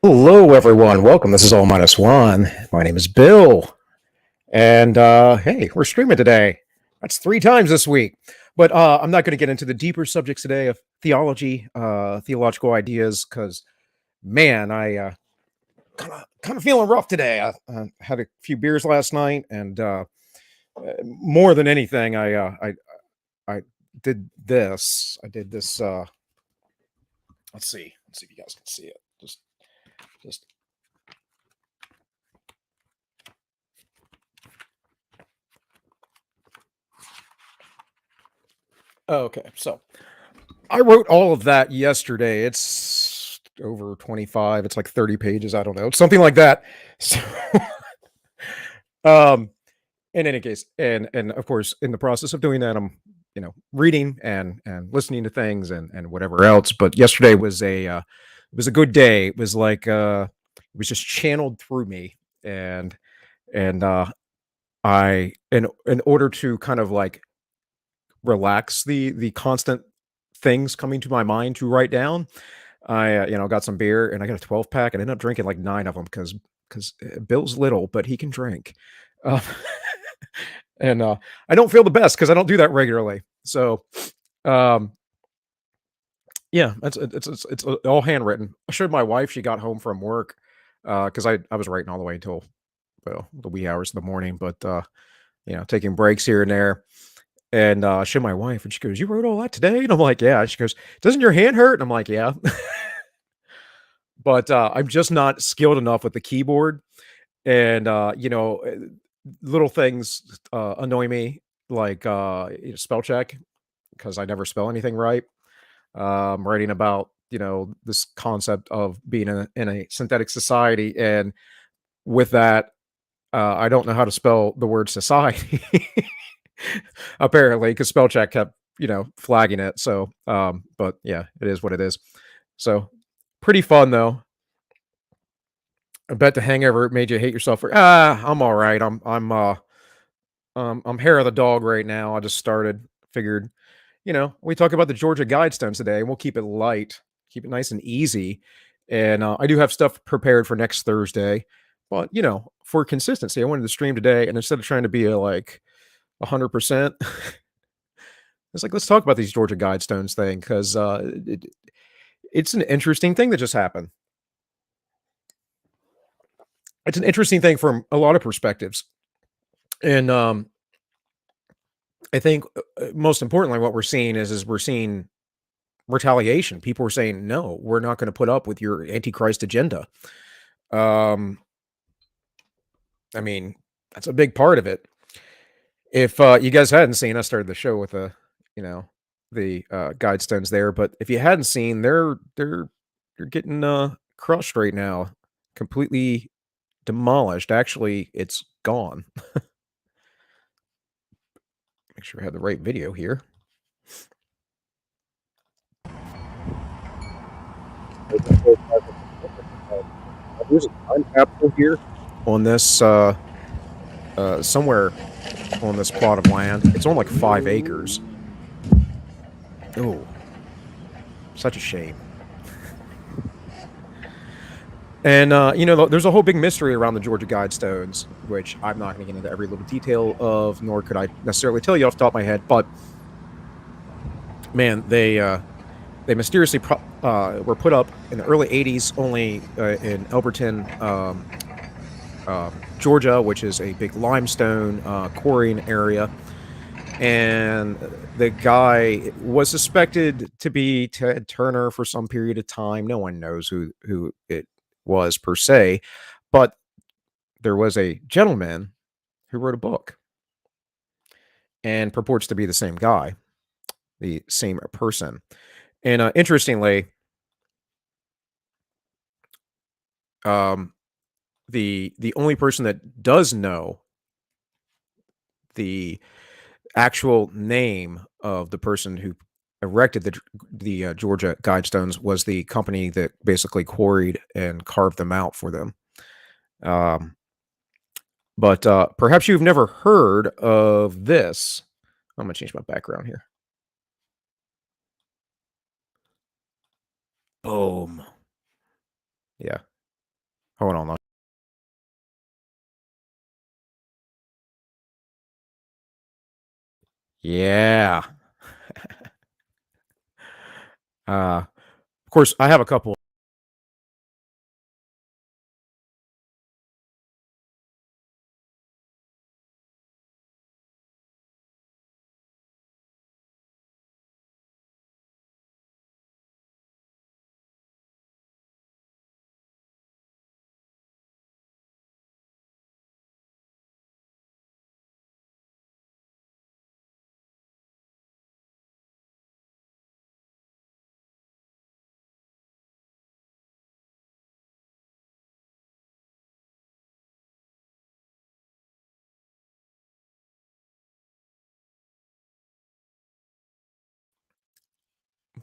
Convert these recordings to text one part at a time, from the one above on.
Hello, everyone. Welcome. This is All Minus One. My name is Bill. And hey, we're streaming today. That's 3 times this week. But I'm not going to get into the deeper subjects today of theology, theological ideas, because man, I kind of feeling rough today. I had a few beers last night, and more than anything, I did this. I did this. Let's see. Let's see if you guys can see it. Just okay. So I wrote all of that yesterday. It's over 25. It's like 30 pages. I don't know. Something like that. So, um, in any case, and of course, in the process of doing that, I'm, reading and listening to things and whatever else. But yesterday was a good day. It was like it was just channeled through me, and I in order to kind of like relax the constant things coming to my mind to write down. I, got some beer and I got a 12 pack and ended up drinking like 9 of them because Bill's little, but he can drink. Uh, and I don't feel the best because I don't do that regularly. So, um, yeah, it's all handwritten. I showed my wife. She got home from work because I was writing all the way until well the wee hours of the morning, but taking breaks here and there. And I showed my wife, and she goes, "You wrote all that today?" And I'm like, "Yeah." She goes, "Doesn't your hand hurt?" And I'm like, "Yeah." But I'm just not skilled enough with the keyboard, and little things annoy me, like spell check because I never spell anything right. Writing about this concept of being in a synthetic society, and with that, I don't know how to spell the word society. Apparently, because spell check kept flagging it. So, but yeah, it is what it is. So, pretty fun though. I bet the hangover made you hate yourself for I'm all right. I'm hair of the dog right now. I just started, figured, we talk about the Georgia Guidestones today, and we'll keep it light, keep it nice and easy. And I do have stuff prepared for next Thursday, but for consistency, I wanted to stream today, and instead of trying to be a like 100%, it's like let's talk about these Georgia Guidestones thing because it's an interesting thing that just happened. It's an interesting thing from a lot of perspectives, and I think most importantly, what we're seeing is we're seeing retaliation. People are saying, "No, we're not going to put up with your antichrist agenda." Um, I mean, that's a big part of it. If you guys hadn't seen, I started the show with you know, the Guidestones there, but if you hadn't seen, they're getting crushed right now, completely demolished. Actually, it's gone. Make sure I have the right video here. There's a time capsule here on this somewhere on this plot of land. It's on like 5 acres. Oh, such a shame. And there's a whole big mystery around the Georgia Guidestones, which I'm not going to get into every little detail of, nor could I necessarily tell you off the top of my head. But man, they mysteriously were put up in the early '80s, only in Elberton, Georgia, which is a big limestone quarrying area. And the guy was suspected to be Ted Turner for some period of time. No one knows who it was per se, but there was a gentleman who wrote a book and purports to be the same guy, the same person. And interestingly, um, the only person that does know the actual name of the person who erected the Georgia Guidestones was the company that basically quarried and carved them out for them. Um, but perhaps you've never heard of this. I'm gonna change my background here. Boom. Yeah. Hold on. Yeah. Of course, I have a couple,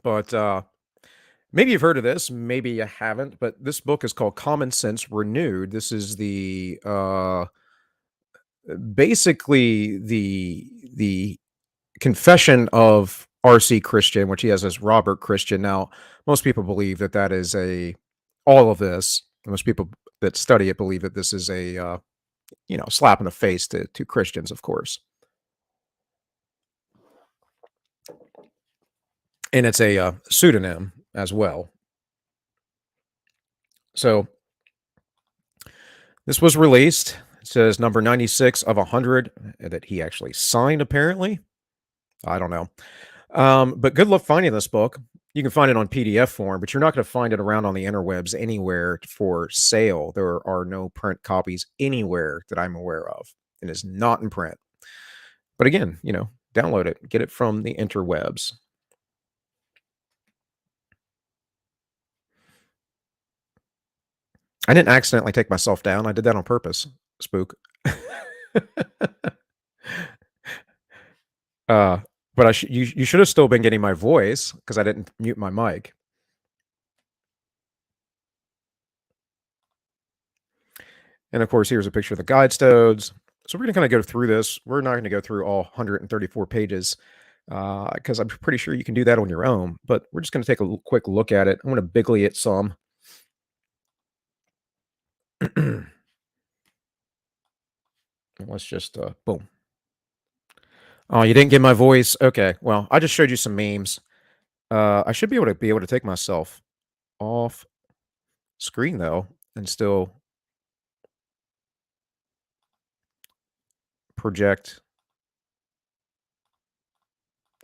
but maybe you've heard of this, maybe you haven't, but this book is called Common Sense Renewed. This is the basically the confession of R.C. Christian, which he has as Robert Christian. Now, most people believe that that is a all of this. Most people that study it believe that this is a slap in the face to Christians, of course, and it's a pseudonym as well. So this was released. It says number 96 of 100 that he actually signed. Apparently, I don't know. But good luck finding this book. You can find it on PDF form, but you're not going to find it around on the interwebs anywhere for sale. There are no print copies anywhere that I'm aware of. It is not in print. But again, download it, get it from the interwebs. I didn't accidentally take myself down. I did that on purpose. Spook. uh, but you should have still been getting my voice because I didn't mute my mic. And of course, here's a picture of the guide stones. So we're going to kind of go through this. We're not going to go through all 134 pages because I'm pretty sure you can do that on your own. But we're just going to take a quick look at it. I'm going to bigly it some. Let's just boom. Oh, you didn't get my voice. Okay, well, I just showed you some memes. I should be able to take myself off screen though, and still project.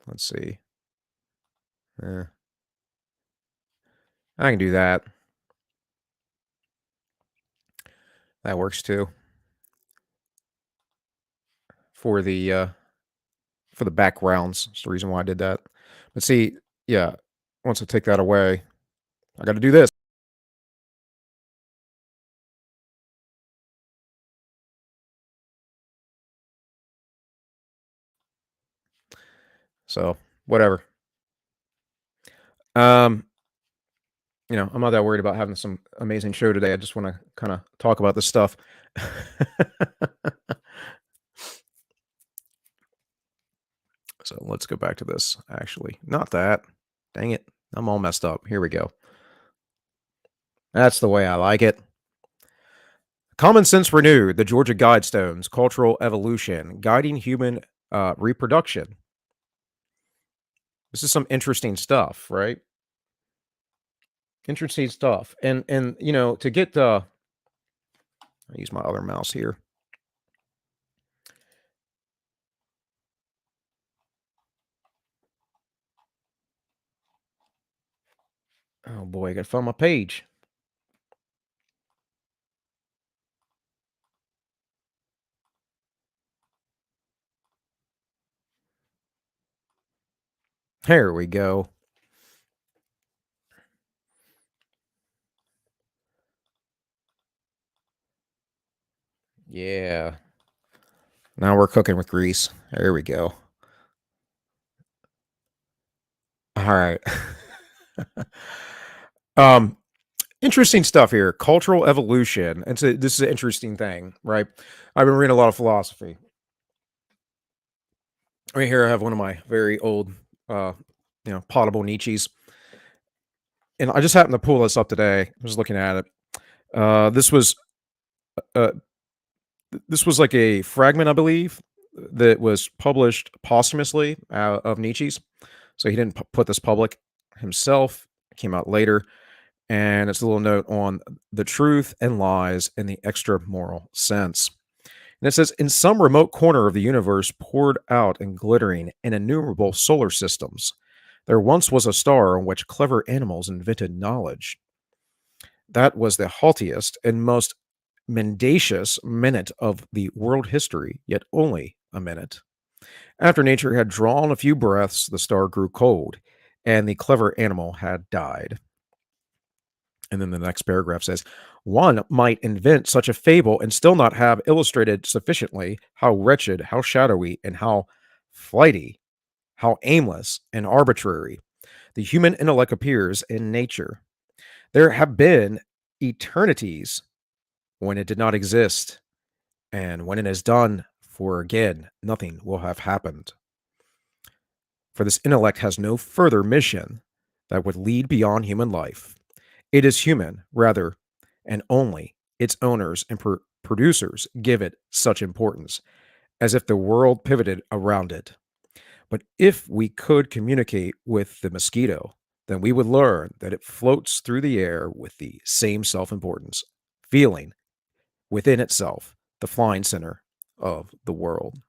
Let's see. I can do that. That works too. For the backgrounds. That's the reason why I did that. But see, yeah, once I take that away, I got to do this. So whatever. Um, I'm not that worried about having some amazing show today. I just want to kind of talk about this stuff. So let's go back to this. Actually, not that. Dang it. I'm all messed up. Here we go. That's the way I like it. Common Sense Renewed, the Georgia Guidestones, Cultural Evolution, Guiding Human Reproduction. This is some interesting stuff, right? Interesting stuff. And to get I use my other mouse here. Oh boy, I gotta find my page. There we go. Yeah. Now we're cooking with grease. There we go. All right. Interesting stuff here. Cultural evolution. And so this is an interesting thing, right? I've been reading a lot of philosophy. Right here I have one of my very old potable Nietzsche's. And I just happened to pull this up today. I was looking at it. This was uh, this was like a fragment, I believe, that was published posthumously of Nietzsche's. So he didn't put this public himself. It came out later, and it's a little note on the truth and lies in the extra moral sense. And it says, in some remote corner of the universe, poured out and glittering in innumerable solar systems, there once was a star on which clever animals invented knowledge. That was the haughtiest and most mendacious minute of the world history, yet only a minute. After nature had drawn a few breaths, the star grew cold, and the clever animal had died. And then the next paragraph says, one might invent such a fable and still not have illustrated sufficiently how wretched, how shadowy, and how flighty, how aimless and arbitrary the human intellect appears in nature. There have been eternities when it did not exist, and when it is done, for again, nothing will have happened. For this intellect has no further mission that would lead beyond human life. It is human, rather, and only its owners and producers give it such importance, as if the world pivoted around it. But if we could communicate with the mosquito, then we would learn that it floats through the air with the same self importance, feeling within itself the flying center of the world.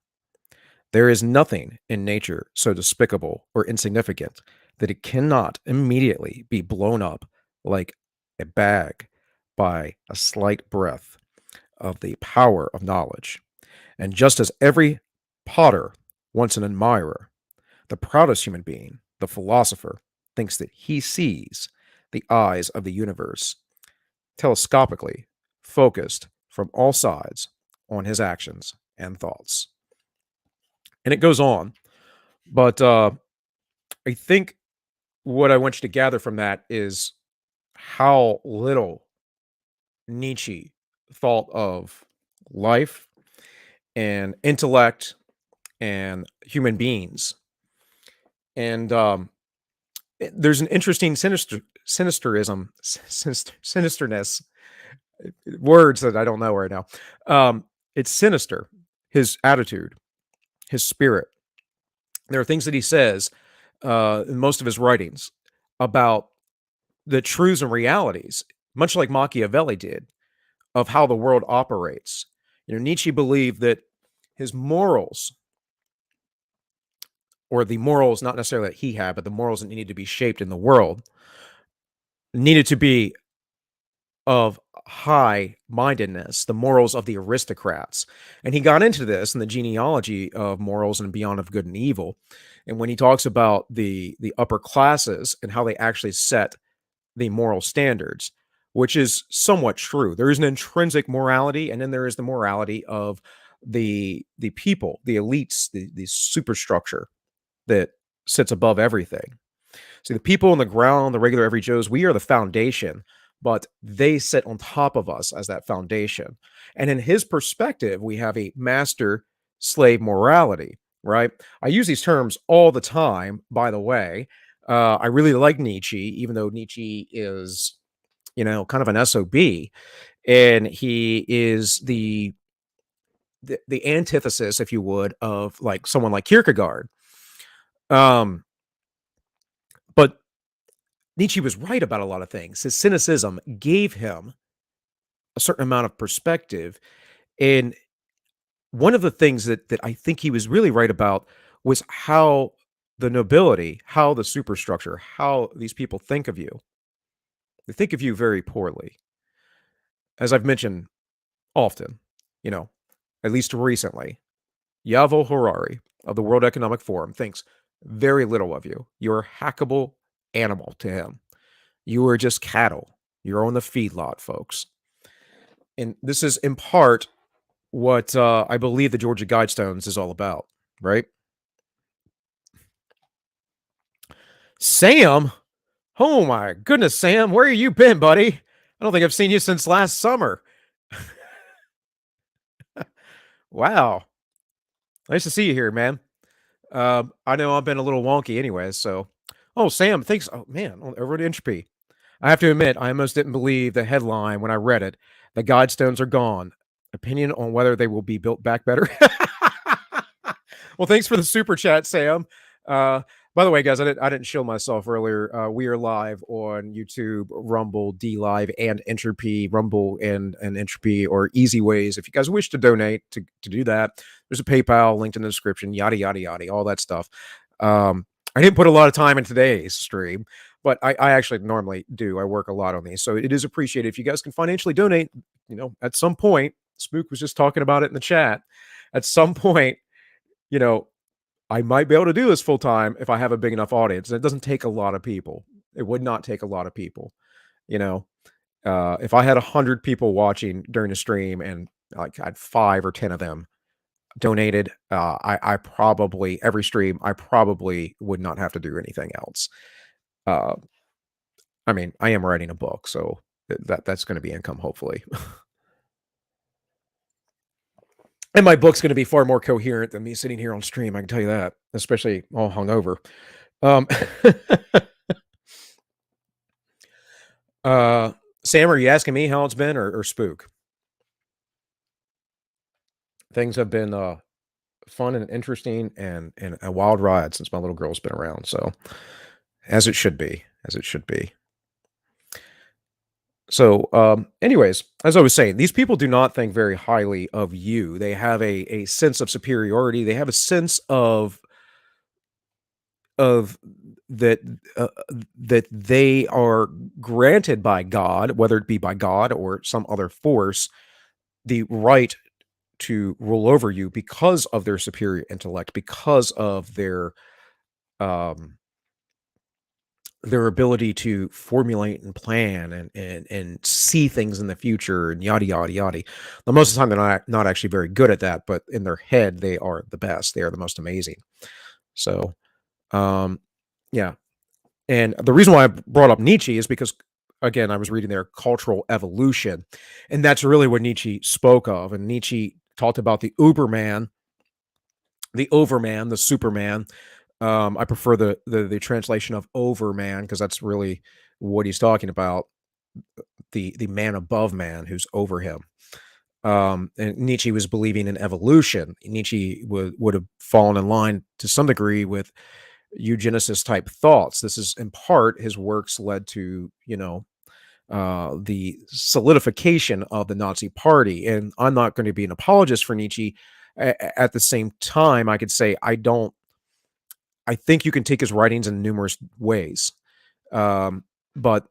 There is nothing in nature so despicable or insignificant that it cannot immediately be blown up like a bag by a slight breath of the power of knowledge. And just as every potter wants an admirer, the proudest human being, the philosopher, thinks that he sees the eyes of the universe telescopically focused from all sides on his actions and thoughts. And it goes on, but I think what I want you to gather from that is how little Nietzsche thought of life and intellect and human beings. And there's an interesting sinisterness, words that I don't know right now. It's sinister, his attitude, his spirit. There are things that he says in most of his writings about the truths and realities, much like Machiavelli did, of how the world operates. Nietzsche believed that his morals, or the morals not necessarily that he had, but the morals that needed to be shaped in the world, needed to be of high mindedness, the morals of the aristocrats. And he got into this in the genealogy of morals and beyond of good and evil. And when he talks about the upper classes and how they actually set the moral standards, which is somewhat true. There is an intrinsic morality, and then there is the morality of the people, the elites, the superstructure that sits above everything. See, the people on the ground, the regular every Joes, we are the foundation, but they sit on top of us as that foundation. And in his perspective, we have a master slave morality, right? I use these terms all the time, by the way. I really like Nietzsche, even though Nietzsche is, kind of an SOB, and he is the antithesis, if you would, of like someone like Kierkegaard. Um, but Nietzsche was right about a lot of things. His cynicism gave him a certain amount of perspective. And one of the things that I think he was really right about was how the nobility, how the superstructure, how these people think of you. They think of you very poorly. As I've mentioned often, you know, at least recently, Yuval Harari of the World Economic Forum thinks very little of you. You're a hackable animal to him. You are just cattle. You're on the feedlot, folks. And this is in part what I believe the Georgia Guidestones is all about, right? Sam? Oh my goodness, Sam, where have you been, buddy? I don't think I've seen you since last summer. Wow. Nice to see you here, man. I know I've been a little wonky anyways, so. Oh, Sam, thanks. Oh, man, over at Entropy. I have to admit, I almost didn't believe the headline when I read it. The Guidestones are gone. Opinion on whether they will be built back better. Well, thanks for the super chat, Sam. Uh, by the way, guys, I didn't show myself earlier. We are live on YouTube, Rumble, DLive, and Entropy. Rumble and Entropy are easy ways. If you guys wish to donate to do that, there's a PayPal linked in the description. Yada yada yada, all that stuff. I didn't put a lot of time in today's stream, but I actually normally do. I work a lot on these, so it is appreciated if you guys can financially donate. At some point, Spook was just talking about it in the chat. At some point, you know, I might be able to do this full time if I have a big enough audience. It doesn't take a lot of people. It would not take a lot of people. You know, if I had 100 people watching during the stream and like I had 5 or 10 of them donated, I probably every stream I probably would not have to do anything else. Uh, I mean, I am writing a book, so that's going to be income hopefully. And my book's going to be far more coherent than me sitting here on stream. I can tell you that, especially all hungover. Um, Sam, are you asking me how it's been or Spook? Things have been fun and interesting and a wild ride since my little girl's been around. So, as it should be, as it should be. So, anyways, as I was saying, these people do not think very highly of you. They have a sense of superiority. They have a sense of that that they are granted by God, whether it be by God or some other force, the right to rule over you because of their superior intellect, because of um, their ability to formulate and plan and see things in the future and yada yada yada. Now, most of the time, they're not actually very good at that, but in their head, they are the best. They are the most amazing. So, um, yeah. And the reason why I brought up Nietzsche is because, again, I was reading their Cultural Evolution, and that's really what Nietzsche spoke of. And Nietzsche talked about the Uberman, the Overman, the Superman. I prefer the translation of Overman because that's really what he's talking about. The man above man who's over him. And Nietzsche was believing in evolution. Nietzsche would have fallen in line to some degree with eugenicist type thoughts. This is in part his works led to, the solidification of the Nazi party. And I'm not going to be an apologist for Nietzsche. At the same time, I could say I think you can take his writings in numerous ways. But,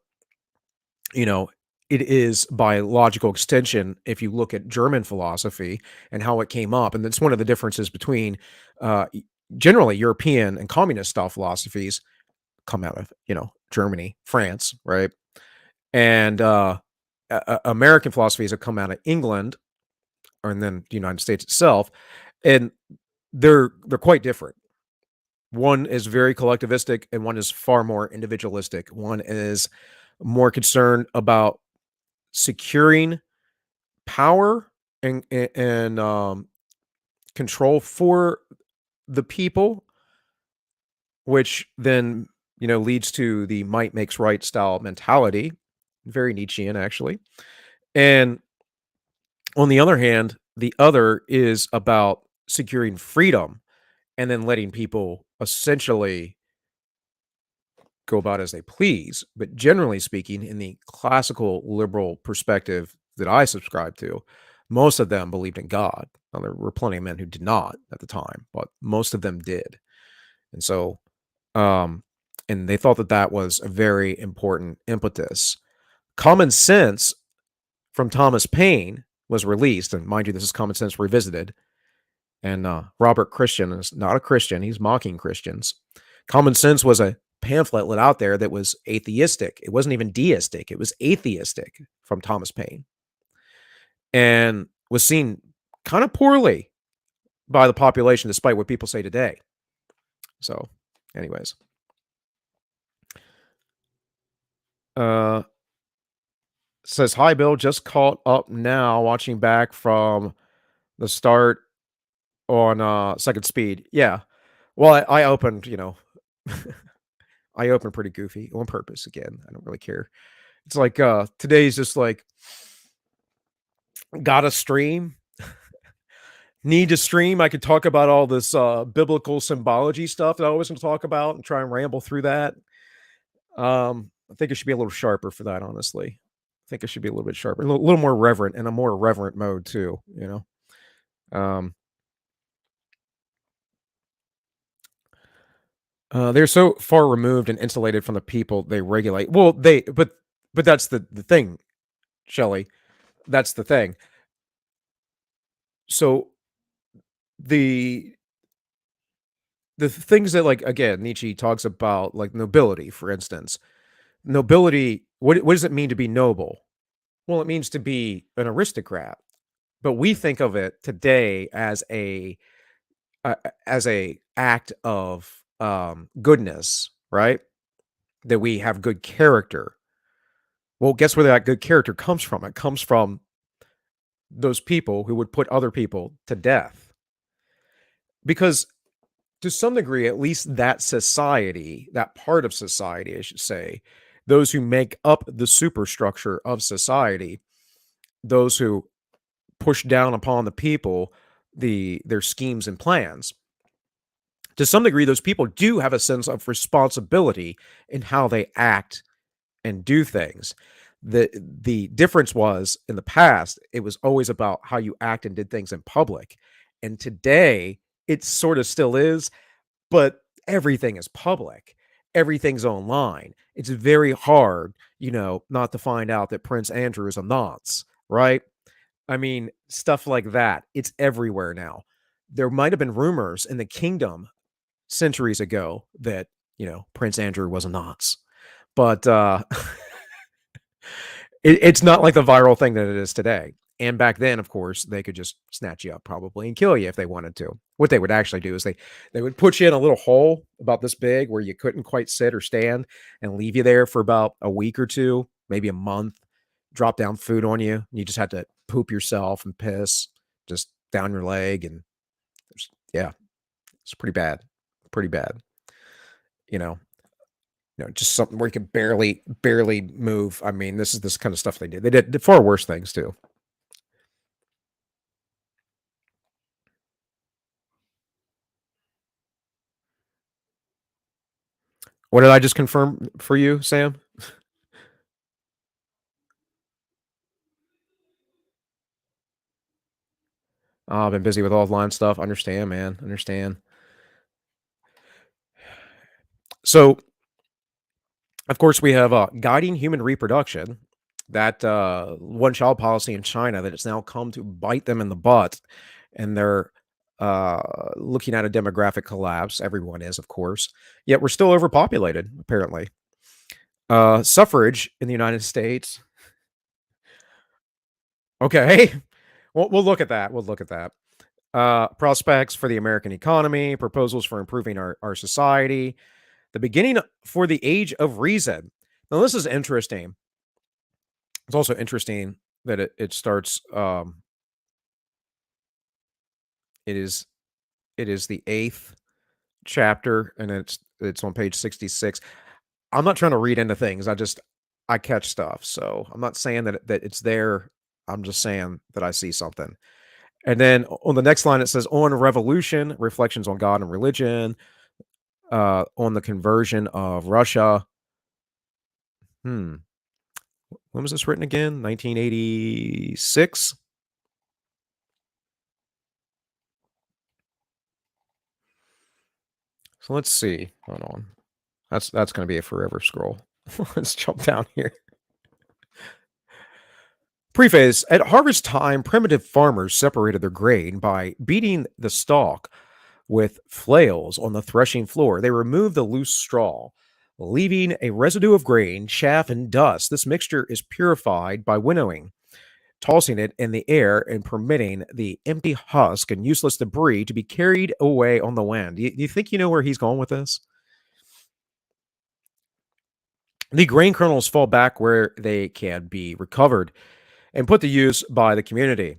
you know, it is by logical extension, if you look at German philosophy and how it came up, and that's one of the differences between generally European and communist style philosophies come out of, Germany, France, right? And American philosophies have come out of England and then the United States itself, and they're quite different. One is very collectivistic and one is far more individualistic. One is more concerned about securing power and control for the people, which then leads to the might makes right style mentality, very Nietzschean actually. And on the other hand, the other is about securing freedom and then letting people essentially go about as they please. But generally speaking, in the classical liberal perspective that I subscribe to, most of them believed in God. Now, there were plenty of men who did not at the time, but most of them did. And so, and they thought that that was a very important impetus. Common Sense from Thomas Paine was released, and mind you, this is Common Sense Revisited. And Robert Christian is not a Christian; he's mocking Christians. Common Sense was a pamphlet let out there that was atheistic. It wasn't even deistic; it was atheistic from Thomas Paine, and was seen kind of poorly by the population, despite what people say today. So, anyways, says hi, Bill. Just caught up now, watching back from the start on second speed. Yeah. Well, I opened, I opened pretty goofy on purpose again. I don't really care. It's like today's just like gotta stream, need to stream. I could talk about all this biblical symbology stuff that I always want to talk about and try and ramble through that. I think it should be a little sharper for that, honestly. I think it should be a little bit sharper, little more reverent, in a more reverent mode too. Um, they're so far removed and insulated from the people they regulate. Well, but that's the thing, Shelley. That's the thing. So the the things that, like, again, Nietzsche talks about, like nobility, for instance. Nobility. What does it mean to be noble? Well, it means to be an aristocrat. But we think of it today as a act of goodness, right? That we have good character. Well, guess where that good character comes from? It comes from those people who would put other people to death. Because to some degree, at least that society, that part of society, I should say, those who make up the superstructure of society, those who push down upon the people their schemes and plans, to some degree, those people do have a sense of responsibility in how they act and do things. The difference was, in the past, it was always about how you act and did things in public. And today, it sort of still is, but everything is public. Everything's online. It's very hard, not to find out that Prince Andrew is a nonce, right? I mean, stuff like that. It's everywhere now. There might have been rumors in the kingdom centuries ago that, Prince Andrew was a nonce. But it's not like the viral thing that it is today. And back then, of course, they could just snatch you up probably and kill you if they wanted to. What they would actually do is they would put you in a little hole about this big where you couldn't quite sit or stand, and leave you there for about a week or two, maybe a month, drop down food on you. You just had to poop yourself and piss just down your leg. And yeah, it's pretty bad. Pretty bad. You know, just something where you can barely move. I mean, this is this kind of stuff they did. They did far worse things too. What did I just confirm for you, Sam? Oh, I've been busy with offline stuff. Understand, man. Understand. So, of course, we have guiding human reproduction, that one child policy in China that has now come to bite them in the butt, and they're looking at a demographic collapse. Everyone is, of course. Yet we're still overpopulated, apparently. Suffrage in the United States. Okay. We'll look at that. We'll look at that. Prospects for the American economy, proposals for improving our society, the beginning for the age of reason. Now, this is interesting. It's also interesting that it starts. It is the eighth chapter, and it's on page 66. I'm not trying to read into things. I catch stuff, so I'm not saying that it's there. I'm just saying that I see something. And then on the next line, it says, on revolution, reflections on God and religion, on the conversion of Russia. When was this written again? 1986? So let's see. Hold on. That's going to be a forever scroll. Let's jump down here. Preface. At harvest time, primitive farmers separated their grain by beating the stalk with flails on the threshing floor. They removed the loose straw, leaving a residue of grain, chaff, and dust. This mixture is purified by winnowing, tossing it in the air and permitting the empty husk and useless debris to be carried away on the wind. Do you think you know where he's going with this? The grain kernels fall back where they can be recovered and put to use by the community.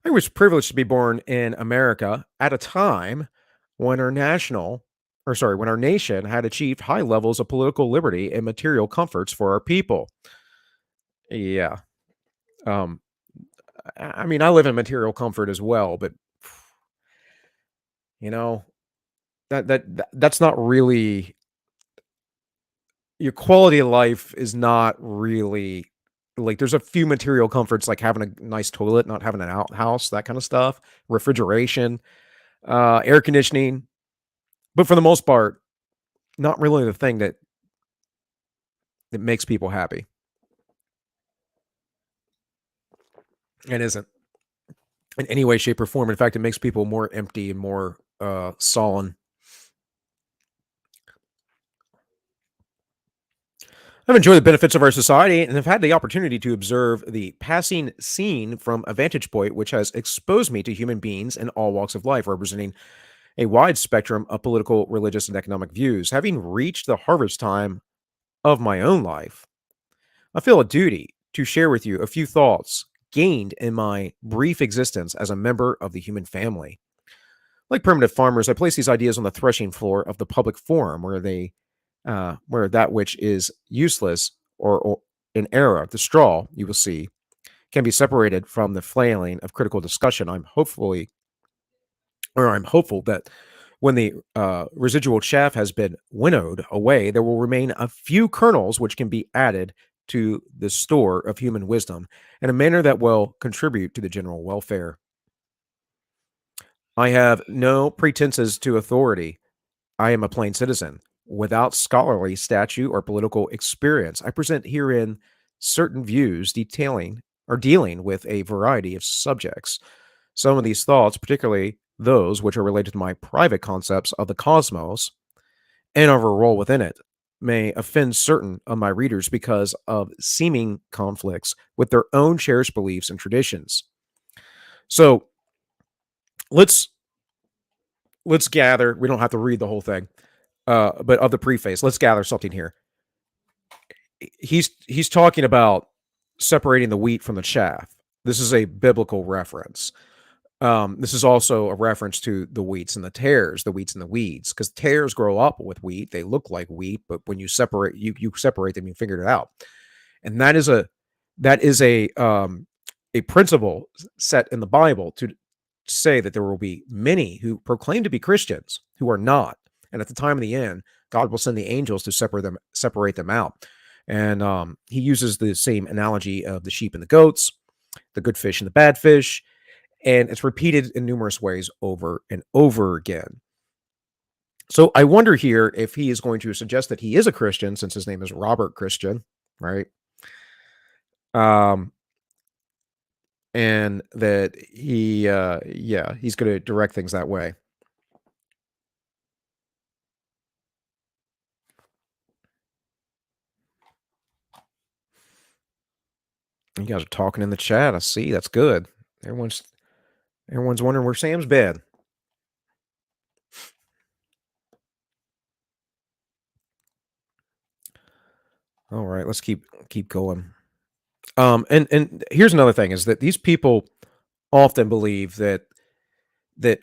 I was privileged to be born in America at a time when when our nation had achieved high levels of political liberty and material comforts for our people. Yeah. Um, I mean, I live in material comfort as well, but you know, that's not really your quality of life is not really like there's a few material comforts like having a nice toilet, not having an outhouse, that kind of stuff, refrigeration, air conditioning, but for the most part, not really the thing that makes people happy. It isn't in any way, shape, or form. In fact, it makes people more empty and more sullen. I've enjoyed the benefits of our society and have had the opportunity to observe the passing scene from a vantage point which has exposed me to human beings in all walks of life, representing a wide spectrum of political, religious, and economic views. Having reached the harvest time of my own life, I feel a duty to share with you a few thoughts gained in my brief existence as a member of the human family. Like primitive farmers, I place these ideas on the threshing floor of the public forum, where that which is useless or an error, the straw you will see, can be separated from the flailing of critical discussion. I'm hopeful that when the residual chaff has been winnowed away, there will remain a few kernels which can be added to the store of human wisdom in a manner that will contribute to the general welfare. I have no pretenses to authority. I am a plain citizen without scholarly statute or political experience. I present herein certain views detailing or dealing with a variety of subjects. Some of these thoughts, particularly those which are related to my private concepts of the cosmos and of our role within it, may offend certain of my readers because of seeming conflicts with their own cherished beliefs and traditions. So let's let's gather. We don't have to read the whole thing, but of the preface, let's gather something here. He's talking about separating the wheat from the chaff. This is a biblical reference. This is also a reference to the wheats and the tares, the wheats and the weeds, because tares grow up with wheat. They look like wheat, but when you separate them, you figured it out. And that is a principle set in the Bible to say that there will be many who proclaim to be Christians who are not, and at the time of the end, God will send the angels to separate them out. And he uses the same analogy of the sheep and the goats, the good fish and the bad fish, and it's repeated in numerous ways over and over again. So I wonder here if he is going to suggest that he is a Christian since his name is Robert Christian, right? Um, and that yeah, he's going to direct things that way. You guys are talking in the chat. I see. That's good. Everyone's everyone's wondering where Sam's been. All right, let's keep going. And here's another thing is that these people often believe that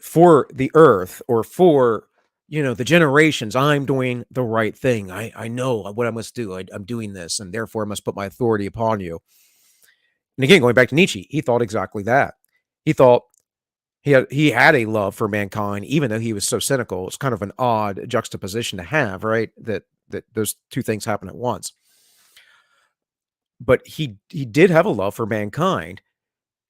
for the earth or for the generations, I'm doing the right thing. I know what I must do. I'm doing this, and therefore I must put my authority upon you. And again, going back to Nietzsche, he thought exactly that. He thought he had a love for mankind, even though he was so cynical. It's kind of an odd juxtaposition to have, right? That those two things happen at once. But he did have a love for mankind,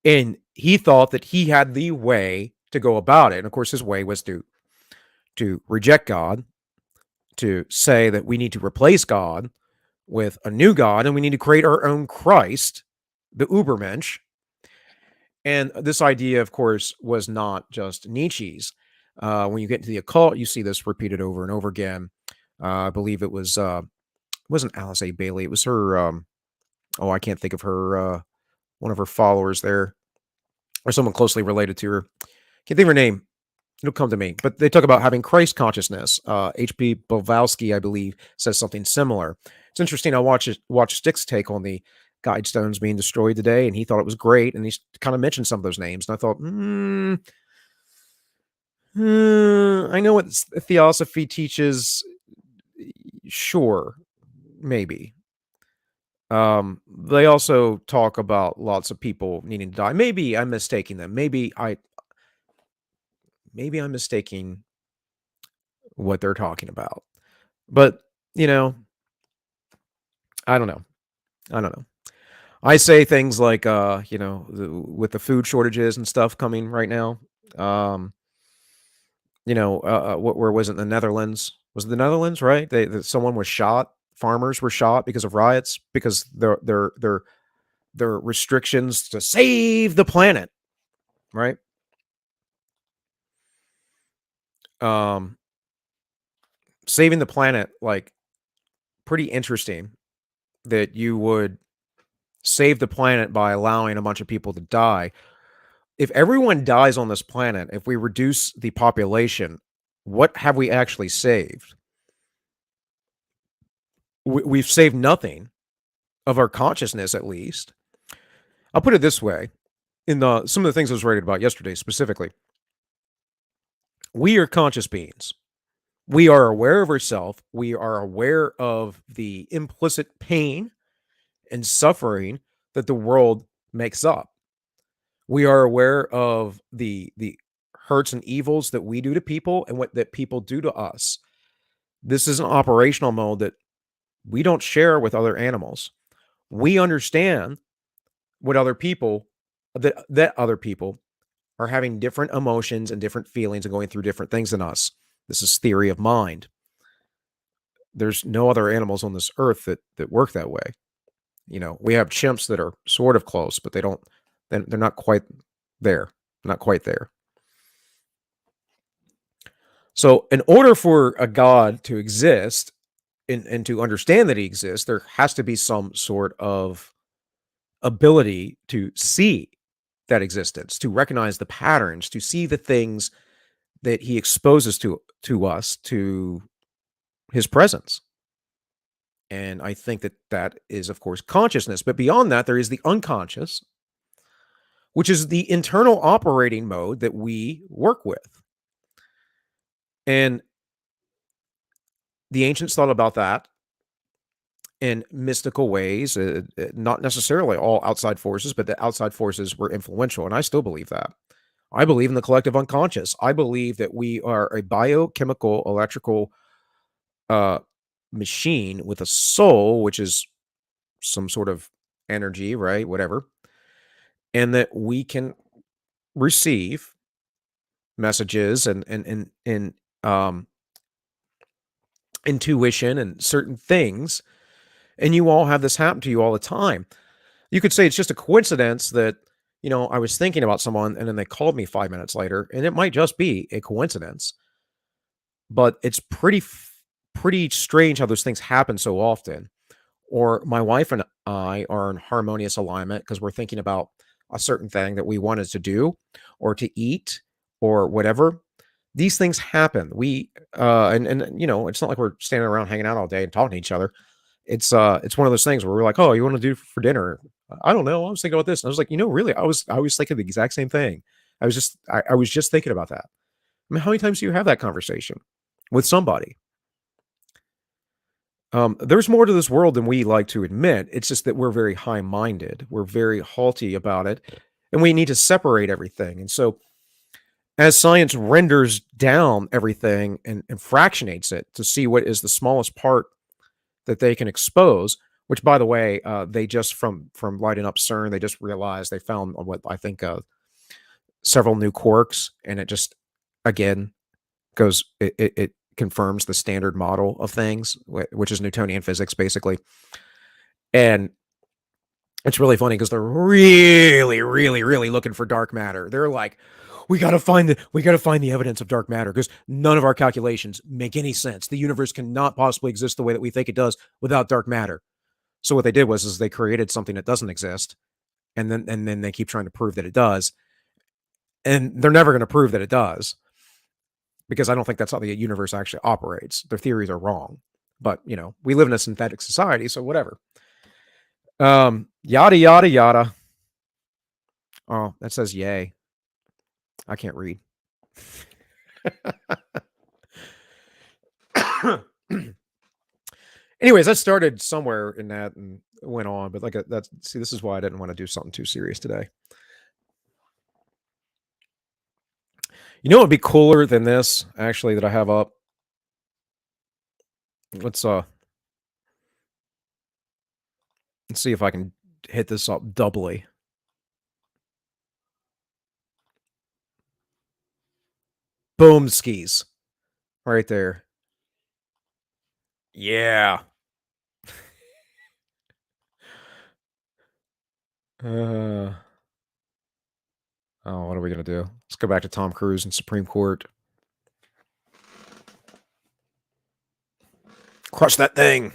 and he thought that he had the way to go about it. And of course, his way was to reject God, to say that we need to replace God with a new God and we need to create our own Christ, the Ubermensch. And this idea, of course, was not just Nietzsche's. When you get into the occult, you see this repeated over and over again. I believe it wasn't Alice A. Bailey. It was her. Oh, I can't think of her. One of her followers there, or someone closely related to her. Can't think of her name. It'll come to me. But they talk about having Christ consciousness. H.P. Blavatsky, I believe, says something similar. It's interesting. I watched Stick's take on the Guidestones being destroyed today, and he thought it was great, and he kind of mentioned some of those names, and I thought, I know what theosophy teaches. Sure, maybe, They also talk about lots of people needing to die. Maybe I'm mistaking them. Maybe I'm mistaking what they're talking about. But, you know, I don't know. I don't know. I say things like, with the food shortages and stuff coming right now, um, where was it? The Netherlands? Was it the Netherlands? Right? Someone was shot. Farmers were shot because of riots because their restrictions to save the planet. Right? Um, Saving the planet, like, pretty interesting that you would save the planet by allowing a bunch of people to die. If everyone dies on this planet, if we reduce the population, what have we actually saved? We've saved nothing of our consciousness, at least. I'll put it this way: in some of the things I was writing about yesterday, specifically, we are conscious beings. We are aware of ourselves. We are aware of the implicit pain and suffering that the world makes up. We are aware of the hurts and evils that we do to people and what that people do to us. This is an operational mode that we don't share with other animals. We understand what other people that other people are having different emotions and different feelings and going through different things than us. This is theory of mind. There's no other animals on this earth that work that way. We have chimps that are sort of close, but they're not quite there. Not quite there. So, in order for a God to exist and to understand that he exists, there has to be some sort of ability to see that existence, to recognize the patterns, to see the things that he exposes to us, to his presence. And I think that is, of course, consciousness. But beyond that, there is the unconscious, which is the internal operating mode that we work with. And the ancients thought about that in mystical ways, not necessarily all outside forces, but the outside forces were influential. And I still believe that. I believe in the collective unconscious. I believe that we are a biochemical, electrical machine with a soul, which is some sort of energy, right? Whatever. And that we can receive messages and intuition and certain things. And you all have this happen to you all the time. You could say it's just a coincidence that, I was thinking about someone and then they called me 5 minutes later, and it might just be a coincidence. But it's pretty strange how those things happen so often. Or my wife and I are in harmonious alignment because we're thinking about a certain thing that we wanted to do or to eat or whatever. These things happen. We and it's not like we're standing around hanging out all day and talking to each other. It's one of those things where we're like, "Oh, you want to do for dinner?" I don't know. I was thinking about this, and I was like, really, I was thinking the exact same thing. I was just thinking about that. I mean, how many times do you have that conversation with somebody? There's more to this world than we like to admit. It's just that we're very high-minded. We're very haughty about it, and we need to separate everything. And so, as science renders down everything and fractionates it to see what is the smallest part that they can expose, which, by the way, they just from lighting up CERN, they just realized they found what I think several new quarks, and it just again it confirms the standard model of things, which is Newtonian physics, basically. And it's really funny because they're really, really, really looking for dark matter. They're like, we got to find the evidence of dark matter because none of our calculations make any sense. The universe cannot possibly exist the way that we think it does without dark matter. So what they did was they created something that doesn't exist, and then they keep trying to prove that it does, and they're never going to prove that it does because I don't think that's how the universe actually operates. Their theories are wrong, but we live in a synthetic society, so whatever. Yada yada yada. Oh, that says yay. I can't read. Anyways, that started somewhere in that, and went on, but like that's see, this is why I didn't want to do something too serious today. You know what would be cooler than this, actually, that I have up? Let's uh let's see if I can hit this up doubly. Boom skis. Right there. Yeah. Uh oh, what are we gonna do? Let's go back to Tom Cruise and Supreme Court. Crush that thing.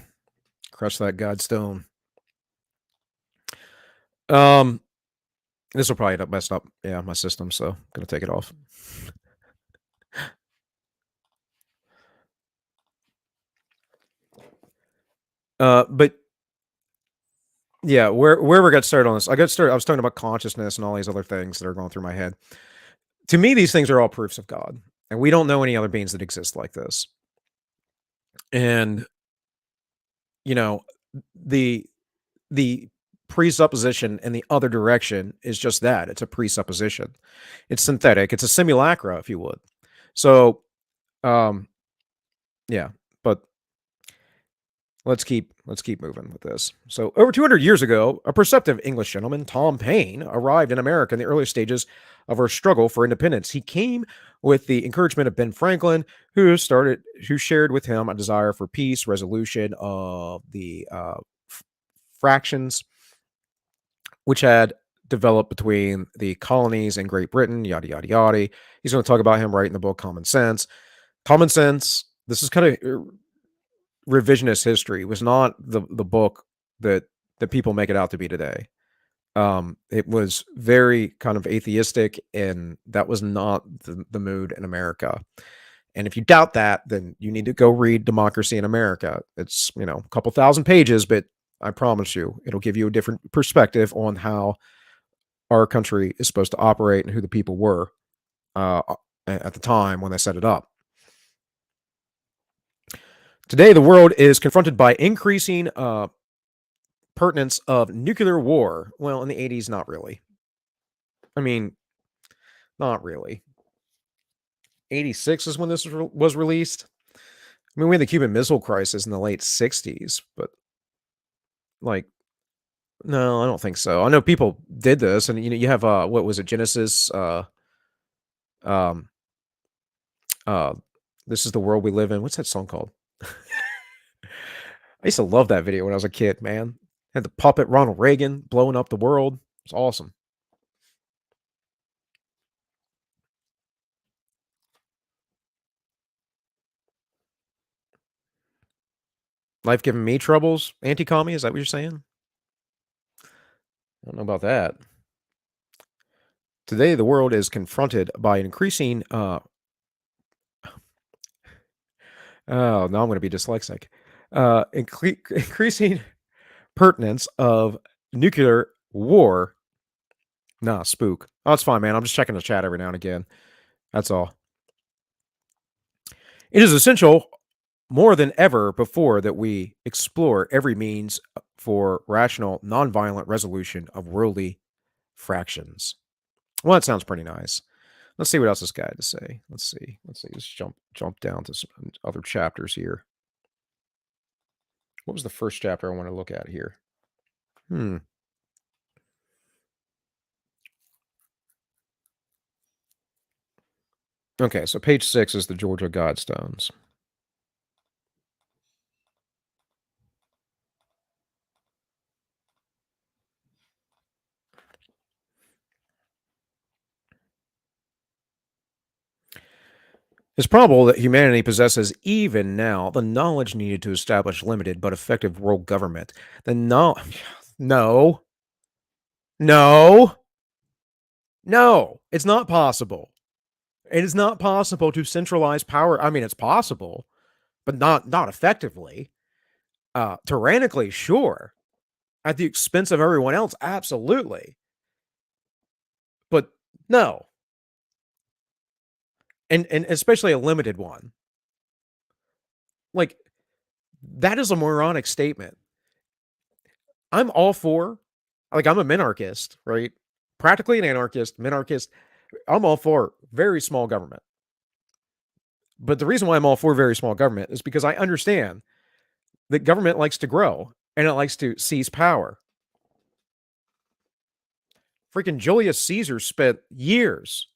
Crush that godstone. Um, this will probably end up messed up, yeah, my system, so I'm gonna take it off. But yeah, where we got started on this, I was talking about consciousness and all these other things that are going through my head. To me, these things are all proofs of God, and we don't know any other beings that exist like this. And you know, the the presupposition in the other direction is just that. It's a presupposition. It's synthetic. It's a simulacra, if you would. So, um, yeah, but let's keep moving with this. So, over 200 years ago, a perceptive English gentleman, Tom Paine, arrived in America in the early stages of our struggle for independence. He came with the encouragement of Ben Franklin, who shared with him a desire for peace, resolution of the fractions which had developed between the colonies and Great Britain, yada yada yada. He's going to talk about him writing the book Common Sense. Common Sense. This is kind of revisionist history. It was not the book that people make it out to be today. It was very kind of atheistic, and that was not the mood in America. And if you doubt that, then you need to go read Democracy in America. It's, a couple thousand pages, but I promise you, it'll give you a different perspective on how our country is supposed to operate and who the people were uh, at the time when they set it up. Today, the world is confronted by increasing pertinence of nuclear war. Well, in the 80s, not really. I mean, not really. 86 is when this was released. I mean, we had the Cuban Missile Crisis in the late 60s, but like, no, I don't think so. I know people did this, and you have what was it, Genesis? Um, uh, this is the world we live in. What's that song called? I used to love that video when I was a kid, man. Had the puppet Ronald Reagan blowing up the world. It's awesome. Life giving me troubles. Anti-commie, is that what you're saying? I don't know about that. Today, the world is confronted by an increasing. Oh, now I'm going to be dyslexic. Increasing pertinence of nuclear war. Nah, spook. Oh, it's fine, man. I'm just checking the chat every now and again. That's all. It is essential more than ever before that we explore every means for rational, nonviolent resolution of worldly fractions. Well, that sounds pretty nice. Let's see what else this guy had to say. Let's see. Let's jump down to some other chapters here. What was the first chapter I want to look at here? Okay, so page 6 is the Georgia Guidestones. It's probable that humanity possesses even now the knowledge needed to establish limited but effective world government. No, no, no, it's not possible. It is not possible to centralize power. I mean, it's possible, but not effectively. Tyrannically, sure. At the expense of everyone else, absolutely. But no. And especially a limited one. Like, that is a moronic statement. I'm all for, like, I'm a minarchist, right? Practically an anarchist, minarchist. I'm all for very small government. But the reason why I'm all for very small government is because I understand that government likes to grow and it likes to seize power. Freaking Julius Caesar spent years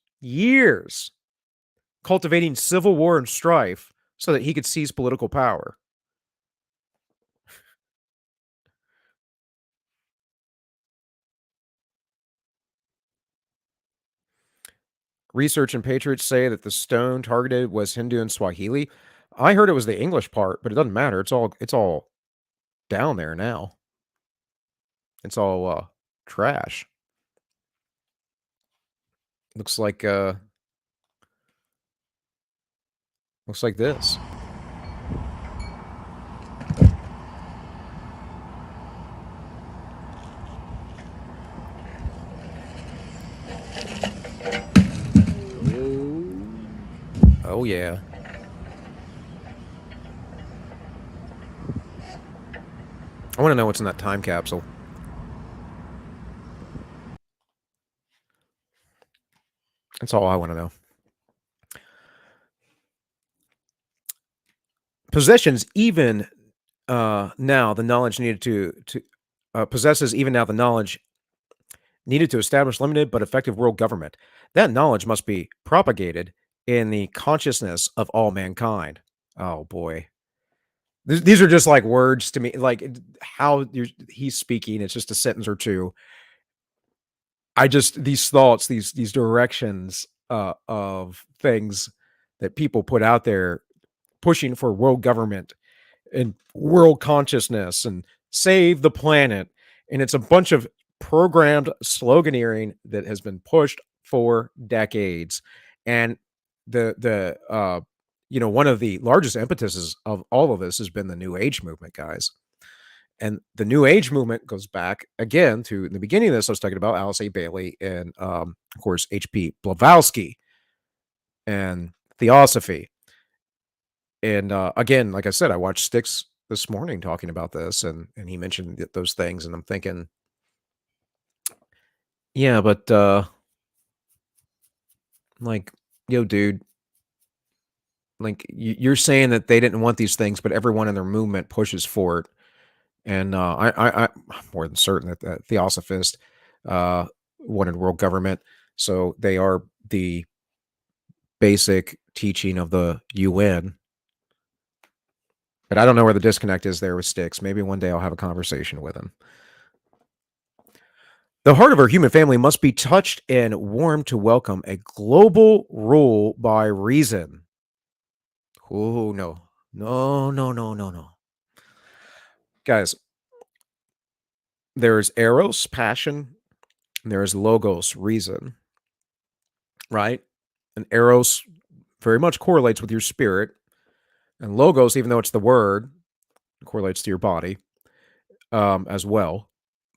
cultivating civil war and strife so that he could seize political power. Research and patriots say that the stone targeted was Hindu and Swahili. I heard it was the English part, but it doesn't matter. It's all down there now. It's all trash. Looks like this. Oh yeah. I want to know what's in that time capsule. That's all I want to know. Possessions even now the knowledge needed to possesses even now the knowledge needed to establish limited but effective world government. That knowledge must be propagated in the consciousness of all mankind. Oh boy. These are just like words to me, like how he's speaking. It's just a sentence or two. I just these thoughts, these directions of things that people put out there, pushing for world government and world consciousness and save the planet, and it's a bunch of programmed sloganeering that has been pushed for decades. And one of the largest impetuses of all of this has been the New Age movement, guys. And the New Age movement goes back again to in the beginning of this. I was talking about Alice A. Bailey and, of course, H.P. Blavatsky and Theosophy. And again, like I said, I watched Styx this morning talking about this, and he mentioned those things, and I'm thinking, yeah, but like, yo, dude, like you're saying that they didn't want these things, but everyone in their movement pushes for it. And I'm more than certain that the Theosophist wanted world government. So they are the basic teaching of the UN. But I don't know where the disconnect is there with Styx. Maybe one day I'll have a conversation with him. The heart of our human family must be touched and warmed to welcome a global rule by reason. Oh, no. No, no, no, no, no. Guys, there's eros, passion, and there's logos, reason, right? And eros very much correlates with your spirit. And logos, even though it's the word, correlates to your body as well.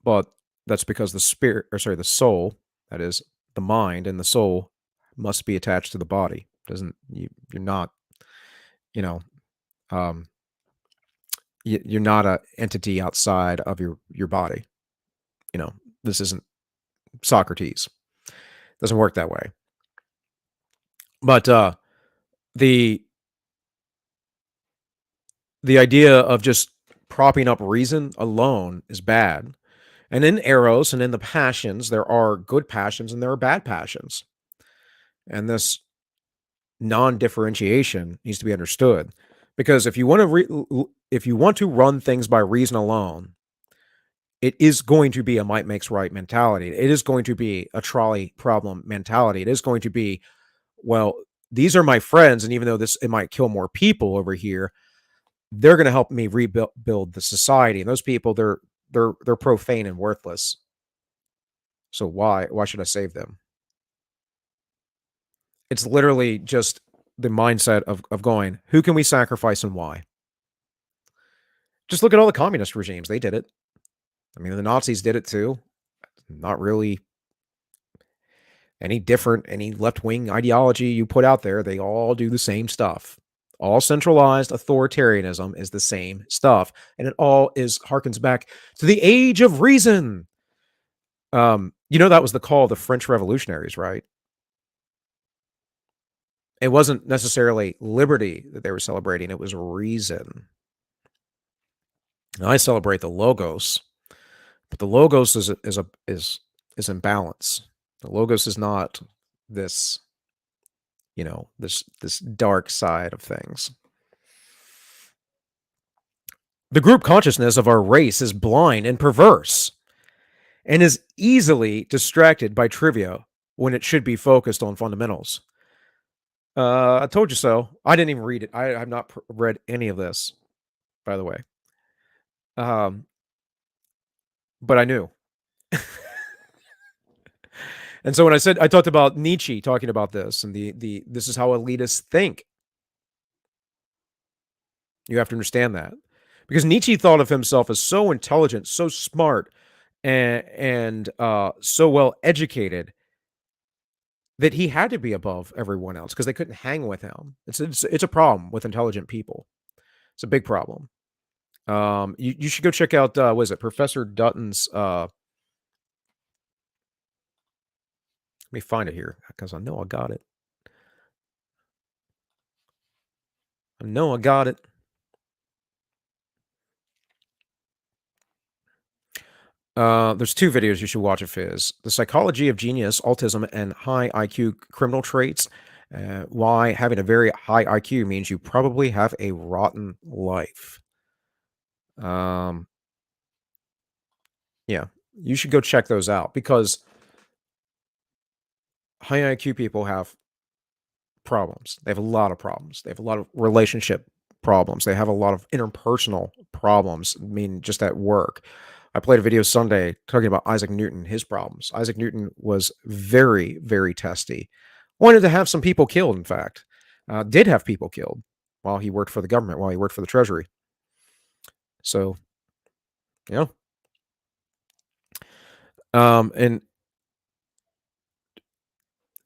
But that's because the spirit, or sorry, the soul, that is the mind and the soul, must be attached to the body. You're not, you know, um, you're not a entity outside of your body. You know, this isn't Socrates. Doesn't work that way. But the the idea of just propping up reason alone is bad. And in eros and in the passions, there are good passions and there are bad passions. And this non-differentiation needs to be understood, because if you want to run things by reason alone, it is going to be a might makes right mentality. It is going to be a trolley problem mentality. It is going to be, well, these are my friends, and even though it might kill more people over here, they're going to help me rebuild the society. And those people, they're profane and worthless. So why should I save them? It's literally just the mindset of going, who can we sacrifice and why? Just look at all the communist regimes. They did it. I mean, the Nazis did it too. Not really any different, any left-wing ideology you put out there. They all do the same stuff. All centralized authoritarianism is the same stuff, and it all harkens back to the age of reason. That was the call of the French revolutionaries, right? It wasn't necessarily liberty that they were celebrating, it was reason. Now, I celebrate the logos, but the logos is in balance. The logos is not this, this dark side of things. The group consciousness of our race is blind and perverse, and is easily distracted by trivia when it should be focused on fundamentals. I told you so. I didn't even read it. I have not read any of this, by the way. Um, but I knew. And so when I talked about Nietzsche talking about this, and the this is how elitists think. You have to understand that, because Nietzsche thought of himself as so intelligent, so smart, and so well educated that he had to be above everyone else because they couldn't hang with him. It's a problem with intelligent people. It's a big problem. You should go check out what is it, Professor Dutton's. Let me find it here because I know I got it. I know I got it. There's two videos you should watch of his: The Psychology of Genius, Autism, and High IQ Criminal Traits. Why having a very high IQ means you probably have a rotten life. Yeah, you should go check those out because high IQ people have problems. They have a lot of problems. They have a lot of relationship problems. They have a lot of interpersonal problems. I mean, just at work. I played a video Sunday talking about Isaac Newton, his problems. Isaac Newton was very, very testy. Wanted to have some people killed, in fact. Did have people killed while he worked for the government, while he worked for the Treasury. So, yeah. And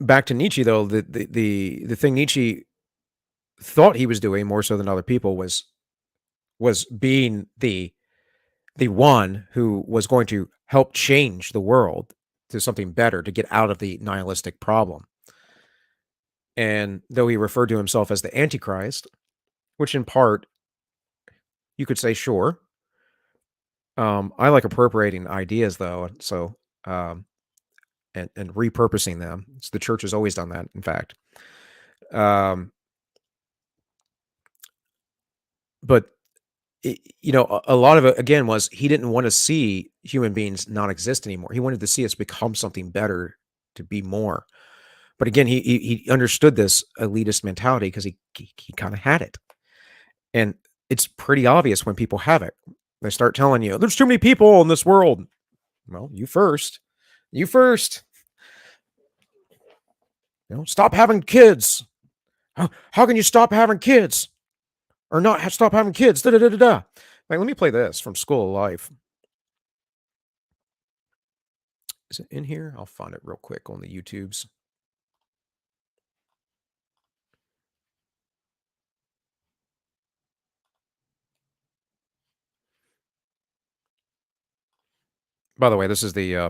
back to Nietzsche, though, the thing Nietzsche thought he was doing more so than other people was being the one who was going to help change the world to something better, to get out of the nihilistic problem. And though he referred to himself as the Antichrist, which in part you could say, sure. I like appropriating ideas, though, so and repurposing them. So the church has always done that, in fact. But a lot of it again was he didn't want to see human beings not exist anymore. He wanted to see us become something better, to be more. But again, he understood this elitist mentality because he kind of had it, and it's pretty obvious when people have it. They start telling you, "There's too many people in this world." Well, you first. You first. Stop having kids. How can you stop having kids? Or not stop having kids? Da da da da da. Like, let me play this from School of Life. Is it in here? I'll find it real quick on the YouTubes. By the way, this is the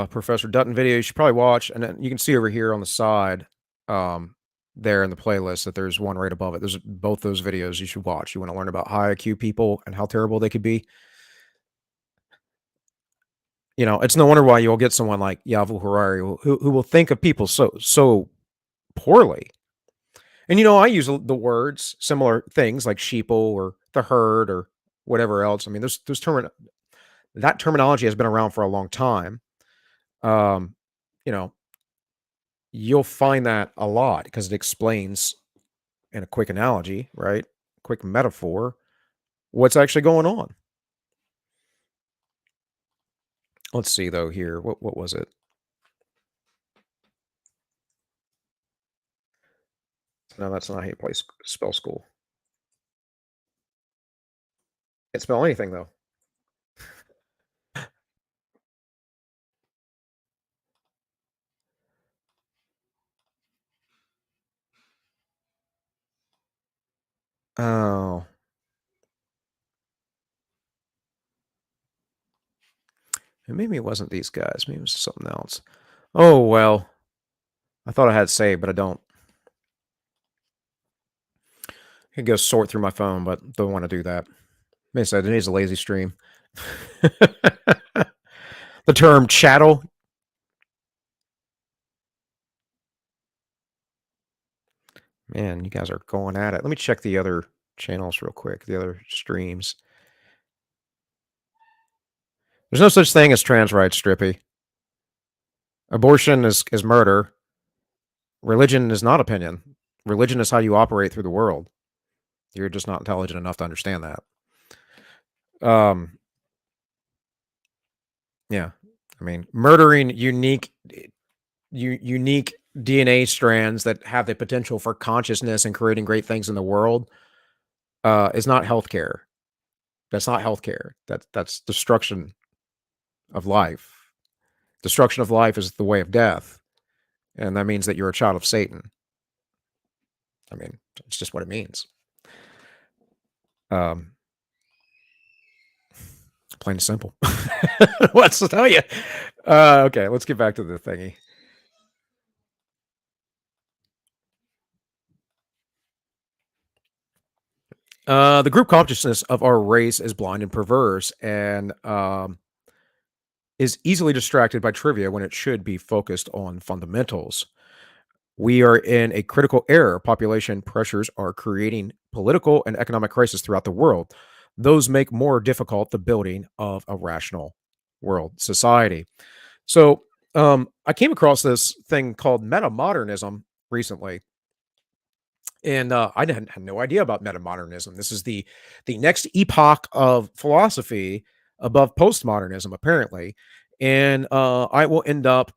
Professor Dutton video you should probably watch, and then you can see over here on the side, there in the playlist that there's one right above it. There's both those videos you should watch. You want to learn about high IQ people and how terrible they could be. It's no wonder why you'll get someone like Yuval Harari who will think of people so poorly. And I use the words similar things like sheeple or the herd or whatever else. I mean, that terminology has been around for a long time. Um, you know, you'll find that a lot because it explains in a quick analogy, right? Quick metaphor, what's actually going on. Let's see though here. What was it? No, that's not how you spell school. Can't spell anything though. Oh, maybe it wasn't these guys. Maybe it was something else. Oh well, I thought I had saved, but I don't. I could go sort through my phone, but don't want to do that. Maybe said it needs a lazy stream. The term chattel. Man, you guys are going at it. Let me check the other channels real quick. The other streams. There's no such thing as trans rights, Strippy. Abortion is murder. Religion is not opinion. Religion is how you operate through the world. You're just not intelligent enough to understand that. Um, yeah, I mean, murdering unique DNA strands that have the potential for consciousness and creating great things in the world is not healthcare. That's not healthcare. That's destruction of life. Destruction of life is the way of death, and that means that you're a child of Satan. I mean, it's just what it means. Um, Plain and simple. What's to tell you? Okay, let's get back to the thingy. The group consciousness of our race is blind and perverse, and is easily distracted by trivia when it should be focused on fundamentals. We are in a critical era. Population pressures are creating political and economic crisis throughout the world. Those make more difficult the building of a rational world society. So, I came across this thing called metamodernism recently, and I had no idea about metamodernism. This is the next epoch of philosophy above postmodernism, apparently, and I will end up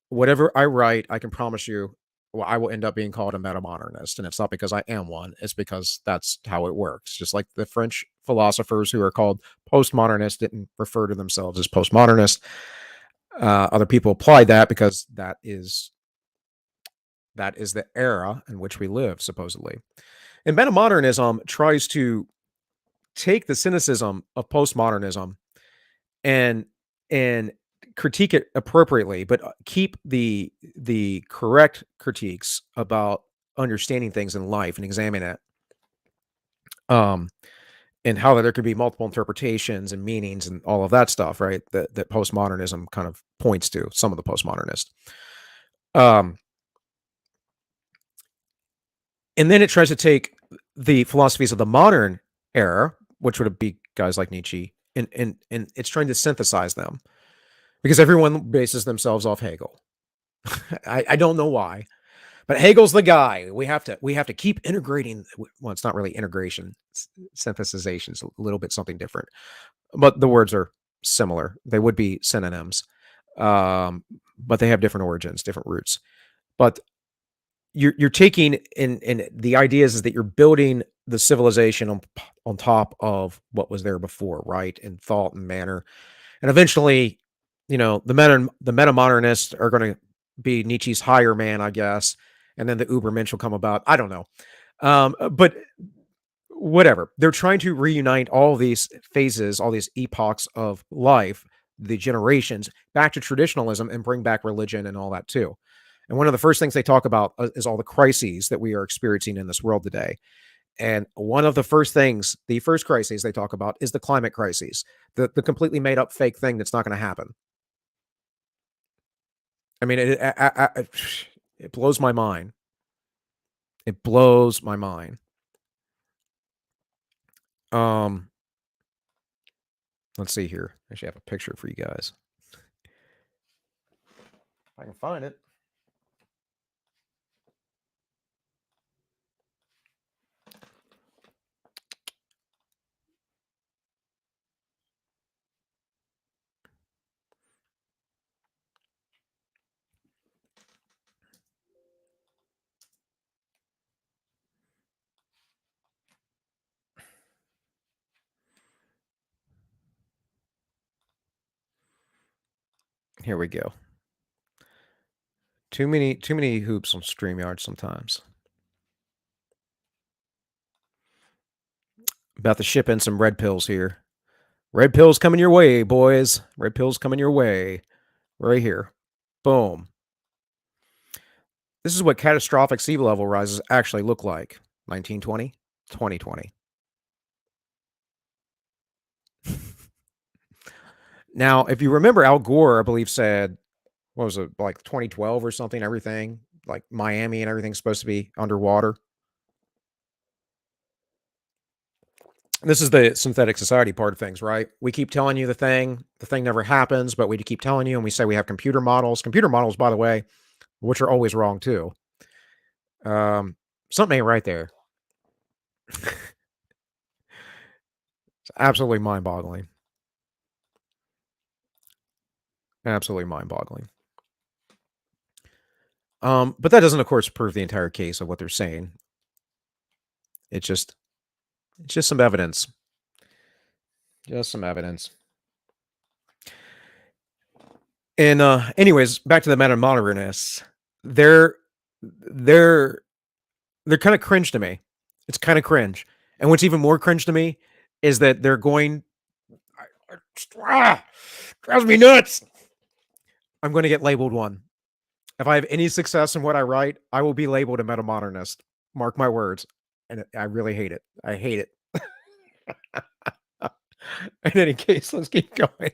whatever I write. I can promise you, well, I will end up being called a metamodernist, and it's not because I am one; it's because that's how it works. Just like the French philosophers who are called postmodernists didn't refer to themselves as postmodernists. Other people apply that because that is the era in which we live, supposedly. And metamodernism tries to take the cynicism of postmodernism and and critique it appropriately, but keep the correct critiques about understanding things in life and examine it. Um, and how there could be multiple interpretations and meanings and all of that stuff, right? That postmodernism kind of points to some of the postmodernists. Um, and then it tries to take the philosophies of the modern era, which would be guys like Nietzsche, and it's trying to synthesize them because everyone bases themselves off Hegel. I don't know why, but Hegel's the guy. We have to keep integrating. Well, it's not really integration. Synthesization is a little bit something different, but the words are similar. They would be synonyms, but they have different origins, different roots. But you're taking and the idea is that you're building the civilization on top of what was there before, right? In thought and manner, and eventually, the meta modernists are going to be Nietzsche's higher man, I guess, and then the Ubermensch will come about. I don't know, but whatever. They're trying to reunite all these phases, all these epochs of life, the generations, back to traditionalism and bring back religion and all that too. And one of the first things they talk about is all the crises that we are experiencing in this world today. And one of the first things, the first crises they talk about is the climate crises, the completely made up fake thing that's not going to happen. I mean, it blows my mind. It blows my mind. Um, let's see here. I actually have a picture for you guys. If I can find it. Here we go. Too many hoops on StreamYard sometimes. About to ship in some red pills here. Red pills coming your way, boys. Red pills coming your way. Right here. Boom. This is what catastrophic sea level rises actually look like. 1920, 2020. Now, if you remember, Al Gore, I believe, said, what was it, like 2012 or something, everything, like Miami and everything's supposed to be underwater. This is the synthetic society part of things, right? We keep telling you the thing never happens, but we keep telling you, and we say we have computer models. Computer models, by the way, which are always wrong too. Something ain't right there. It's absolutely mind-boggling. Absolutely mind-boggling. But that doesn't, of course, prove the entire case of what they're saying. It's just some evidence. Just some evidence. And anyways, back to the meta-modernists. They're kind of cringe to me. It's kind of cringe. And what's even more cringe to me is that they're going drives me nuts. I'm going to get labeled one. If I have any success in what I write, I will be labeled a meta-modernist. Mark my words. And I really hate it. I hate it. In any case, let's keep going.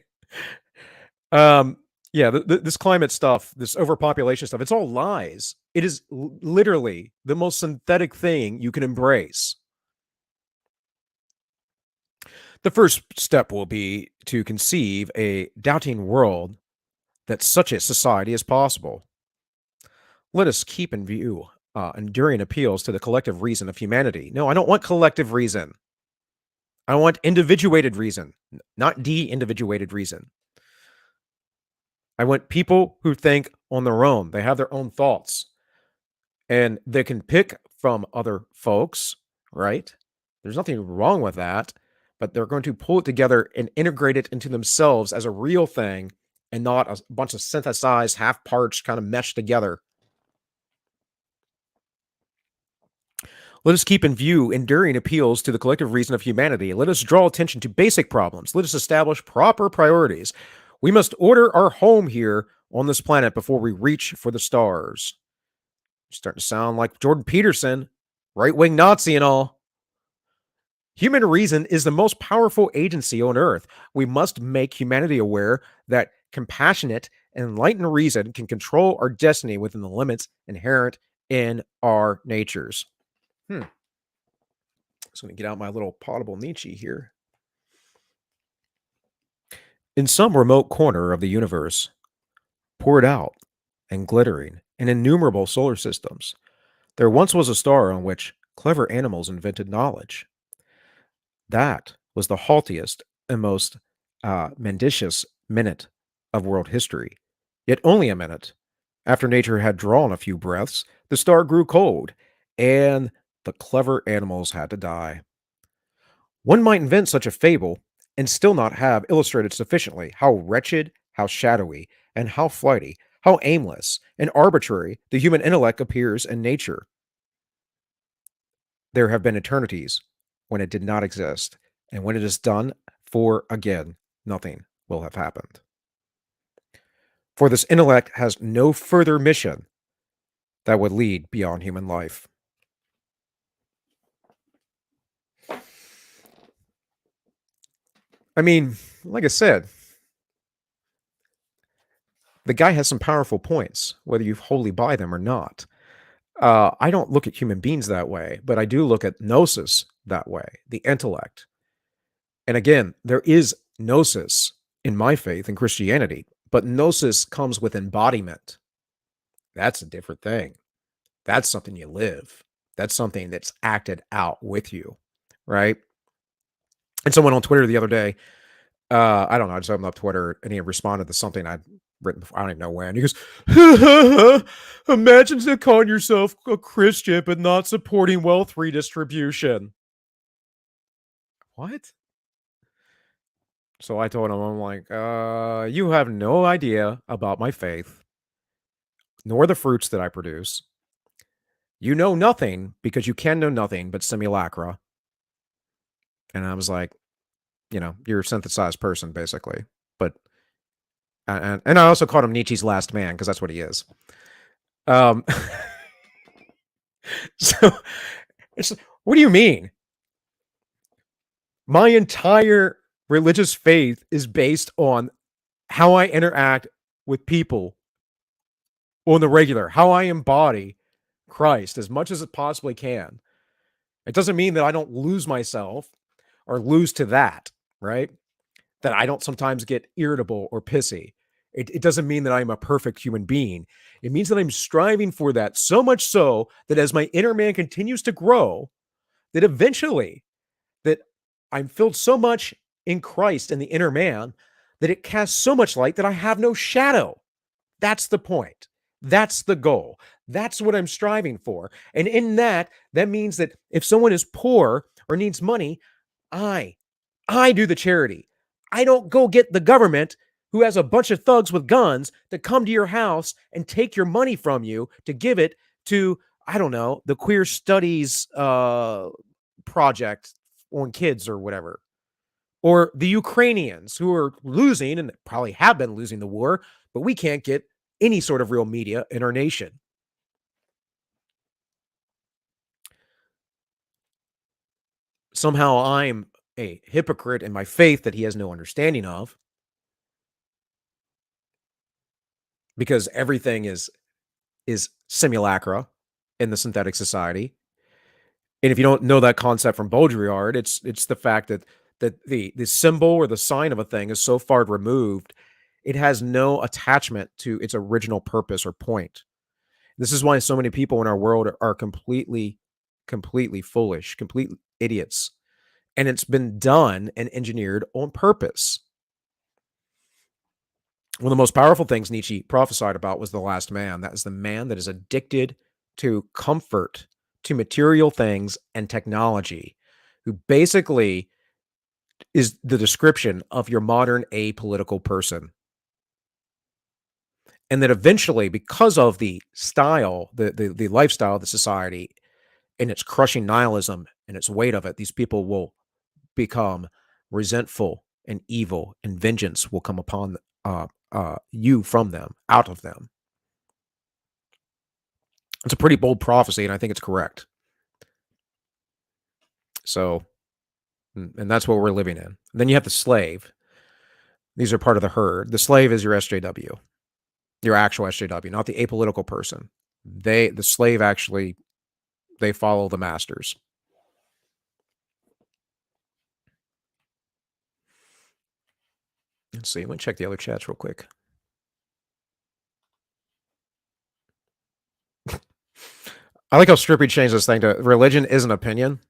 Yeah, this climate stuff, this overpopulation stuff, it's all lies. It is literally the most synthetic thing you can embrace. The first step will be to conceive a doubting world that such a society is possible. Let us keep in view enduring appeals to the collective reason of humanity. No, I don't want collective reason. I want individuated reason, not de-individuated reason. I want people who think on their own. They have their own thoughts. And they can pick from other folks, right? There's nothing wrong with that. But they're going to pull it together and integrate it into themselves as a real thing and not a bunch of synthesized half parts kind of meshed together. Let us keep in view enduring appeals to the collective reason of humanity. Let us draw attention to basic problems. Let us establish proper priorities. We must order our home here on this planet before we reach for the stars. You're starting to sound like Jordan Peterson, right-wing Nazi and all. Human reason is the most powerful agency on Earth. We must make humanity aware that compassionate and enlightened reason can control our destiny within the limits inherent in our natures. So I'm going to get out my little potable Nietzsche here. In some remote corner of the universe, poured out and glittering in innumerable solar systems, there once was a star on which clever animals invented knowledge. That was the haltiest and most mendacious minute of world history. Yet only a minute. After nature had drawn a few breaths, the star grew cold, and the clever animals had to die. One might invent such a fable and still not have illustrated sufficiently how wretched, how shadowy, and how flighty, how aimless and arbitrary the human intellect appears in nature. There have been eternities when it did not exist, and when it is done for again, nothing will have happened. For this intellect has no further mission that would lead beyond human life. I mean, like I said, the guy has some powerful points, whether you wholly buy them or not. I don't look at human beings that way, but I do look at gnosis that way, the intellect. And again, there is gnosis in my faith in Christianity, but gnosis comes with embodiment. That's a different thing. That's something you live. That's something that's acted out with you, right? And someone on Twitter the other day, I don't know, I just opened up Twitter and he responded to something I'd written before, I don't even know when. He goes, imagine calling yourself a Christian but not supporting wealth redistribution. What? So I told him, I'm like, you have no idea about my faith, nor the fruits that I produce. You know nothing because you can know nothing but simulacra. And I was like, you're a synthesized person, basically. But and I also called him Nietzsche's last man because that's what he is. Um, so it's what do you mean? My entire religious faith is based on how I interact with people on the regular, how I embody Christ as much as it possibly can. It doesn't mean that I don't lose myself or lose to that, right? That I don't sometimes get irritable or pissy. It doesn't mean that I'm a perfect human being. It means that I'm striving for that so much so that as my inner man continues to grow, that eventually that I'm filled so much in Christ and the inner man that it casts so much light that I have no shadow. That's the point. That's the goal. That's what I'm striving for. And in that, that means that if someone is poor or needs money, I I do the charity. I don't go get the government who has a bunch of thugs with guns to come to your house and take your money from you to give it to, I don't know, the queer studies project on kids or whatever. Or the Ukrainians who are losing and probably have been losing the war, but we can't get any sort of real media in our nation. Somehow I'm a hypocrite in my faith that he has no understanding of because everything is simulacra in the synthetic society. And if you don't know that concept from Baudrillard, it's the fact that the symbol or the sign of a thing is so far removed, it has no attachment to its original purpose or point. This is why so many people in our world are completely foolish, complete idiots. And it's been done and engineered on purpose. One of the most powerful things Nietzsche prophesied about was the last man. That is the man that is addicted to comfort, to material things and technology, who basically is the description of your modern apolitical person. And that eventually, because of the style, the lifestyle of the society and its crushing nihilism and its weight of it, these people will become resentful and evil, and vengeance will come upon you from them, out of them. It's a pretty bold prophecy, and I think it's correct. So, and that's what we're living in. Then you have the slave. These are part of the herd. The slave is your SJW, your actual SJW, not the apolitical person. The slave actually, they follow the masters. Let's see. Let me check the other chats real quick. I like how Strippy changed this thing to religion is an opinion.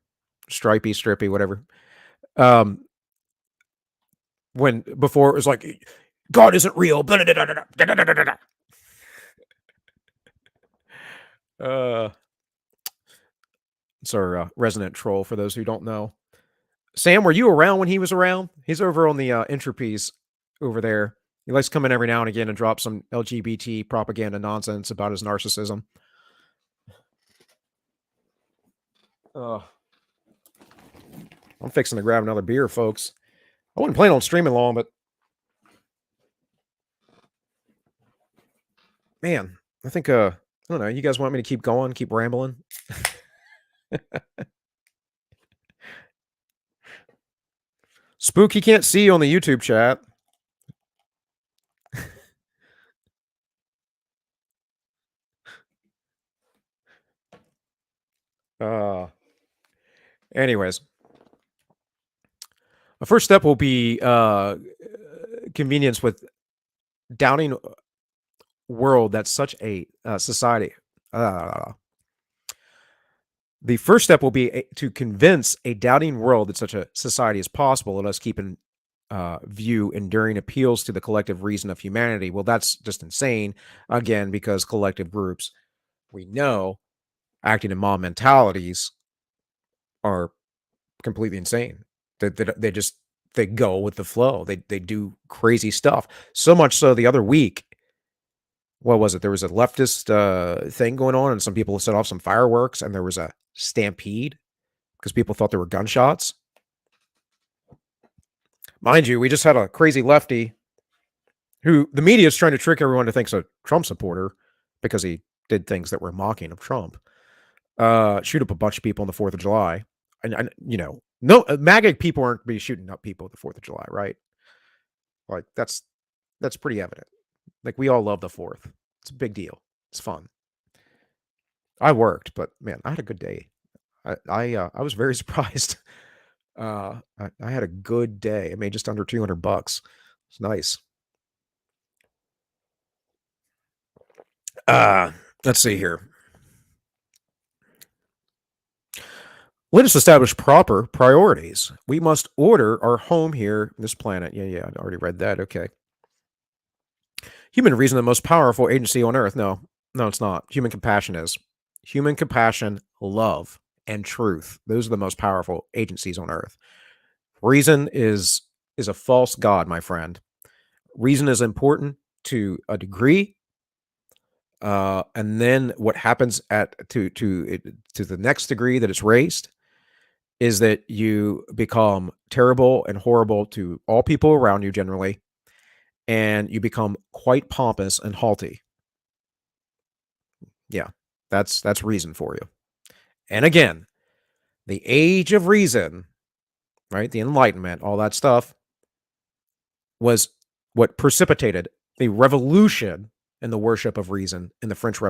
Stripey, Strippy, whatever. When before it was like, God isn't real. It's our resident troll for those who don't know. Sam, were you around when he was around? He's over on the Entropies over there. He likes to come in every now and again and drop some LGBT propaganda nonsense about his narcissism. I'm fixing to grab another beer, folks. I wasn't planning on streaming long, but man, I think I don't know. You guys want me to keep going, keep rambling? Spook, he can't see you on the YouTube chat. Anyways, the first step will be convenience with doubting world that's such a society. The first step will be to convince a doubting world that such a society is possible. Let us keep in view enduring appeals to the collective reason of humanity. Well, that's just insane. Again, because collective groups, we know, acting in mob mentalities are completely insane. They just they go with the flow. They do crazy stuff. So much so the other week, what was it? There was a leftist thing going on, and some people set off some fireworks, and there was a stampede because people thought there were gunshots. Mind you, we just had a crazy lefty who the media is trying to trick everyone to think is a Trump supporter because he did things that were mocking of Trump. Shoot up a bunch of people on the 4th of July. And no MAGA people aren't be shooting up people at the 4th of July, right? Like that's pretty evident. Like we all love the 4th. It's a big deal. It's fun. I worked, but man, I had a good day. I was very surprised. I had a good day. I made just under $200. It's nice. Let's see here. Let us establish proper priorities. We must order our home here, this planet. Yeah, I already read that. Okay. Human reason, the most powerful agency on earth. No, it's not. Human compassion is. Human compassion, love, and truth. Those are the most powerful agencies on earth. Reason is a false god, my friend. Reason is important to a degree. And then what happens to the next degree that it's raised is that you become terrible and horrible to all people around you generally, and you become quite pompous and haughty. Yeah, that's reason for you. And again, the age of reason, right? The Enlightenment, all that stuff was what precipitated the revolution in the worship of reason in the French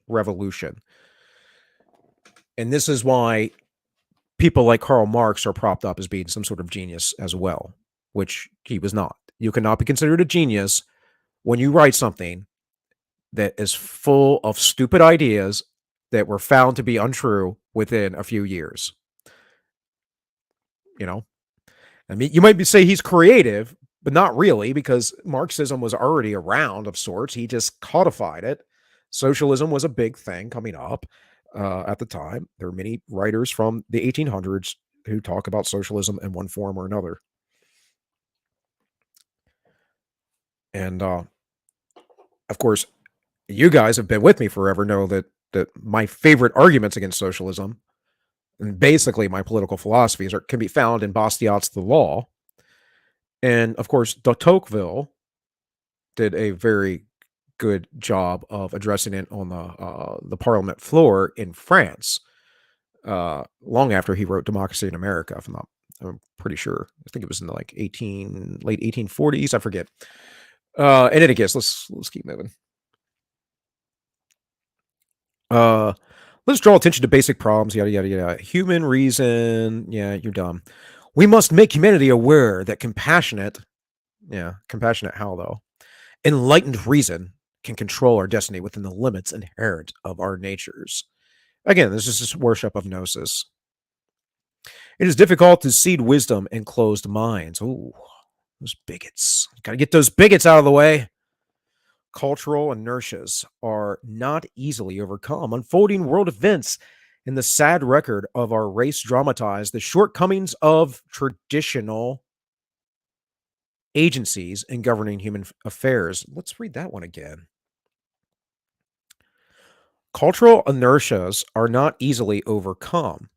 Revolution. And this is why people like Karl Marx are propped up as being some sort of genius as well, which he was not. You cannot be considered a genius when you write something that is full of stupid ideas that were found to be untrue within a few years. I mean, you might say he's creative, but not really, because Marxism was already around of sorts. He just codified it. Socialism was a big thing coming up at the time. There are many writers from the 1800s who talk about socialism in one form or another. And of course, you guys have been with me forever, know that my favorite arguments against socialism, and basically my political philosophies, can be found in Bastiat's The Law. And of course, de Tocqueville did a very good job of addressing it on the Parliament floor in France, long after he wrote Democracy in America. I'm pretty sure. I think it was in the late 1840s. I forget. In any case, let's keep moving. Let's draw attention to basic problems. Yada yada yada. Human reason. Yeah, you're dumb. We must make humanity aware that compassionate. How though? Enlightened reason can control our destiny within the limits inherent of our natures. Again, this is just worship of gnosis. It is difficult to seed wisdom in closed minds. Ooh, those bigots. Gotta get those bigots out of the way. Cultural inertias are not easily overcome. Unfolding world events in the sad record of our race dramatize the shortcomings of traditional agencies in governing human affairs. Let's read that one again. Cultural inertias are not easily overcome.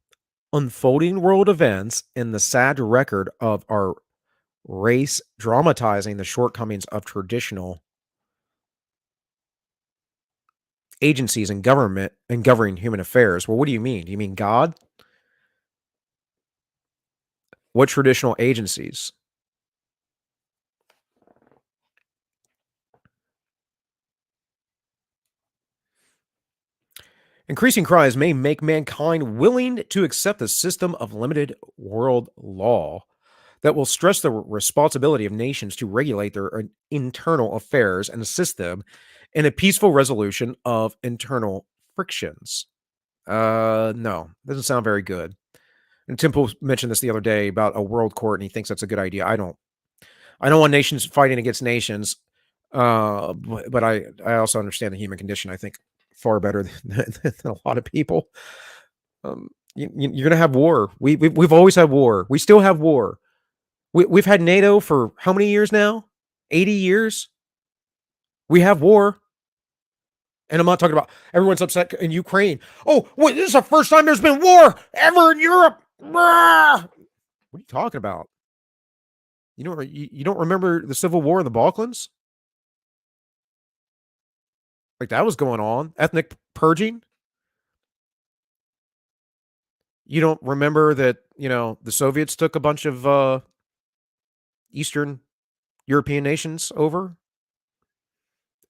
Unfolding world events in the sad record of our race dramatizing the shortcomings of traditional agencies in government and governing human affairs. Well, what do you mean? Do you mean God? What traditional agencies? Increasing crimes may make mankind willing to accept a system of limited world law that will stress the responsibility of nations to regulate their internal affairs and assist them in a peaceful resolution of internal frictions. No, doesn't sound very good. And Temple mentioned this the other day about a world court, and he thinks that's a good idea. I don't want nations fighting against nations, but I also understand the human condition. I think far better than a lot of people. You're going to have war. We've always had war. We still have war. We've had NATO for how many years now? 80 years? We have war. And I'm not talking about everyone's upset in Ukraine. Oh, wait, this is the first time there's been war ever in Europe. What are you talking about? You don't remember the Civil War in the Balkans? Like that was going on. Ethnic purging. You don't remember that, the Soviets took a bunch of Eastern European nations over?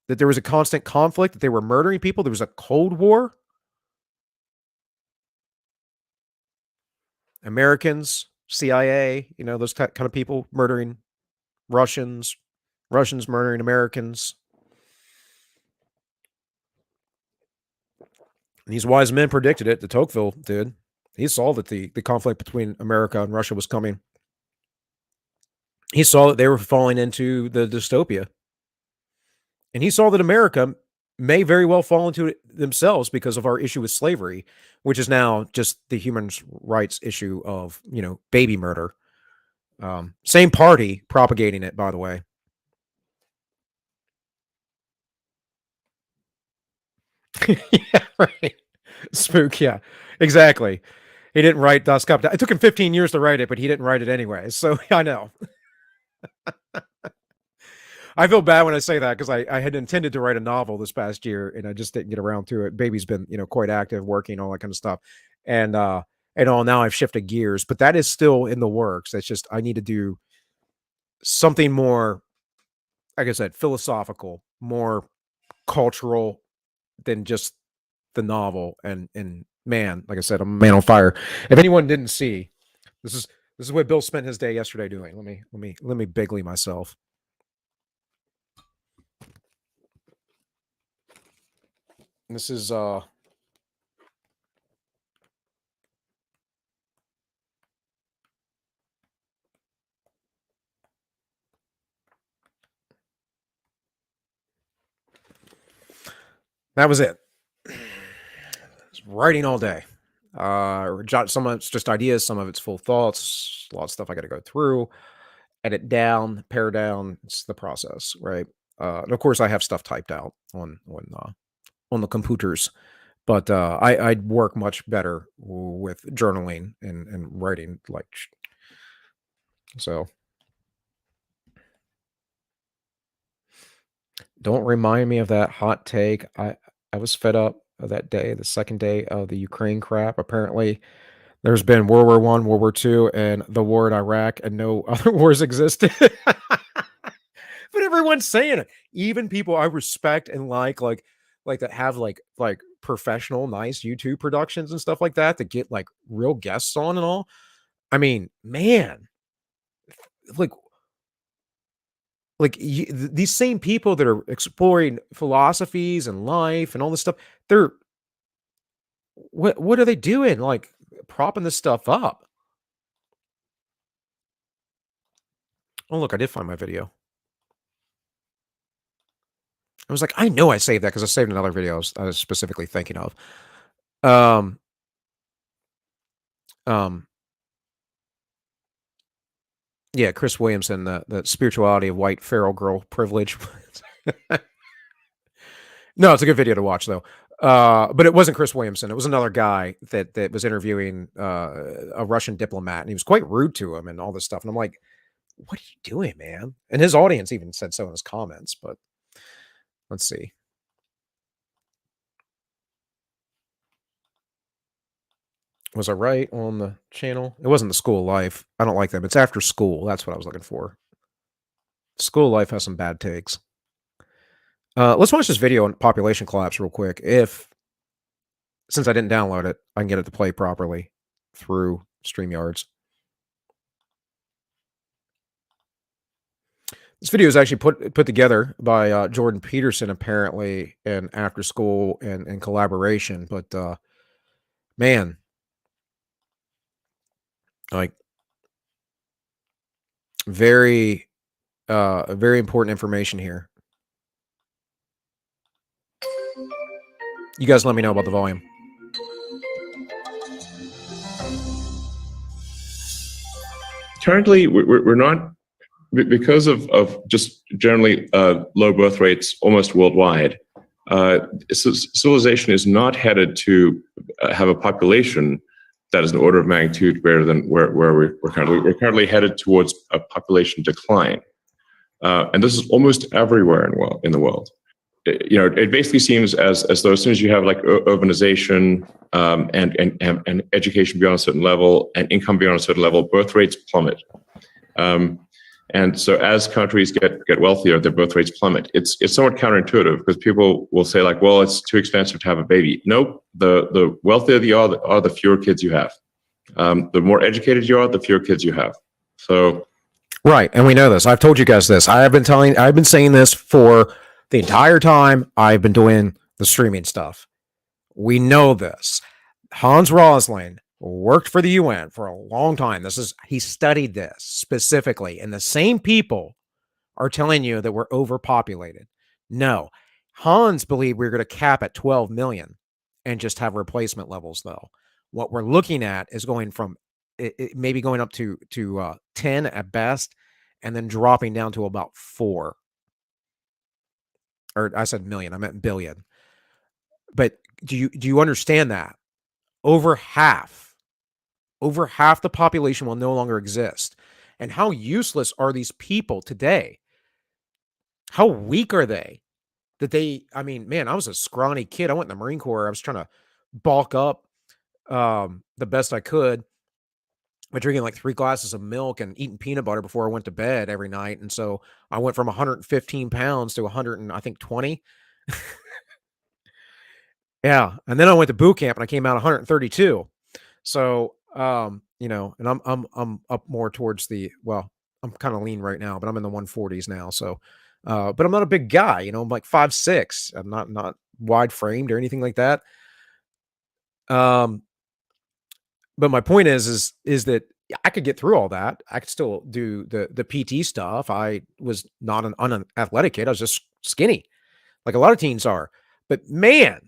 That there was a constant conflict, that they were murdering people, there was a Cold War? Americans, CIA, those kind of people murdering Russians, Russians murdering Americans. And these wise men predicted it. De Tocqueville did. He saw that the conflict between America and Russia was coming. He saw that they were falling into the dystopia. And he saw that America may very well fall into it themselves because of our issue with slavery, which is now just the human rights issue of, baby murder. Same party propagating it, by the way. Yeah, right. Spook, yeah, exactly. He didn't write Das Kapital. It took him 15 years to write it, but he didn't write it anyway. So I know. I feel bad when I say that because I had intended to write a novel this past year and I just didn't get around to it. Baby's been, quite active, working, all that kind of stuff. And all now I've shifted gears, but that is still in the works. That's just I need to do something more, like I said, philosophical, more cultural than just the novel. And man, like I said, I'm a man on fire. If anyone didn't see, this is what Bill spent his day yesterday doing. Let me bigly myself. This is that was it. Writing all day. Some of it's just ideas, some of it's full thoughts, a lot of stuff I got to go through, edit down, pare down. It's the process, right? And of course, I have stuff typed out on the computers, but I work much better with journaling and writing. So. Don't remind me of that hot take. I was fed up of that day, the second day of the Ukraine crap. Apparently, there's been World War I, World War II, and the war in Iraq, and no other wars existed. But everyone's saying it. Even people I respect and like that have like professional, nice YouTube productions and stuff like that get like real guests on and all. I mean, man, like these same people that are exploring philosophies and life and all this stuff, they're what are they doing? Like propping this stuff up. Oh, look, I did find my video. I was like, I know I saved that because I saved another video I was specifically thinking of. Yeah, Chris Williamson, the spirituality of white feral girl privilege. No, it's a good video to watch though. But it wasn't Chris Williamson. It was another guy that was interviewing a Russian diplomat, and he was quite rude to him and all this stuff. And I'm like, what are you doing, man? And his audience even said so in his comments. But let's see. Was I right on the channel? It wasn't the School of Life. I don't like them. It's After School. That's what I was looking for. School of Life has some bad takes. Let's watch this video on population collapse real quick. Since I didn't download it, I can get it to play properly through StreamYards. This video is actually put together by Jordan Peterson, apparently, in After School and collaboration. But man, like very important information here. You guys let me know about the volume. currently we're not, because of just generally low birth rates almost worldwide. Civilization is not headed to have a population that is an order of magnitude greater than where we're currently. We're currently headed towards a population decline, and this is almost everywhere in the world. It basically seems as though as soon as you have like urbanization and education beyond a certain level and income beyond a certain level, birth rates plummet. And so as countries get wealthier, their birth rates plummet. It's somewhat counterintuitive because people will say like, well, it's too expensive to have a baby. Nope. The wealthier you are, the fewer kids you have. The more educated you are, the fewer kids you have. So, right, and we know this. I've told you guys this. I've been saying this for the entire time I've been doing the streaming stuff. We know this. Hans Rosling worked for the UN for a long time. He studied this specifically, and the same people are telling you that we're overpopulated. No, Hans believed we were going to cap at 12 million and just have replacement levels, though. What we're looking at is going from maybe going up to 10 at best, and then dropping down to about 4. Or I said million, I meant billion. But do you understand that? Over half the population will no longer exist. And how useless are these people today? How weak are they? I mean, man, I was a scrawny kid. I went in the Marine Corps. I was trying to bulk up the best I could by drinking like 3 glasses of milk and eating peanut butter before I went to bed every night. And so I went from 115 pounds to 100 and I think 20. Yeah. And then I went to boot camp and I came out 132. So, and I'm up more towards I'm kind of lean right now, but I'm in the 140s now. So, but I'm not a big guy, I'm like 5'6". I'm not wide framed or anything like that. But my point is that I could get through all that. I could still do the PT stuff. I was not an unathletic kid. I was just skinny, like a lot of teens are. But man,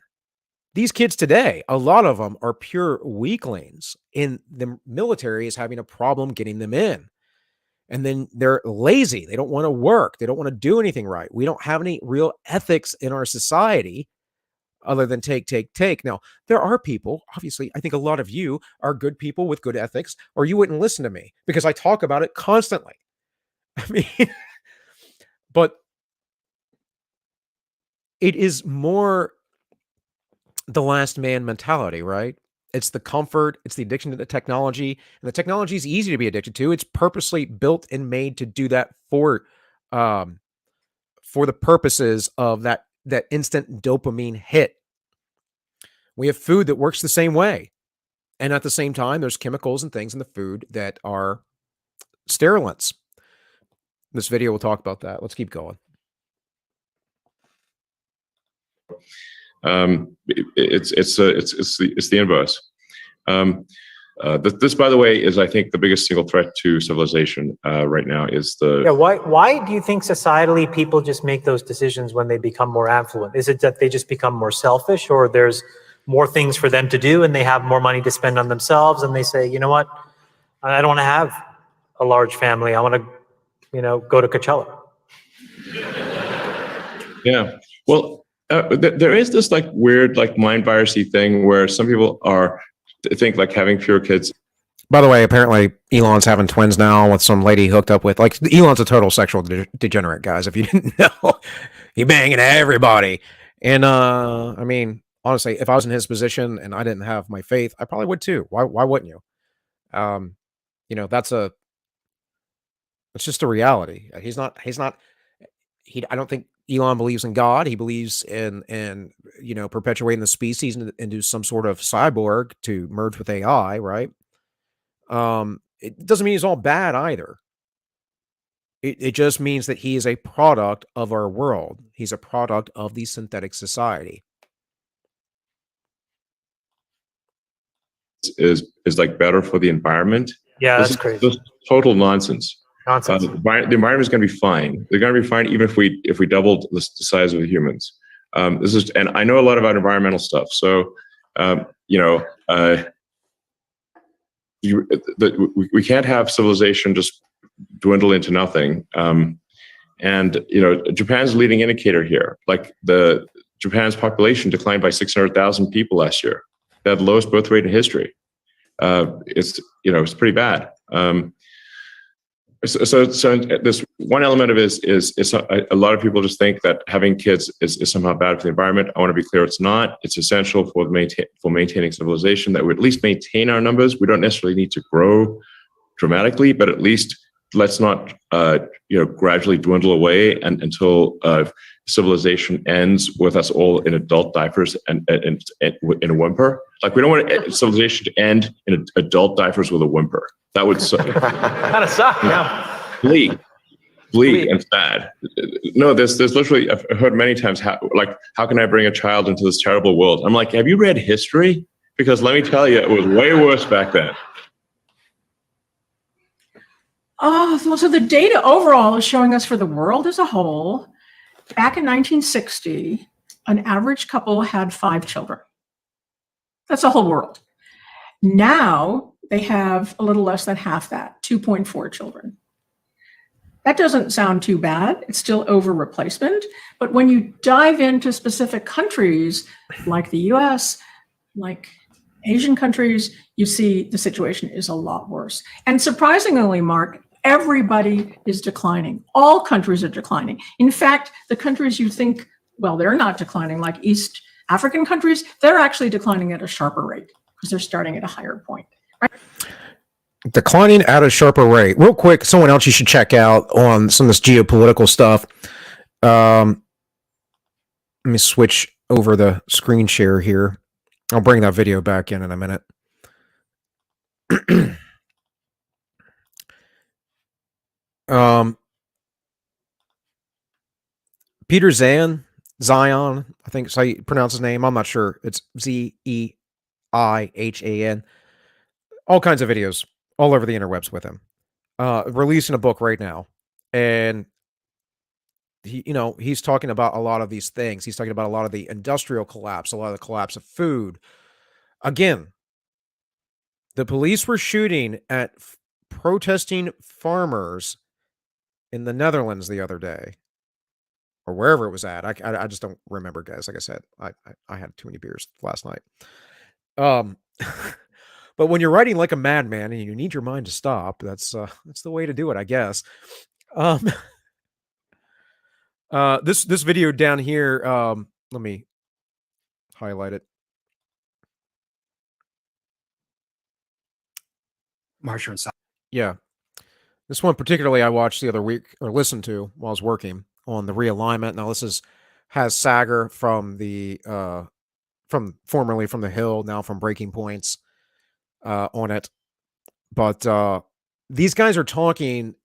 these kids today, a lot of them are pure weaklings, and the military is having a problem getting them in. And then they're lazy. They don't want to work. They don't want to do anything right. We don't have any real ethics in our society other than take. Now, there are people, obviously, I think a lot of you are good people with good ethics, or you wouldn't listen to me because I talk about it constantly. I mean, but it is more the last man mentality, right? It's the comfort, it's the addiction to the technology, and the technology is easy to be addicted to. It's purposely built and made to do that for the purposes of that instant dopamine hit. We have food that works the same way. And at the same time, there's chemicals and things in the food that are sterilants. This video will talk about that. Let's keep going. It's the inverse. This, by the way, is I think the biggest single threat to civilization right now is the. Yeah. Why do you think societally people just make those decisions when they become more affluent? Is it that they just become more selfish, or there's more things for them to do and they have more money to spend on themselves, and they say, you know what, I don't want to have a large family. I want to, go to Coachella. Yeah. Well. There is this like weird like mind virusy thing where some people think like having fewer kids. By the way, apparently Elon's having twins now with some lady hooked up with, like, Elon's a total sexual degenerate, guys. If you didn't know, he banging everybody. And I mean, honestly, if I was in his position and I didn't have my faith, I probably would too. Why wouldn't you? It's just a reality. I don't think Elon believes in God. He believes in perpetuating the species into some sort of cyborg to merge with AI, right? It doesn't mean he's all bad either. It just means that he is a product of our world. He's a product of the synthetic society. Is like better for the environment. Yeah, that's crazy. This is total nonsense. The environment is going to be fine. They're going to be fine even if we doubled the size of the humans. And I know a lot about environmental stuff. So, we can't have civilization just dwindle into nothing. And Japan's a leading indicator here. Like Japan's population declined by 600,000 people last year. They had the lowest birth rate in history. It's pretty bad. So this one element of it is a lot of people just think that having kids is somehow bad for the environment. I want to be clear, it's not. It's essential for maintaining civilization, that we at least maintain our numbers. We don't necessarily need to grow dramatically, but at least let's not gradually dwindle away until civilization ends with us all in adult diapers and in a whimper. Like, we don't want civilization to end in adult diapers with a whimper. That would kind of suck. Yeah. bleak and sad. No, there's literally, I've heard many times, how can I bring a child into this terrible world? I'm like, have you read history? Because let me tell you, it was way worse back then. So the data overall is showing us, for the world as a whole, back in 1960, an average couple had 5 children. That's the whole world. Now they have a little less than half that, 2.4 children. That doesn't sound too bad. It's still over replacement. But when you dive into specific countries like the US, like Asian countries, you see the situation is a lot worse. And surprisingly, Mark, everybody is declining. All countries are declining. In fact, the countries you think, well, they're not declining, like East African countries, they're actually declining at a sharper rate because they're starting at a higher point. Right? Declining at a sharper rate. Real quick, someone else you should check out on some of this geopolitical stuff. Let me switch over the screen share here. I'll bring that video back in a minute. Peter Zion, I think is how you pronounce his name. I'm not sure. It's Zeihan. All kinds of videos all over the interwebs with him. Releasing a book right now. And he's talking about a lot of these things. He's talking about a lot of the industrial collapse, a lot of the collapse of food. Again, the police were shooting at protesting farmers in the Netherlands the other day, or wherever it was at. I just don't remember, guys. Like I said, I had too many beers last night. But when you're writing like a madman and you need your mind to stop, that's the way to do it, I guess. This video down here, let me highlight it. Marsha and Sal. Yeah. This one particularly I watched the other week, or listened to while I was working on the realignment. Now this has Sager from formerly from The Hill, now from Breaking Points, on it. But these guys are talking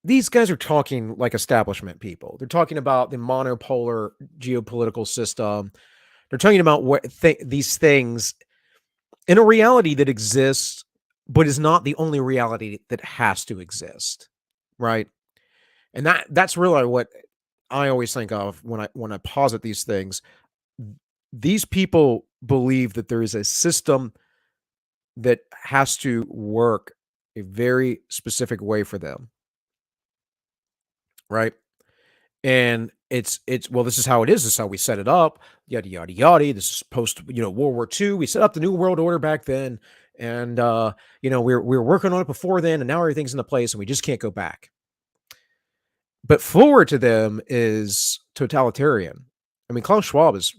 like establishment people. They're talking about the monopolar geopolitical system. They're talking about these things in a reality that exists, but is not the only reality that has to exist, right? And that's really what I always think of when I posit these things. These people believe that there is a system that has to work a very specific way for them, right? And it's well, this is how it is. This is how we set it up. Yada yada yada. This is post World War II. We set up the New World Order back then, and we were working on it before then, and now everything's into place, and we just can't go back. But forward to them is totalitarian. I mean, Klaus Schwab has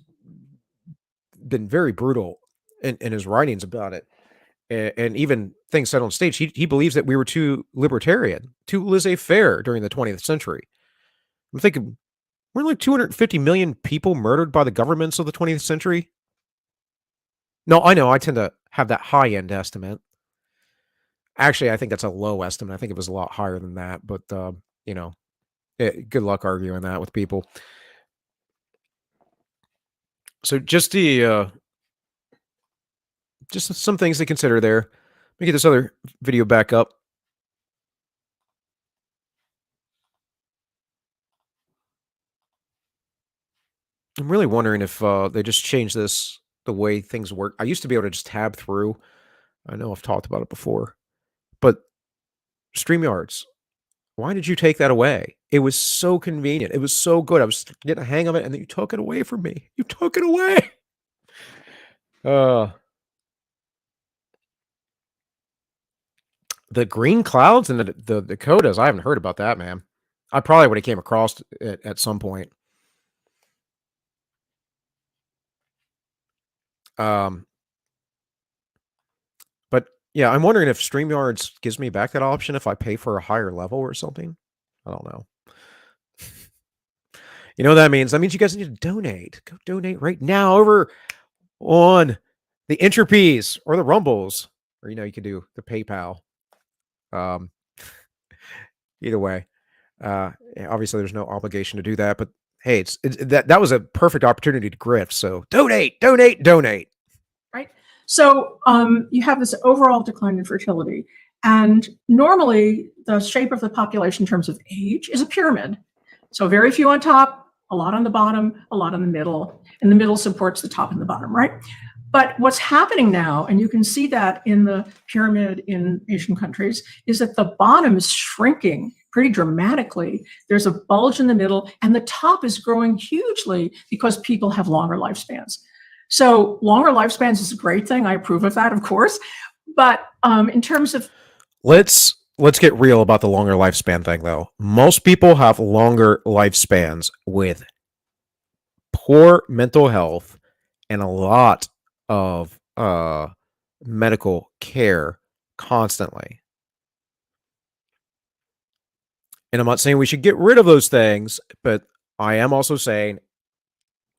been very brutal in his writings about it, and even things said on stage. He believes that we were too libertarian, too laissez-faire during the 20th century. I'm thinking, weren't like 250 million people murdered by the governments of the 20th century? No, I know. I tend to have that high-end estimate. Actually, I think that's a low estimate. I think it was a lot higher than that. But, good luck arguing that with people. So just some things to consider there. Let me get this other video back up. I'm really wondering if they just changed the way things work. I used to be able to just tab through I know I've talked about it before, but StreamYards, why did you take that away? It was so convenient. It was so good. I was getting a hang of it, and then you took it away from me. You took it away. The green clouds and the Dakotas, I haven't heard about that, man. I probably would have came across it at some point. But yeah, I'm wondering if StreamYards gives me back that option if I pay for a higher level or something. I don't know. You know what that means? That means you guys need to donate. Go donate right now over on the Entropies or the Rumbles. Or, you can do the PayPal. Either way. Obviously, there's no obligation to do that. But hey, that was a perfect opportunity to grift. So donate, donate, donate. Right. So you have this overall decline in fertility. And normally, the shape of the population in terms of age is a pyramid. So very few on top, a lot on the bottom, a lot in the middle, and the middle supports the top and the bottom, right? But what's happening now, and you can see that in the pyramid in Asian countries, is that the bottom is shrinking pretty dramatically. There's a bulge in the middle, and the top is growing hugely because people have longer lifespans. So longer lifespans is a great thing. I approve of that, of course. But in terms of Let's get real about the longer lifespan thing, though. Most people have longer lifespans with poor mental health and a lot of medical care constantly. And I'm not saying we should get rid of those things, but I am also saying,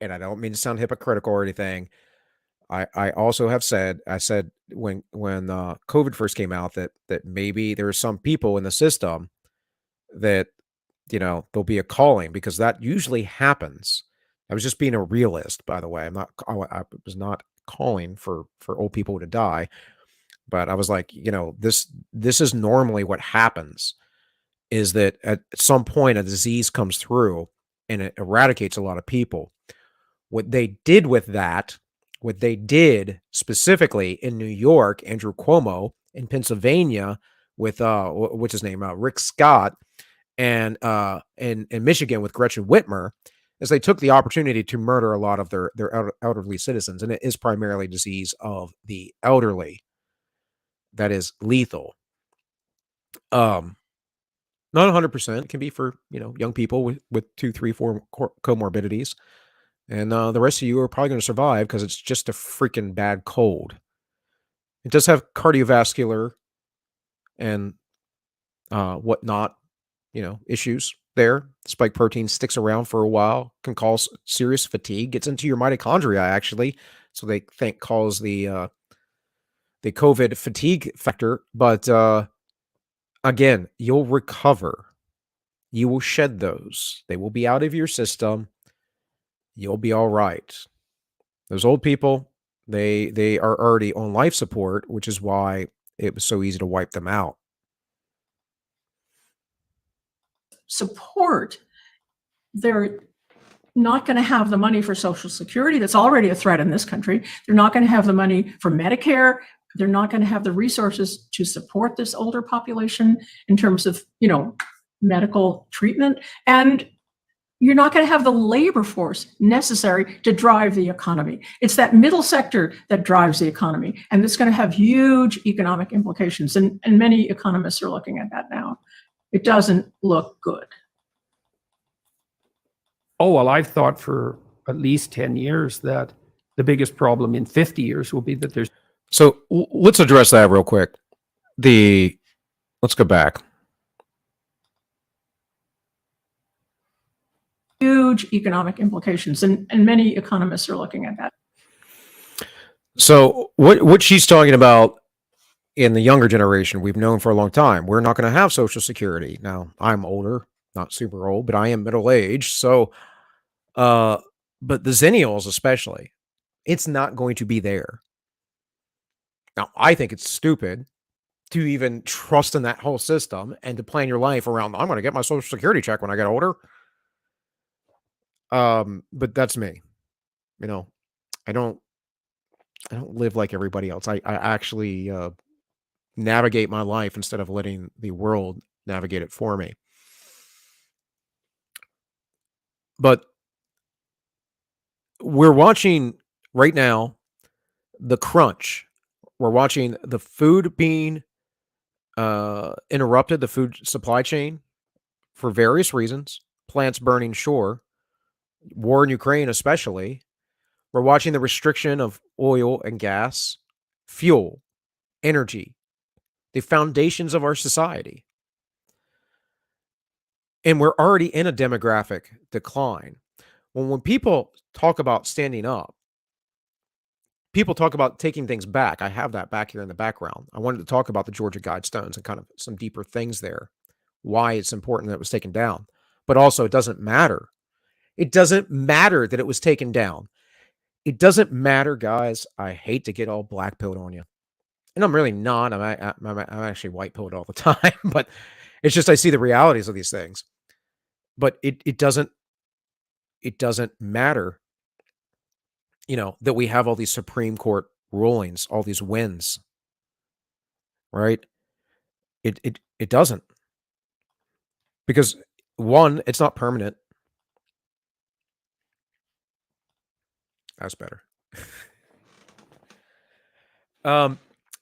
and I don't mean to sound hypocritical or anything, I also have said, when COVID first came out that maybe there are some people in the system that, there'll be a calling, because that usually happens. I was just being a realist, by the way. I was not calling for old people to die, but I was like, this is normally what happens, is that at some point a disease comes through and it eradicates a lot of people. What they did specifically in New York, Andrew Cuomo, in Pennsylvania with what's his name, Rick Scott, and in Michigan with Gretchen Whitmer, is they took the opportunity to murder a lot of their elderly citizens, and it is primarily disease of the elderly that is lethal. Not 100%. It can be for young people with 2, 3, 4 comorbidities. And the rest of you are probably going to survive because it's just a freaking bad cold. It does have cardiovascular and whatnot, issues there. Spike protein sticks around for a while, can cause serious fatigue, gets into your mitochondria, actually. So they think calls the COVID fatigue factor. But again, you'll recover. You will shed those. They will be out of your system. You'll be all right. Those old people, they are already on life support, which is why it was so easy to wipe them out. support, they're not going to have the money for Social Security. That's already a threat in this country. They're not going to have the money for Medicare. They're not going to have the resources to support this older population in terms of, medical treatment. And you're not going to have the labor force necessary to drive the economy. It's that middle sector that drives the economy. And it's going to have huge economic implications. And many economists are looking at that now. It doesn't look good. Oh, well, I've thought for at least 10 years that the biggest problem in 50 years will be that there's. So let's address that real quick. Let's go back. Huge economic implications. And many economists are looking at that. So what she's talking about in the younger generation, we've known for a long time, we're not going to have Social Security. Now, I'm older, not super old, but I am middle-aged. So, but the Zennials especially, it's not going to be there. Now, I think it's stupid to even trust in that whole system and to plan your life around, I'm going to get my Social Security check when I get older. But that's me. I don't don't live like everybody else. I actually navigate my life instead of letting the world navigate it for me. But we're watching right now the crunch. We're watching the food being interrupted, the food supply chain for various reasons. Plants burning, sure. War in Ukraine, especially. We're watching the restriction of oil and gas, fuel, energy, the foundations of our society. And we're already in a demographic decline. When people talk about standing up, people talk about taking things back. I have that back here in the background. I wanted to talk about the Georgia Guidestones and kind of some deeper things there, why it's important that it was taken down. But also, it doesn't matter. It doesn't matter that it was taken down. It doesn't matter, guys. I hate to get all black pilled on you. And I'm really not. I'm actually white pilled all the time. But it's just I see the realities of these things. But it doesn't matter, that we have all these Supreme Court rulings, all these wins, right? It doesn't. Because one, it's not permanent. That's better.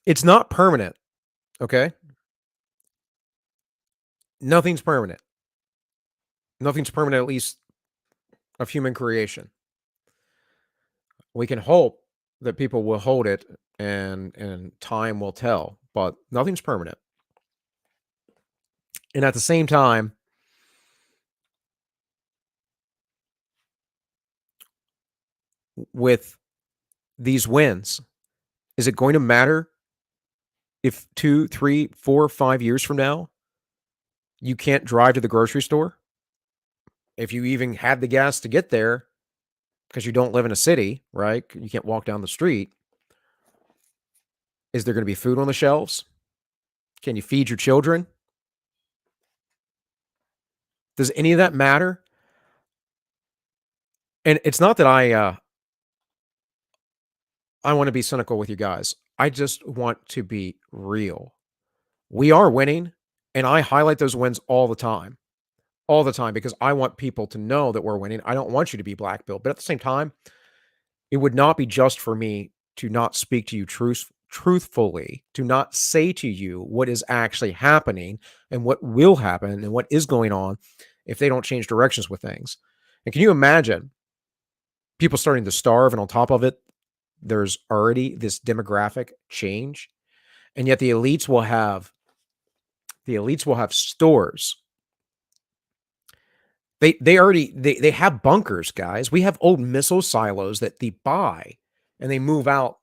It's not permanent, okay? Nothing's permanent. Nothing's permanent, at least of human creation. We can hope that people will hold it and time will tell, but nothing's permanent. And at the same time, with these wins, is it going to matter if 2, 3, 4, 5 years from now, you can't drive to the grocery store? If you even had the gas to get there, because you don't live in a city, right? You can't walk down the street. Is there going to be food on the shelves? Can you feed your children? Does any of that matter? And it's not that I want to be cynical with you guys. I just want to be real. We are winning, and I highlight those wins all the time. All the time, because I want people to know that we're winning. I don't want you to be black-pilled. But at the same time, it would not be just for me to not speak to you truthfully, to not say to you what is actually happening and what will happen and what is going on if they don't change directions with things. And can you imagine people starting to starve, and on top of it, there's already this demographic change, and yet the elites will have stores. They have bunkers, guys. We have old missile silos that they buy and they move out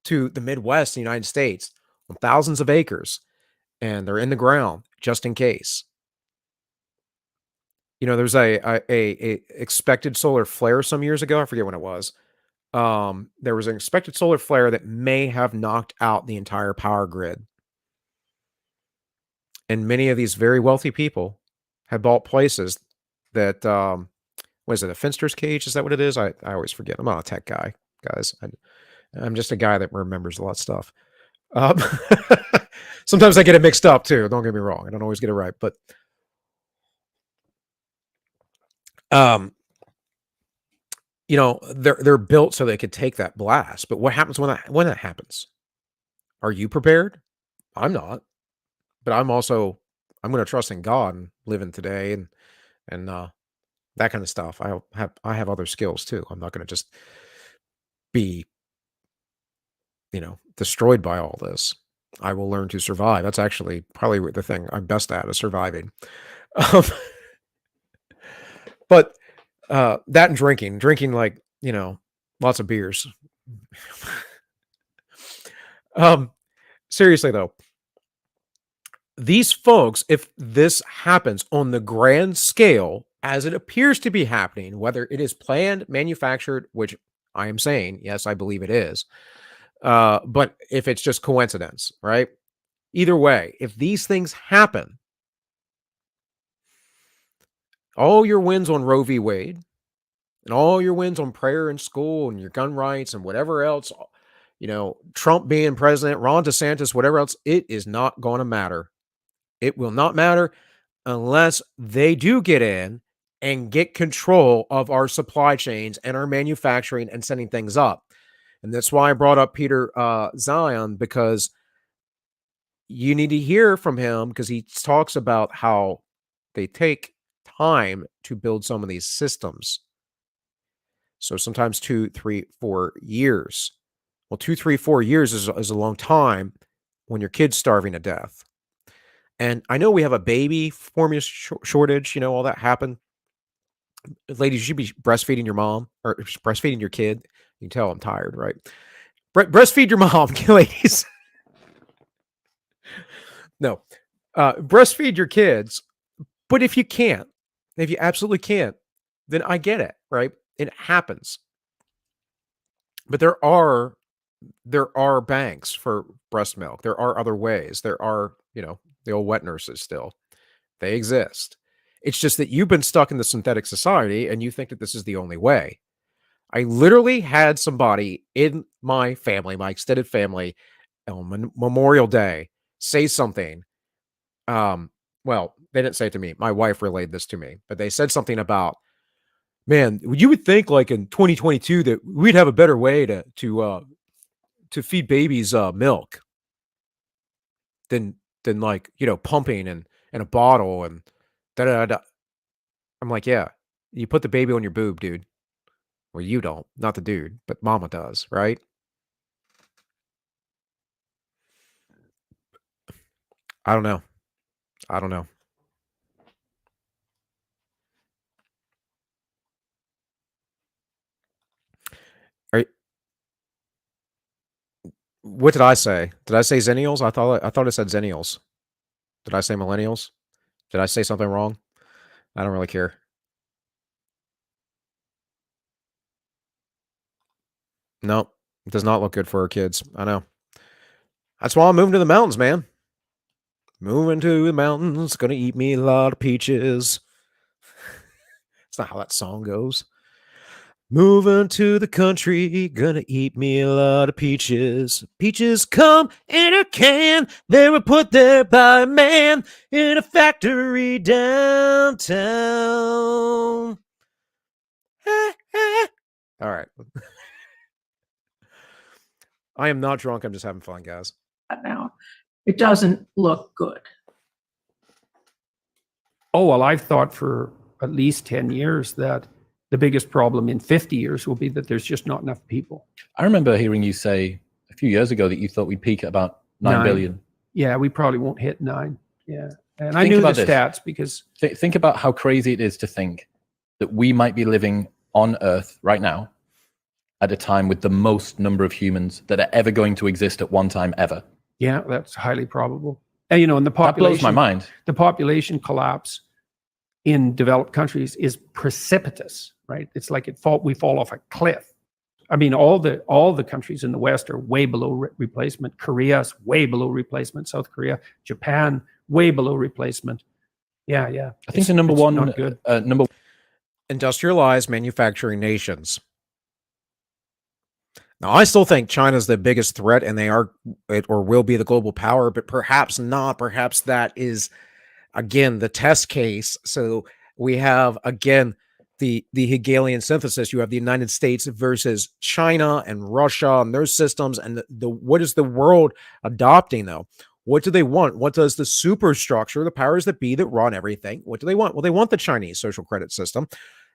to the Midwest, the United States, on thousands of acres, and they're in the ground just in case. There was a expected solar flare some years ago. I forget when it was. There was an expected solar flare that may have knocked out the entire power grid. And many of these very wealthy people have bought places that, what is it, a Finster's cage? Is that what it is? I always forget. I'm not a tech guy, guys. I'm just a guy that remembers a lot of stuff. Sometimes I get it mixed up too. Don't get me wrong. I don't always get it right. But they're built so they could take that blast. But what happens when that happens? Are you prepared? I'm not. But I'm going to trust in God and live in today and that kind of stuff. I have other skills too. I'm not going to just be, destroyed by all this. I will learn to survive. That's actually probably the thing I'm best at, is surviving. But that and drinking like, lots of beers. Seriously though, these folks, if this happens on the grand scale, as it appears to be happening, whether it is planned, manufactured, which I am saying, yes, I believe it is. But if it's just coincidence, right? Either way, if these things happen, all your wins on Roe v. Wade and all your wins on prayer in school and your gun rights and whatever else, Trump being president, Ron DeSantis, whatever else, it is not going to matter. It will not matter unless they do get in and get control of our supply chains and our manufacturing and sending things up. And that's why I brought up Peter Zion, because you need to hear from him, because he talks about how they take time to build some of these systems. So sometimes 2, 3, 4 years. Well, 2, 3, 4 years is a long time when your kid's starving to death. And I know we have a baby formula shortage, all that happened. Ladies, you should be breastfeeding your mom or breastfeeding your kid. You can tell I'm tired, right? Breastfeed your mom, ladies. No, breastfeed your kids. But if you can't, if you absolutely can't, then I get it, right? It happens. But there are banks for breast milk. There are other ways. There are, the old wet nurses still. They exist. It's just that you've been stuck in the synthetic society and you think that this is the only way. I literally had somebody in my family, my extended family, on Memorial Day say something. Well, they didn't say it to me. My wife relayed this to me, but they said something about, man, you would think like in 2022 that we'd have a better way to feed babies milk than like, pumping and in a bottle and da da da. I'm like, yeah, you put the baby on your boob, dude. Well, you don't, not the dude, but mama does, right? I don't know. What did I say? Did I say Zennials? I thought it said Zennials. Did I say millennials? Did I say something wrong? I don't really care. Nope. It does not look good for our kids. I know. That's why I'm moving to the mountains, man. Moving to the mountains, gonna eat me a lot of peaches. That's not how that song goes. Moving to the country, gonna eat me a lot of peaches. Peaches come in a can, they were put there by a man in a factory downtown. All right. I am not drunk, I'm just having fun, guys. Now, it doesn't look good. Oh, well, I've thought for at least 10 years that the biggest problem in 50 years will be that there's just not enough people. I remember hearing you say a few years ago that you thought we'd peak at about 9 billion. Yeah, we probably won't hit 9. Yeah. And I knew the stats because... Think about how crazy it is to think that we might be living on Earth right now at a time with the most number of humans that are ever going to exist at one time ever. Yeah, that's highly probable. And, and the population... That blows my mind. The population collapse in developed countries is precipitous, right? It's like we fall off a cliff. I mean, all the countries in the West are way below replacement. Korea's way below replacement. South Korea, Japan, way below replacement. Yeah. I think the number one, industrialized manufacturing nations. Now, I still think China's the biggest threat, and they are or will be the global power, but perhaps not. Perhaps that is, again, the test case. So we have, again, the Hegelian synthesis. You have the United States versus China and Russia and their systems. And what is the world adopting, though? What do they want? What does the superstructure, the powers that be that run everything, what do they want? Well, they want the Chinese social credit system.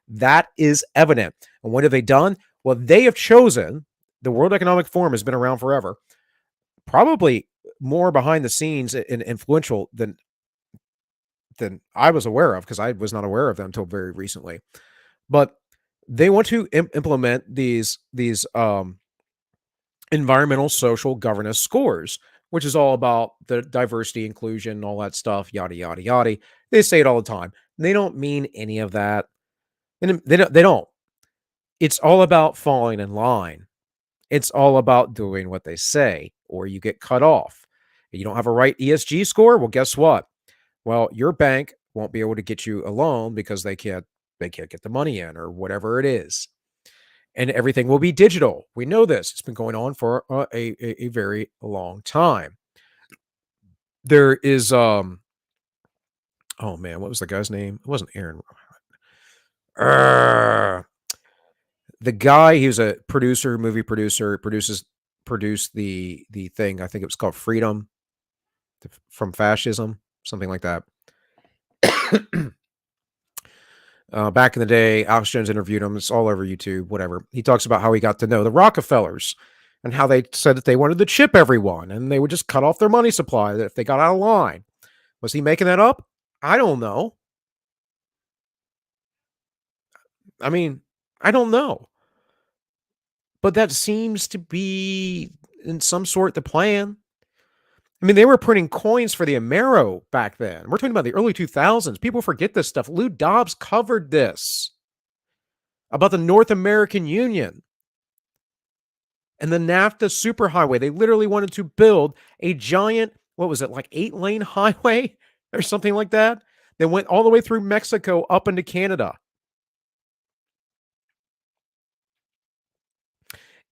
That is evident. And what have they done? Well, they have chosen, the World Economic Forum has been around forever, probably more behind the scenes and influential than I was aware of, because I was not aware of them until very recently. But they want to implement these environmental social governance scores, which is all about the diversity, inclusion, all that stuff, yada, yada, yada. They say it all the time. They don't mean any of that. And they don't. It's all about falling in line. It's all about doing what they say, or you get cut off. You don't have a right ESG score? Well, guess what? Well, your bank won't be able to get you a loan because they can't get the money in, or whatever it is. and everything will be digital. We know this. It's been going on for a very long time. There is oh man, what was the guy's name? It wasn't Aaron. The guy, he was a producer, movie producer, produced the thing. I think it was called Freedom from Fascism, something like that. Back in the day, Alex Jones interviewed him. It's all over YouTube, whatever. He talks about how he got to know the Rockefellers and how they said that they wanted to chip everyone and they would just cut off their money supply if they got out of line. Was he making that up? I don't know. I mean, I don't know. But that seems to be in some sort the plan. I mean, they were printing coins for the Amero back then. We're talking about the early 2000s. People forget this stuff. Lou Dobbs covered this about the North American Union and the NAFTA superhighway. They literally wanted to build a giant, what was it, like 8-lane highway or something like that? That went all the way through Mexico up into Canada.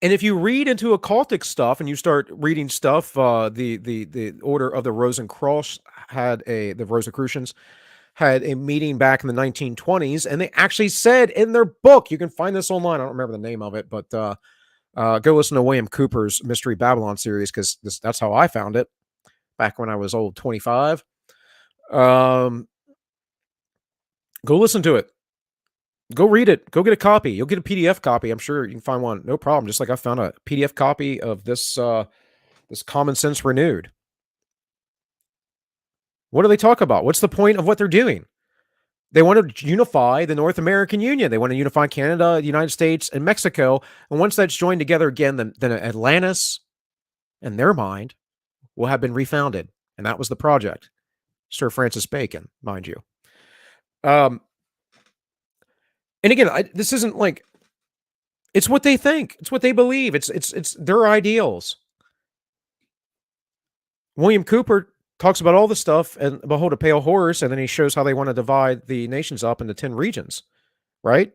And if you read into occultic stuff and you start reading stuff, the Order of the Rosicrucians the Rosicrucians had a meeting back in the 1920s, and they actually said in their book, you can find this online. I don't remember the name of it, but go listen to William Cooper's Mystery Babylon series because that's how I found it back when I was old, 25. Go listen to it. Go read it. Go get a copy. You'll get a PDF copy. I'm sure you can find one. No problem. Just like I found a PDF copy of this this Common Sense Renewed. What do they talk about? What's the point of what they're doing? They want to unify the North American Union. They want to unify Canada, the United States, and Mexico. And once that's joined together again, then Atlantis, in their mind, will have been refounded. And that was the project. Sir Francis Bacon, mind you. And again, this isn't like, it's what they think. It's what they believe. It's their ideals. William Cooper talks about all the stuff and behold a pale horse, and then he shows how they want to divide the nations up into 10 regions, right?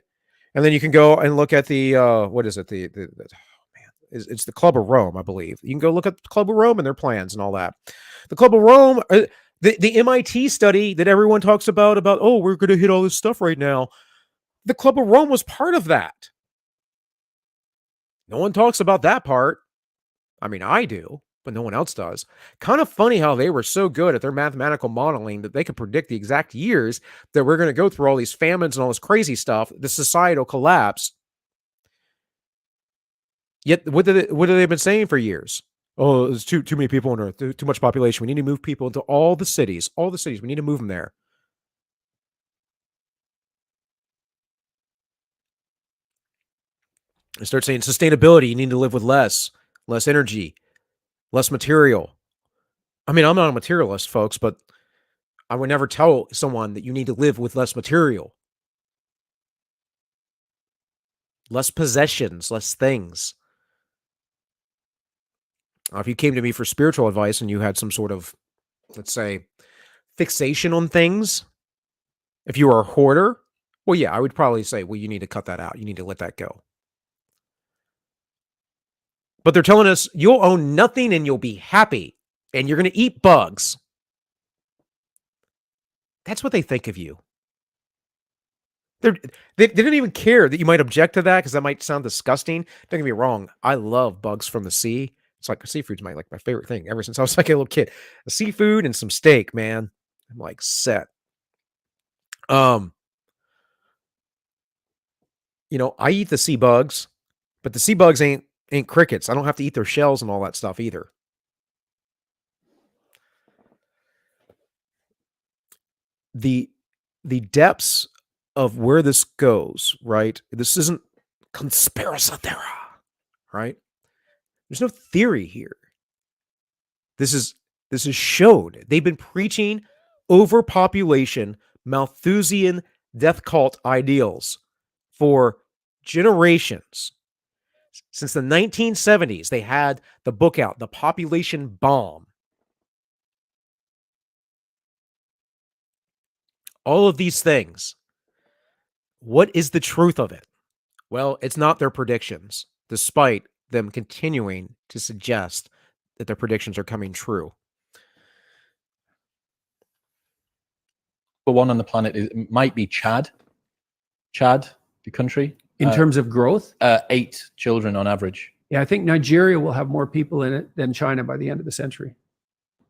And then you can go and look at the what is it? It's the Club of Rome, I believe. You can go look at the Club of Rome and their plans and all that. The Club of Rome, the MIT study that everyone talks about, oh, we're going to hit all this stuff right now. The Club of Rome was part of that. No one talks about that part. I mean, I do, but no one else does. Kind of funny how they were so good at their mathematical modeling that they could predict the exact years that we're going to go through all these famines and all this crazy stuff, the societal collapse. Yet, what have they been saying for years? Oh, there's too many people on Earth, too much population. We need to move people into all the cities. We need to move them there. I start saying sustainability. You need to live with less energy, less material. I mean, I'm not a materialist, folks, but I would never tell someone that you need to live with less material, less possessions, less things. If you came to me for spiritual advice and you had some sort of, let's say, fixation on things, if you are a hoarder, well, yeah, I would probably say, well, you need to cut that out. You need to let that go. But they're telling us you'll own nothing and you'll be happy and you're going to eat bugs. That's what they think of you. They didn't even care that you might object to that because that might sound disgusting. Don't get me wrong. I love bugs from the sea. It's like seafood's my favorite thing ever since I was like a little kid. A seafood and some steak, man. I'm like set. I eat the sea bugs, but the sea bugs ain't crickets. I don't have to eat their shells and all that stuff either. The depths of where this goes, right? This isn't conspiracy theory, right? There's no theory here. This is showed. They've been preaching overpopulation, Malthusian death cult ideals for generations. Since the 1970s, they had the book out, The Population Bomb. All of these things. What is the truth of it? Well, it's not their predictions, despite them continuing to suggest that their predictions are coming true. But one on the planet might be Chad. Chad, the country. In terms of growth, 8 children on average. yeah, I think Nigeria will have more people in it than China by the end of the century.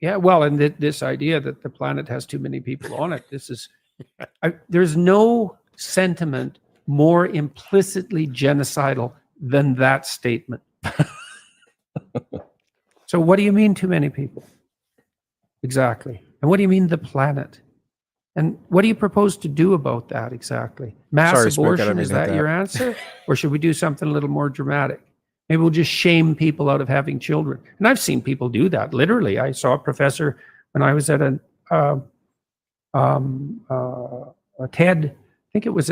Yeah, well, and this idea that the planet has too many people on it, this is, there's no sentiment more implicitly genocidal than that statement. So what do you mean too many people? Exactly. And what do you mean the planet? And what do you propose to do about that exactly? Mass Sorry, Spook, I abortion, didn't is mean to hit that that. your answer? Or should we do something a little more dramatic? Maybe we'll just shame people out of having children. And I've seen people do that, literally. I saw a professor when I was at a TED, I think it was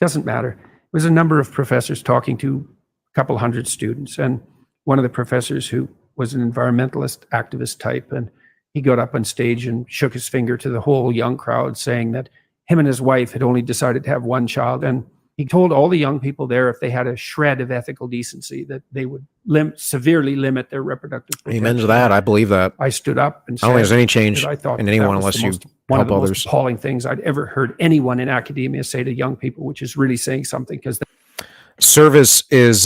doesn't matter. It was a number of professors talking to a couple hundred students. And one of the professors who was an environmentalist activist type, and he got up on stage and shook his finger to the whole young crowd saying that him and his wife had only decided to have one child. And he told all the young people there, if they had a shred of ethical decency, that they would severely limit their reproductive potential. Amen to that. I believe that. I stood up and I don't think there's said any change that I thought in that anyone was unless you one of help the others. most appalling things I'd ever heard anyone in academia say to young people, which is really saying something, because Service is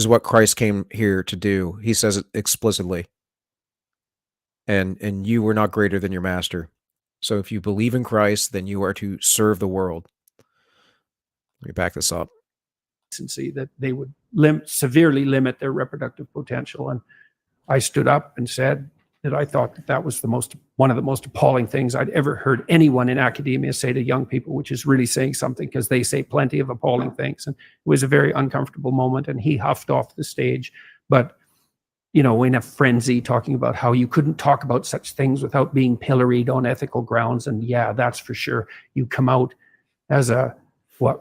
what Christ came here to do. He says it explicitly. And you were not greater than your master. So if you believe in Christ, then you are to serve the world. Let me back this up. that they would severely limit their reproductive potential. And I stood up and said that I thought that was one of the most appalling things I'd ever heard anyone in academia say to young people, which is really saying something, because they say plenty of appalling things. And it was a very uncomfortable moment, and he huffed off the stage. But in a frenzy, talking about how you couldn't talk about such things without being pilloried on ethical grounds. And yeah, that's for sure. You come out as a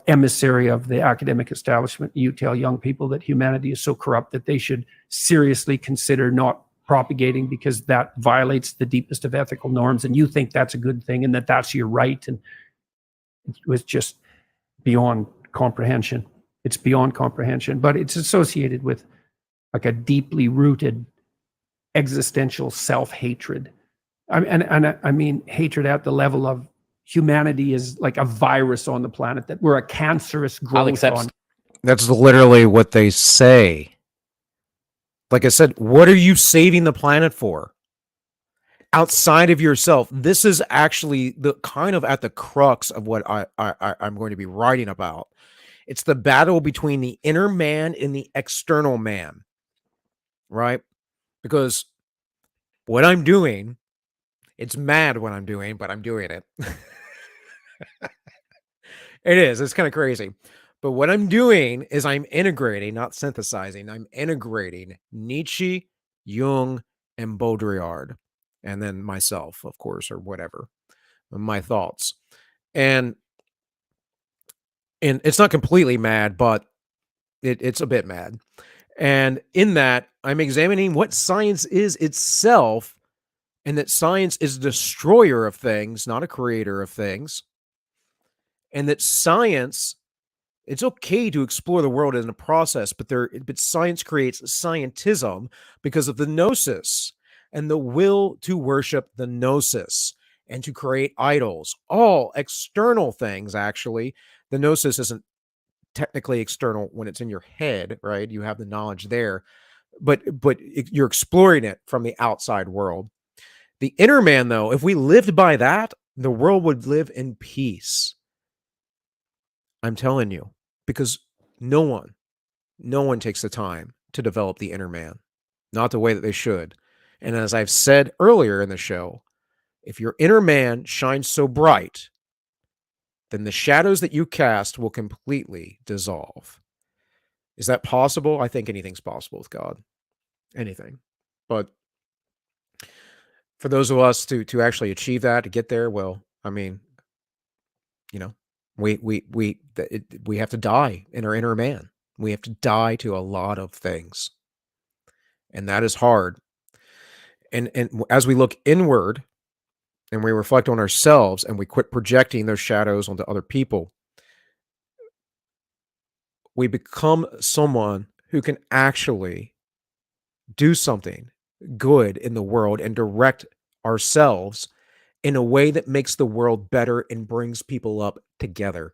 emissary of the academic establishment. You tell young people that humanity is so corrupt that they should seriously consider not propagating, because that violates the deepest of ethical norms. And you think that's a good thing and that that's your right. And it was just beyond comprehension. It's beyond comprehension, but it's associated with like a deeply rooted existential self-hatred. I mean, hatred at the level of humanity is like a virus on the planet, that we're a cancerous growth on. That's literally what they say. Like I said, what are you saving the planet for? Outside of yourself. This is actually the kind of at the crux of what I'm going to be writing about. It's the battle between the inner man and the external man. Right? Because what I'm doing, it's mad what I'm doing, but I'm doing it. It is. It's kind of crazy. But what I'm doing is I'm integrating, not synthesizing. I'm integrating Nietzsche, Jung, and Baudrillard, and then myself, of course, or whatever, my thoughts. And it's not completely mad, but it's a bit mad. And in that, I'm examining what science is itself, and that science is a destroyer of things, not a creator of things. And that science, it's okay to explore the world in a process, but science creates scientism because of the gnosis and the will to worship the gnosis and to create idols, all external things. Actually, the gnosis isn't technically external when it's in your head, right? You have the knowledge there, but you're exploring it from the outside world. The inner man, though, if we lived by that, the world would live in peace. I'm telling you, because no one takes the time to develop the inner man, not the way that they should. And as I've said earlier in the show, if your inner man shines so bright, then the shadows that you cast will completely dissolve. Is that possible? I think anything's possible with God. Anything. But for those of us to actually achieve that, to get there, well, I mean, we have to die in our inner man. We have to die to a lot of things. And that is hard. And as we look inward and we reflect on ourselves and we quit projecting those shadows onto other people, we become someone who can actually do something good in the world and direct ourselves in a way that makes the world better and brings people up together.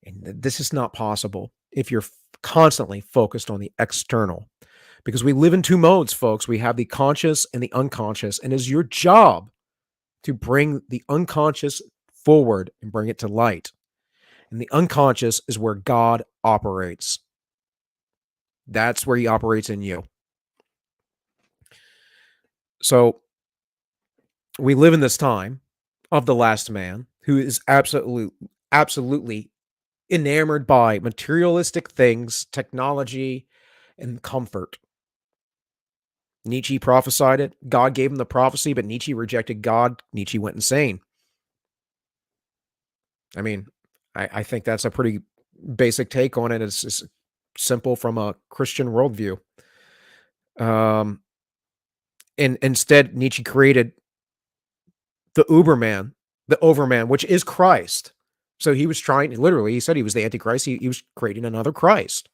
And this is not possible if you're constantly focused on the external, because we live in two modes, folks. We have the conscious and the unconscious, and it's your job to bring the unconscious forward and bring it to light. And the unconscious is where God operates. That's where he operates in you. So we live in this time of the last man who is absolutely enamored by materialistic things, technology, and comfort. Nietzsche prophesied it. God gave him the prophecy, but Nietzsche rejected God. Nietzsche went insane. I mean, I think that's a pretty basic take on it. It's simple from a Christian worldview. And instead, Nietzsche created the Uberman, the Overman, which is Christ. So he was trying, literally, he said he was the Antichrist. He was creating another Christ.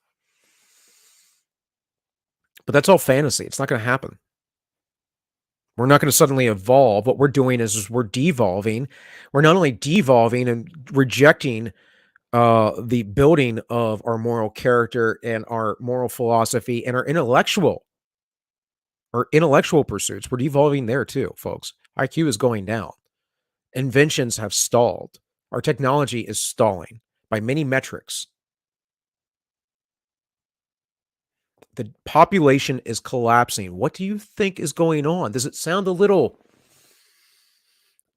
But that's all fantasy. It's not going to happen. We're not going to suddenly evolve. What we're doing is we're devolving. We're not only devolving and rejecting the building of our moral character and our moral philosophy and our intellectual pursuits. We're devolving there too, folks. IQ is going down. Inventions have stalled. Our technology is stalling by many metrics. The population is collapsing. What do you think is going on? Does it sound a little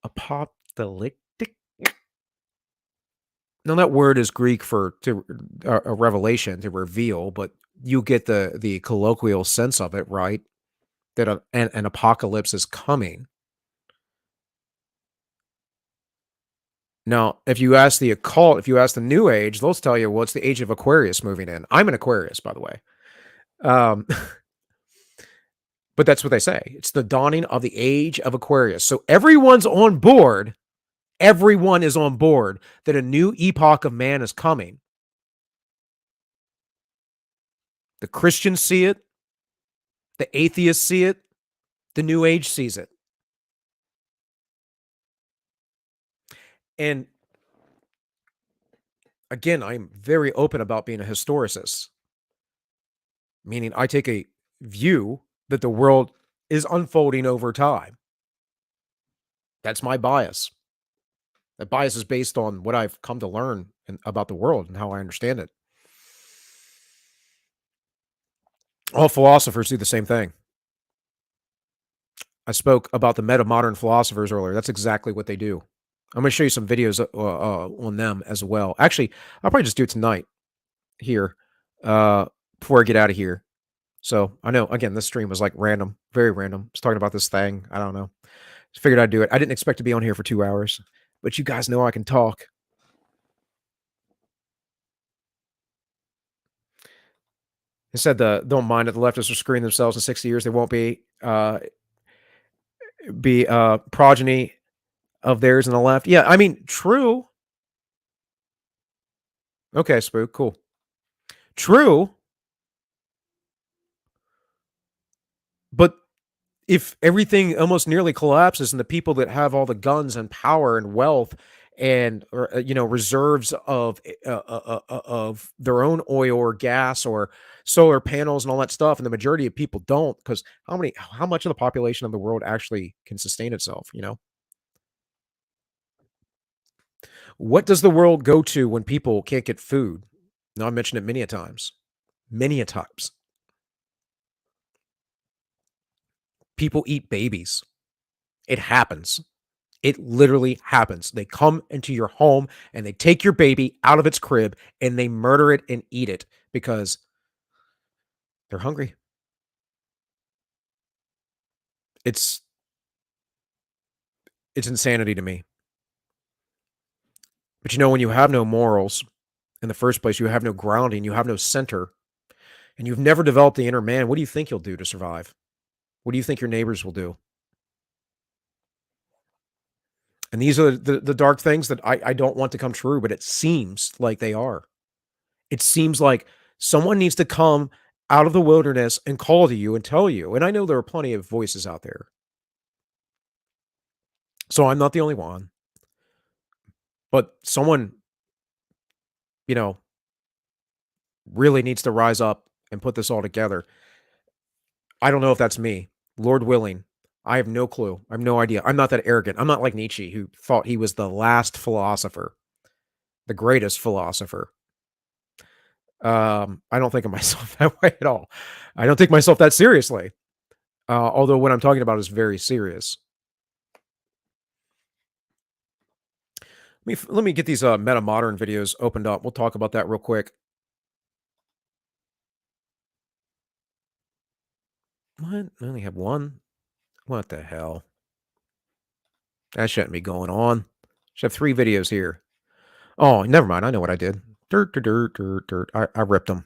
apocalyptic? Now, that word is Greek for a revelation, to reveal, but you get the colloquial sense of it, right? That an apocalypse is coming. Now, if you ask the occult, if you ask the New Age, they'll tell you, well, it's the age of Aquarius moving in. I'm an Aquarius, by the way. But that's what they say. It's the dawning of the age of Aquarius. So everyone's on board. Everyone is on board that a new epoch of man is coming. The Christians see it. The atheists see it. The New Age sees it. And again, I'm very open about being a historicist, meaning I take a view that the world is unfolding over time. That's my bias. That bias is based on what I've come to learn about the world and how I understand it. All philosophers do the same thing. I spoke about the meta-modern philosophers earlier. That's exactly what they do. I'm going to show you some videos on them as well. Actually, I'll probably just do it tonight here before I get out of here. So I know, again, this stream was like random, very random. I was talking about this thing. I don't know. Just figured I'd do it. I didn't expect to be on here for 2 hours, but you guys know I can talk. It said don't mind that the leftists are screwing themselves in 60 years. They won't be progeny of theirs in the left. Yeah, I mean, true. Okay, Spook, cool. True. But if everything almost nearly collapses and the people that have all the guns and power and wealth and reserves of their own oil or gas or solar panels and all that stuff, and the majority of people don't, because how much of the population of the world actually can sustain itself? What does the world go to when people can't get food? Now, I mentioned it many a times. Many a times. People eat babies. It happens. It literally happens. They come into your home and they take your baby out of its crib and they murder it and eat it because they're hungry. It's insanity to me. But when you have no morals in the first place, you have no grounding, you have no center, and you've never developed the inner man, what do you think you'll do to survive? What do you think your neighbors will do? And these are the dark things that I don't want to come true, but it seems like they are. It seems like Someone needs to come out of the wilderness and call to you and tell you. And I know there are plenty of voices out there. So I'm not the only one. But someone, really needs to rise up and put this all together. I don't know if that's me. Lord willing. I have no clue. I have no idea. I'm not that arrogant. I'm not like Nietzsche, who thought he was the last philosopher, the greatest philosopher. I don't think of myself that way at all. I don't take myself that seriously. Although what I'm talking about is very serious. Let me get these meta modern videos opened up. We'll talk about that real quick. What? I only have one? What the hell? That shouldn't be going on. Should have 3 videos here. Oh, never mind. I know what I did. Dirt, dirt, dirt, dirt, dirt. I ripped them.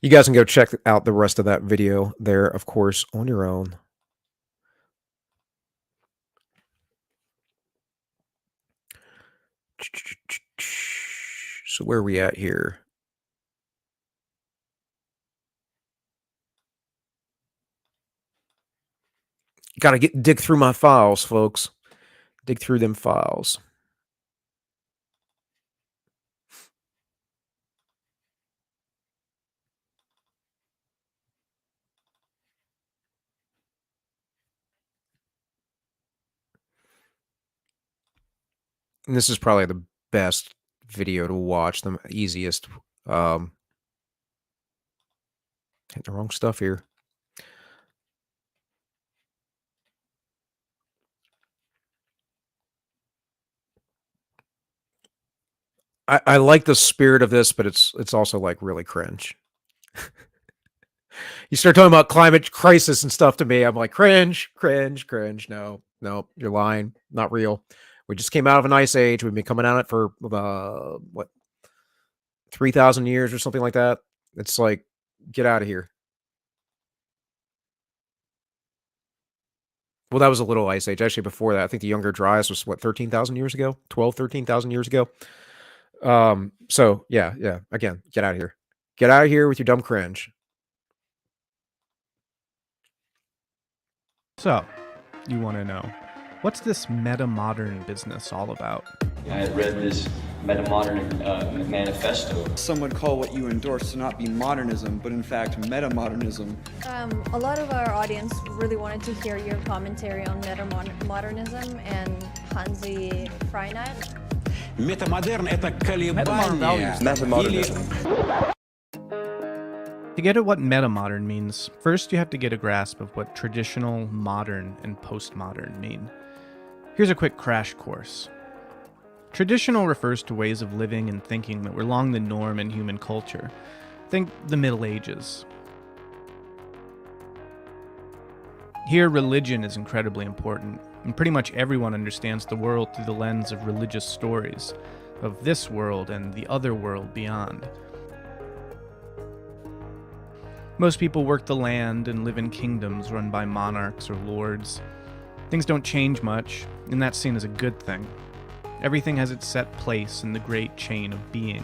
You guys can go check out the rest of that video there, of course, on your own. So where are we at here? Got to dig through my files, folks. Dig through them files. And this is probably the best video to watch, the easiest. Hit the wrong stuff here. I like the spirit of this, but it's also like really cringe. You start talking about climate crisis and stuff to me, I'm like, cringe, cringe, cringe. No, you're lying. Not real. We just came out of an ice age. We've been coming at it for 3,000 years or something like that. It's like, get out of here. Well, that was a little ice age. Actually, before that, I think the Younger Dryas was 13,000 years ago? 13,000 years ago. So yeah. Again, get out of here. Get out of here with your dumb cringe. So, you want to know, what's this meta-modern business all about? I read this meta-modern manifesto. Some would call what you endorse to not be modernism, but in fact meta-modernism. A lot of our audience really wanted to hear your commentary on meta-modernism and Hansi Freinat. Метамодерн — это колебание. To get at what meta-modern means, first you have to get a grasp of what traditional, modern, and postmodern mean. Here's a quick crash course. Traditional refers to ways of living and thinking that were long the norm in human culture. Think the Middle Ages. Here, religion is incredibly important, and pretty much everyone understands the world through the lens of religious stories, of this world and the other world beyond. Most people work the land and live in kingdoms run by monarchs or lords. Things don't change much, and that's seen as a good thing. Everything has its set place in the great chain of being.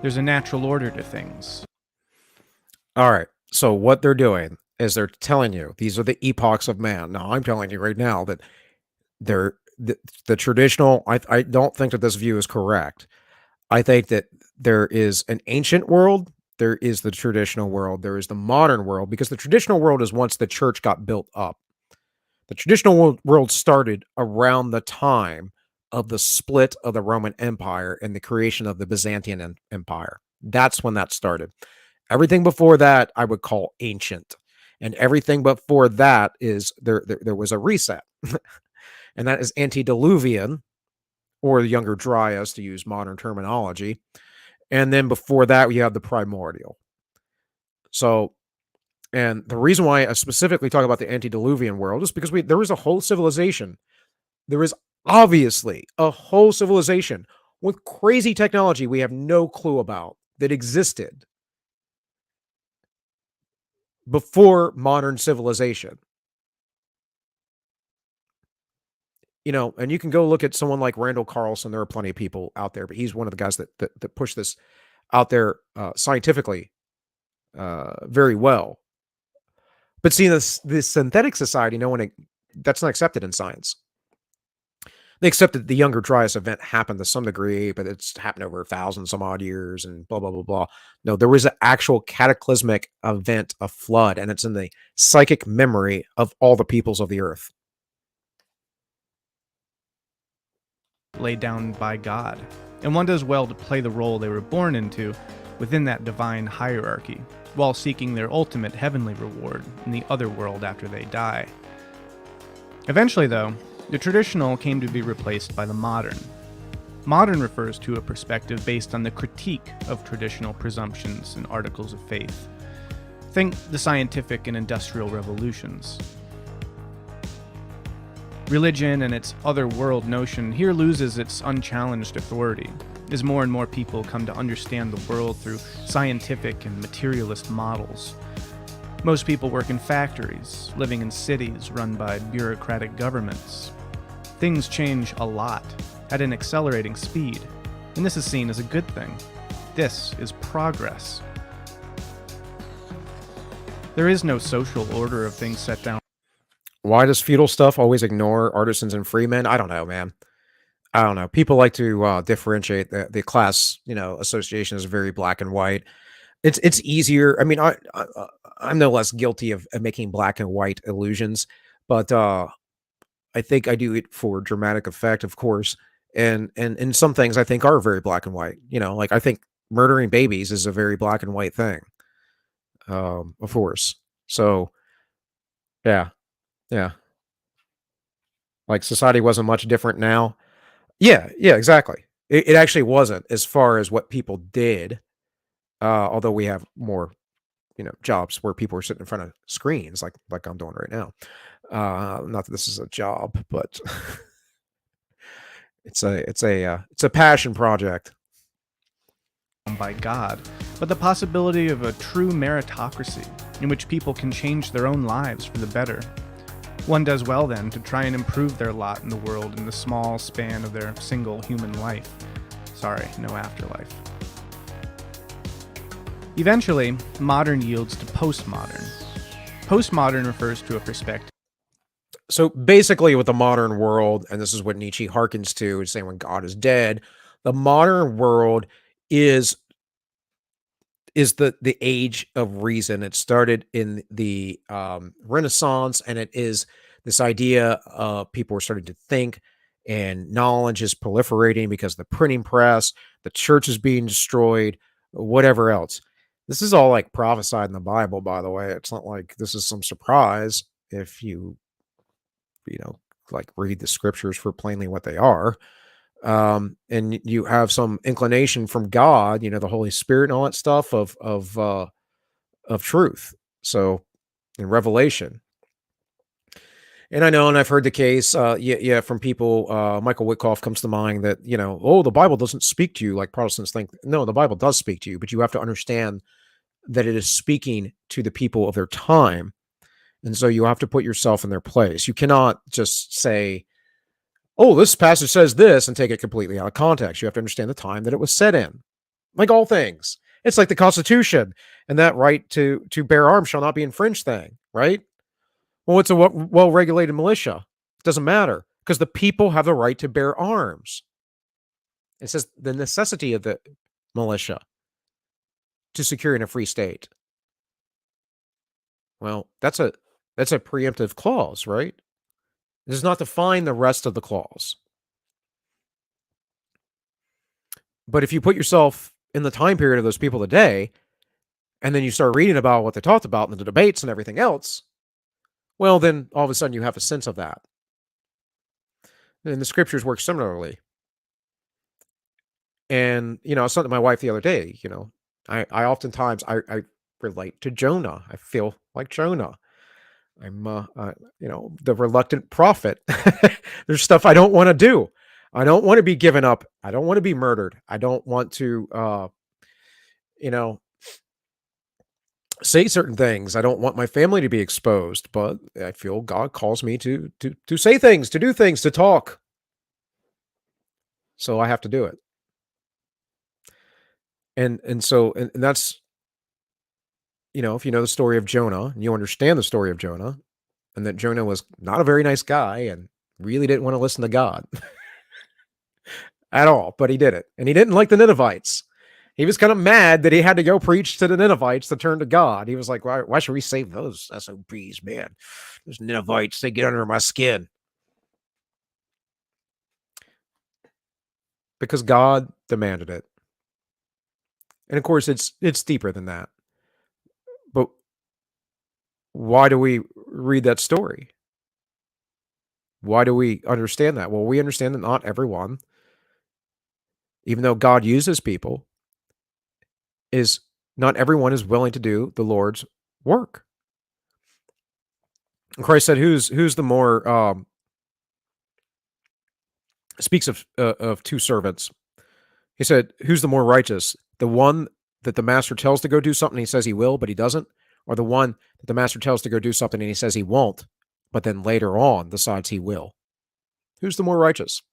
There's a natural order to things. All right. So what they're doing is they're telling you these are the epochs of man. Now, I'm telling you right now that they're the traditional. I don't think that this view is correct. I think that there is an ancient world. There is the traditional world. There is the modern world, because the traditional world is once the church got built up. The traditional world started around the time of the split of the Roman Empire and the creation of the Byzantine Empire. That's when that started. Everything before that I would call ancient. And everything before that is there was a reset. And that is antediluvian, or the Younger Dryas, to use modern terminology. And then before that, we have the primordial. So, and the reason why I specifically talk about the antediluvian world is because there is a whole civilization. There is obviously a whole civilization with crazy technology we have no clue about that existed before modern civilization. you know, and you can go look at someone like Randall Carlson. There are plenty of people out there, but he's one of the guys that push this out there scientifically very well. But see, this synthetic society, that's not accepted in science. They accept that the Younger Dryas event happened to some degree, but it's happened over 1,000 some odd years and blah, blah, blah, blah. No, there was an actual cataclysmic event, a flood, and it's in the psychic memory of all the peoples of the earth. Laid down by God, and one does well to play the role they were born into within that divine hierarchy, while seeking their ultimate heavenly reward in the other world after they die. Eventually, though, the traditional came to be replaced by the modern. Modern refers to a perspective based on the critique of traditional presumptions and articles of faith. Think the scientific and industrial revolutions. Religion and its other world notion here loses its unchallenged authority, as more and more people come to understand the world through scientific and materialist models. Most people work in factories, living in cities run by bureaucratic governments. Things change a lot, at an accelerating speed, and this is seen as a good thing. This is progress. There is no social order of things set down. Why does feudal stuff always ignore artisans and freemen? I don't know, man. I don't know. People like to differentiate the class, association is very black and white. It's easier. I mean, I'm no less guilty of making black and white illusions, but I think I do it for dramatic effect, of course. And some things I think are very black and white. Like I think murdering babies is a very black and white thing. Of course. So, yeah. Like society wasn't much different now. Yeah, exactly. It actually wasn't as far as what people did. Although we have more, jobs where people are sitting in front of screens like I'm doing right now. Not that this is a job, but it's a passion project. By God, but the possibility of a true meritocracy in which people can change their own lives for the better. One does well then to try and improve their lot in the world in the small span of their single human life. Sorry, no afterlife. Eventually, modern yields to postmodern. Postmodern refers to a perspective. So basically with the modern world, and this is what Nietzsche harkens to, is saying when God is dead, the modern world is the age of reason. It started in the Renaissance, and it is this idea people are starting to think, and knowledge is proliferating because of the printing press, the church is being destroyed, whatever else. This is all like prophesied in the Bible, by the way. It's not like this is some surprise if you like read the scriptures for plainly what they are. And you have some inclination from God, the Holy Spirit and all that stuff of truth. So in Revelation, and I know, and I've heard the case, from people, Michael Witkoff comes to mind that, the Bible doesn't speak to you like Protestants think. No, the Bible does speak to you, but you have to understand that it is speaking to the people of their time. And so you have to put yourself in their place. You cannot just say, oh, this passage says this, and take it completely out of context. You have to understand the time that it was said in. Like all things. It's like the Constitution and that right to bear arms shall not be infringed thing, right? Well, it's a well-regulated militia. It doesn't matter because the people have the right to bear arms. It says the necessity of the militia to secure in a free state. Well, that's a preemptive clause, right? It does not define the rest of the clause. But if you put yourself in the time period of those people today, and then you start reading about what they talked about in the debates and everything else, well, then all of a sudden you have a sense of that. And the scriptures work similarly. And, I was talking to my wife the other day, I oftentimes, I relate to Jonah. I feel like Jonah. I'm, the reluctant prophet. There's stuff I don't want to do. I don't want to be given up. I don't want to be murdered. I don't want to, say certain things. I don't want my family to be exposed, but I feel God calls me to say things, to do things, to talk. So I have to do it. And so and that's, you know, if you know the story of Jonah and you understand the story of Jonah, and that Jonah was not a very nice guy and really didn't want to listen to God at all, but he did it. And he didn't like the Ninevites. He was kind of mad that he had to go preach to the Ninevites to turn to God. He was like, why should we save those SOBs, man? Those Ninevites, they get under my skin. Because God demanded it. And of course, it's deeper than that. But why do we read that story? Why do we understand that? Well, we understand that not everyone, even though God uses people, not everyone is willing to do the Lord's work. And Christ said, "Who's the more?" Speaks of two servants. He said, "Who's the more righteous? The one that the master tells to go do something, he says he will, but he doesn't, or the one that the master tells to go do something and he says he won't, but then later on decides he will? Who's the more righteous?"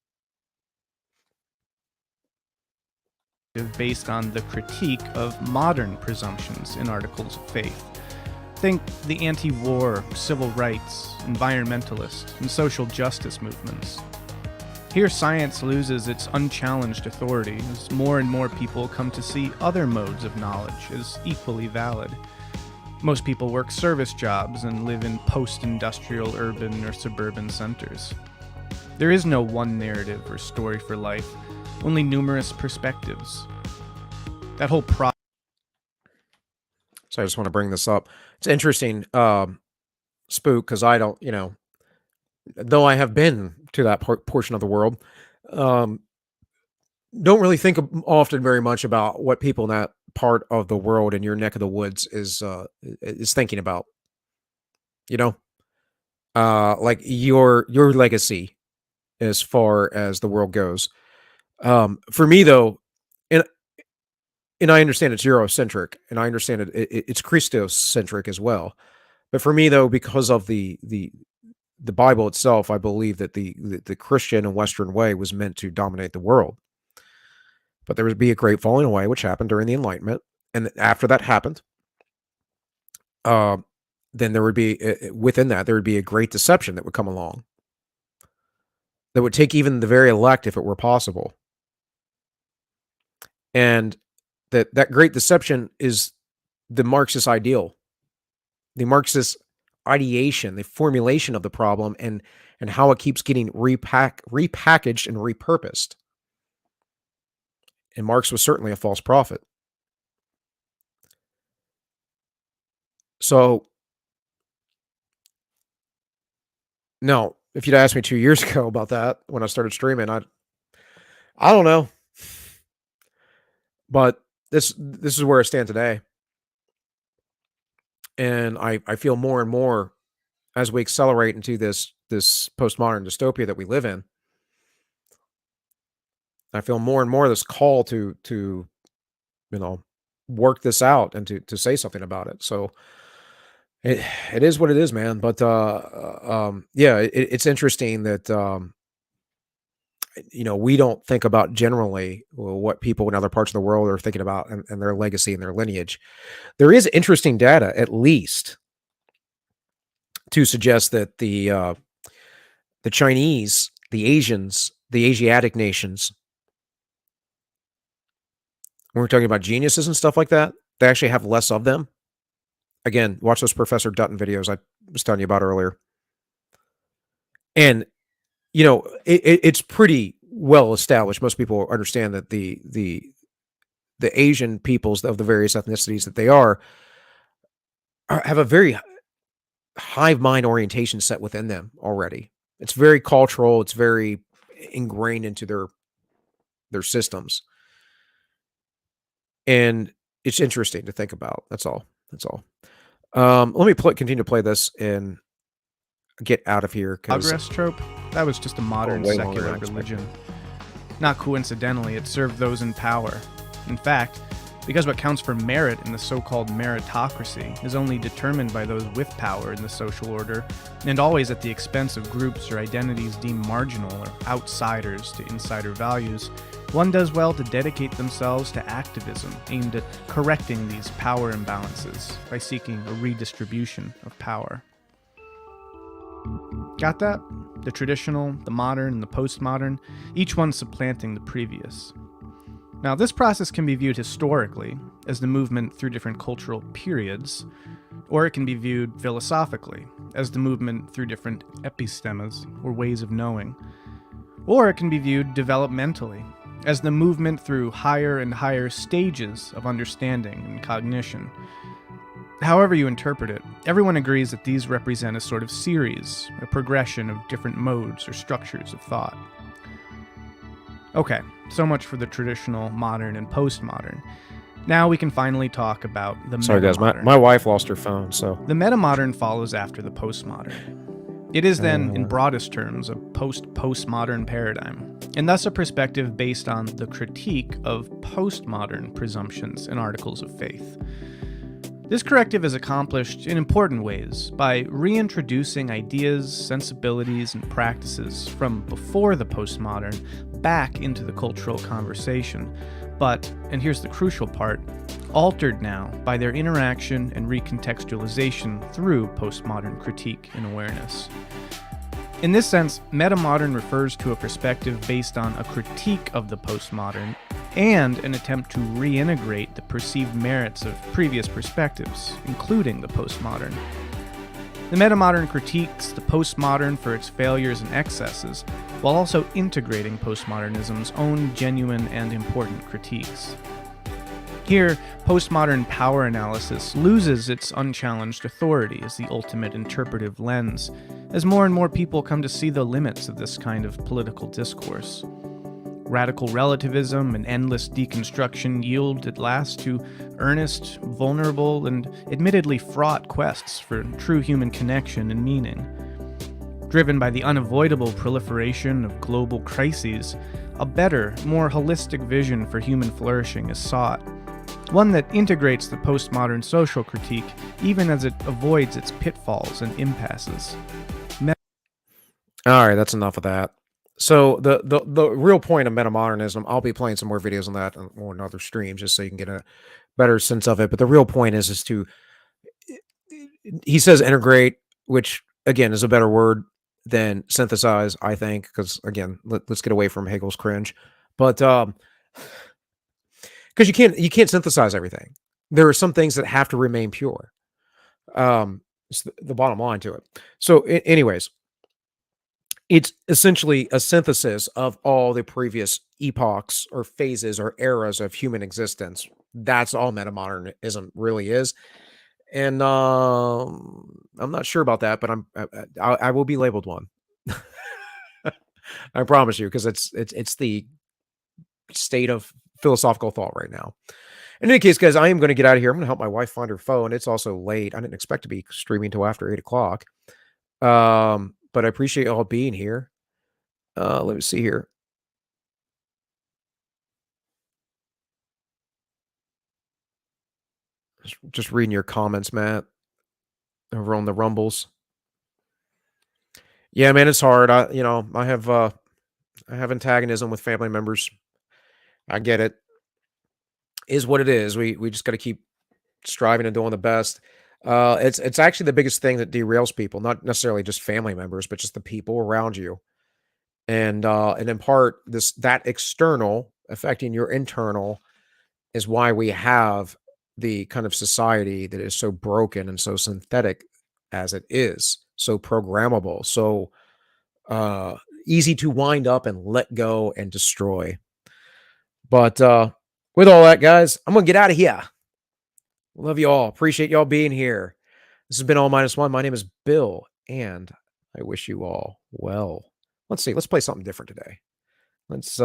Based on the critique of modern presumptions in articles of faith. Think the anti-war, civil rights, environmentalist, and social justice movements. Here science loses its unchallenged authority as more and more people come to see other modes of knowledge as equally valid. Most people work service jobs and live in post-industrial urban or suburban centers. There is no one narrative or story for life, only numerous perspectives. That whole So I just want to bring this up. It's interesting, Spook, because I don't, though I have been to that portion of the world, don't really think often very much about what people in that part of the world in your neck of the woods is thinking about. Like your legacy as far as the world goes. For me, though, and I understand it's Eurocentric, and I understand it's Christocentric as well. But for me, though, because of the Bible itself, I believe that the Christian and Western way was meant to dominate the world. But there would be a great falling away, which happened during the Enlightenment. And after that happened, then there would be, within that, there would be a great deception that would come along that would take even the very elect if it were possible. And that great deception is the Marxist ideal, the Marxist ideation, the formulation of the problem, and how it keeps getting repackaged and repurposed. And Marx was certainly a false prophet. So, no, if you'd asked me 2 years ago about that when I started streaming, I don't know. But this is where I stand today. And I feel more and more as we accelerate into this postmodern dystopia that we live in. I feel more and more this call to work this out and to say something about it. So it is what it is, man. But yeah, it's interesting that we don't think about generally what people in other parts of the world are thinking about and their legacy and their lineage. There is interesting data, at least, to suggest that the Chinese, the Asians, the Asiatic nations, when we're talking about geniuses and stuff like that, they actually have less of them. Again, watch those Professor Dutton videos I was telling you about earlier. And, it's pretty well established. Most people understand that the Asian peoples of the various ethnicities that they have a very hive mind orientation set within them already. It's very cultural. It's very ingrained into their systems. And it's interesting to think about. That's all. Let me continue to play this and get out of here. Progress trope? That was just a modern secular religion. Not coincidentally, it served those in power. In fact, because what counts for merit in the so-called meritocracy is only determined by those with power in the social order, and always at the expense of groups or identities deemed marginal or outsiders to insider values, one does well to dedicate themselves to activism aimed at correcting these power imbalances by seeking a redistribution of power. Got that? The traditional, the modern, and the postmodern, each one supplanting the previous. Now, this process can be viewed historically as the movement through different cultural periods, or it can be viewed philosophically as the movement through different epistemas, or ways of knowing. Or it can be viewed developmentally as the movement through higher and higher stages of understanding and cognition. However you interpret it, everyone agrees that these represent a sort of series, a progression of different modes or structures of thought. Okay, so much for the traditional, modern, and postmodern. Now we can finally talk about the Sorry guys, metamodern. my wife lost her phone, so... The metamodern follows after the postmodern. It is then, in broadest terms, a post-postmodern paradigm, and thus a perspective based on the critique of postmodern presumptions and articles of faith. This corrective is accomplished in important ways by reintroducing ideas, sensibilities, and practices from before the postmodern back into the cultural conversation, but, and here's the crucial part, altered now by their interaction and recontextualization through postmodern critique and awareness. In this sense, metamodern refers to a perspective based on a critique of the postmodern and an attempt to reintegrate the perceived merits of previous perspectives, including the postmodern. The metamodern critiques the postmodern for its failures and excesses, while also integrating postmodernism's own genuine and important critiques. Here, postmodern power analysis loses its unchallenged authority as the ultimate interpretive lens, as more and more people come to see the limits of this kind of political discourse. Radical relativism and endless deconstruction yield at last to earnest, vulnerable, and admittedly fraught quests for true human connection and meaning. Driven by the unavoidable proliferation of global crises, a better, more holistic vision for human flourishing is sought, one that integrates the postmodern social critique even as it avoids its pitfalls and impasses. All right, that's enough of that. So the real point of metamodernism, I'll be playing some more videos on that on other streams just so you can get a better sense of it. But the real point is to, he says integrate, which again is a better word than synthesize, I think, because again, let's get away from Hegel's cringe. But because you can't synthesize everything. There are some things that have to remain pure. It's the bottom line to it. So anyways, it's essentially a synthesis of all the previous epochs or phases or eras of human existence. That's all metamodernism really is. And I'm not sure about that, but I will be labeled one. I promise you, because it's the state of philosophical thought right now. In any case, guys, I am going to get out of here. I'm going to help my wife find her phone. It's also late. I didn't expect to be streaming till after 8 o'clock. But I appreciate y'all being here. Let me see here. Just reading your comments, Matt, over on the Rumbles. Yeah, man, it's hard. I have antagonism with family members. I get it. Is what it is. We just got to keep striving and doing the best. It's actually the biggest thing that derails people, not necessarily just family members, but just the people around you. And in part, that external affecting your internal is why we have the kind of society that is so broken and so synthetic as it is, so programmable, so easy to wind up and let go and destroy. But with all that, guys, I'm going to get out of here. Love you all. Appreciate y'all being here. This has been All Minus One. My name is Bill, and I wish you all well. Let's see. Let's play something different today. Let's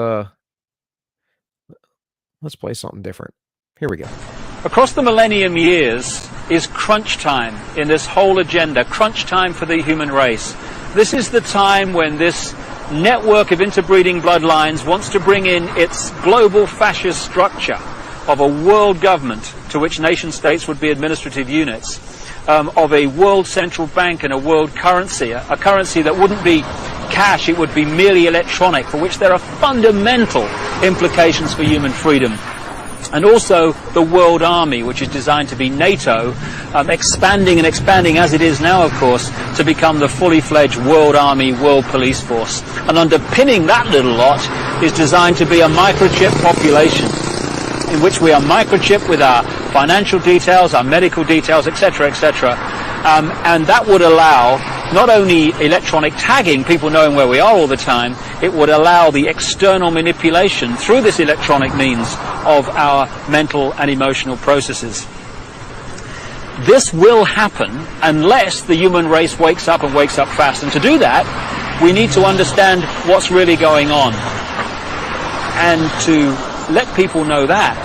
play something different. Here we go. Across the millennium years is crunch time in this whole agenda, crunch time for the human race. This is the time when this network of interbreeding bloodlines wants to bring in its global fascist structure, of a world government to which nation states would be administrative units, of a world central bank and a world currency, a currency that wouldn't be cash, it would be merely electronic, for which there are fundamental implications for human freedom. And also the world army, which is designed to be NATO, expanding and expanding as it is now, of course, to become the fully fledged world army, world police force. And underpinning that little lot is designed to be a microchip population, in which we are microchipped with our financial details, our medical details, etc., etc. And that would allow not only electronic tagging, people knowing where we are all the time, it would allow the external manipulation through this electronic means of our mental and emotional processes. This will happen unless the human race wakes up and wakes up fast. And to do that, we need to understand what's really going on. And to let people know that,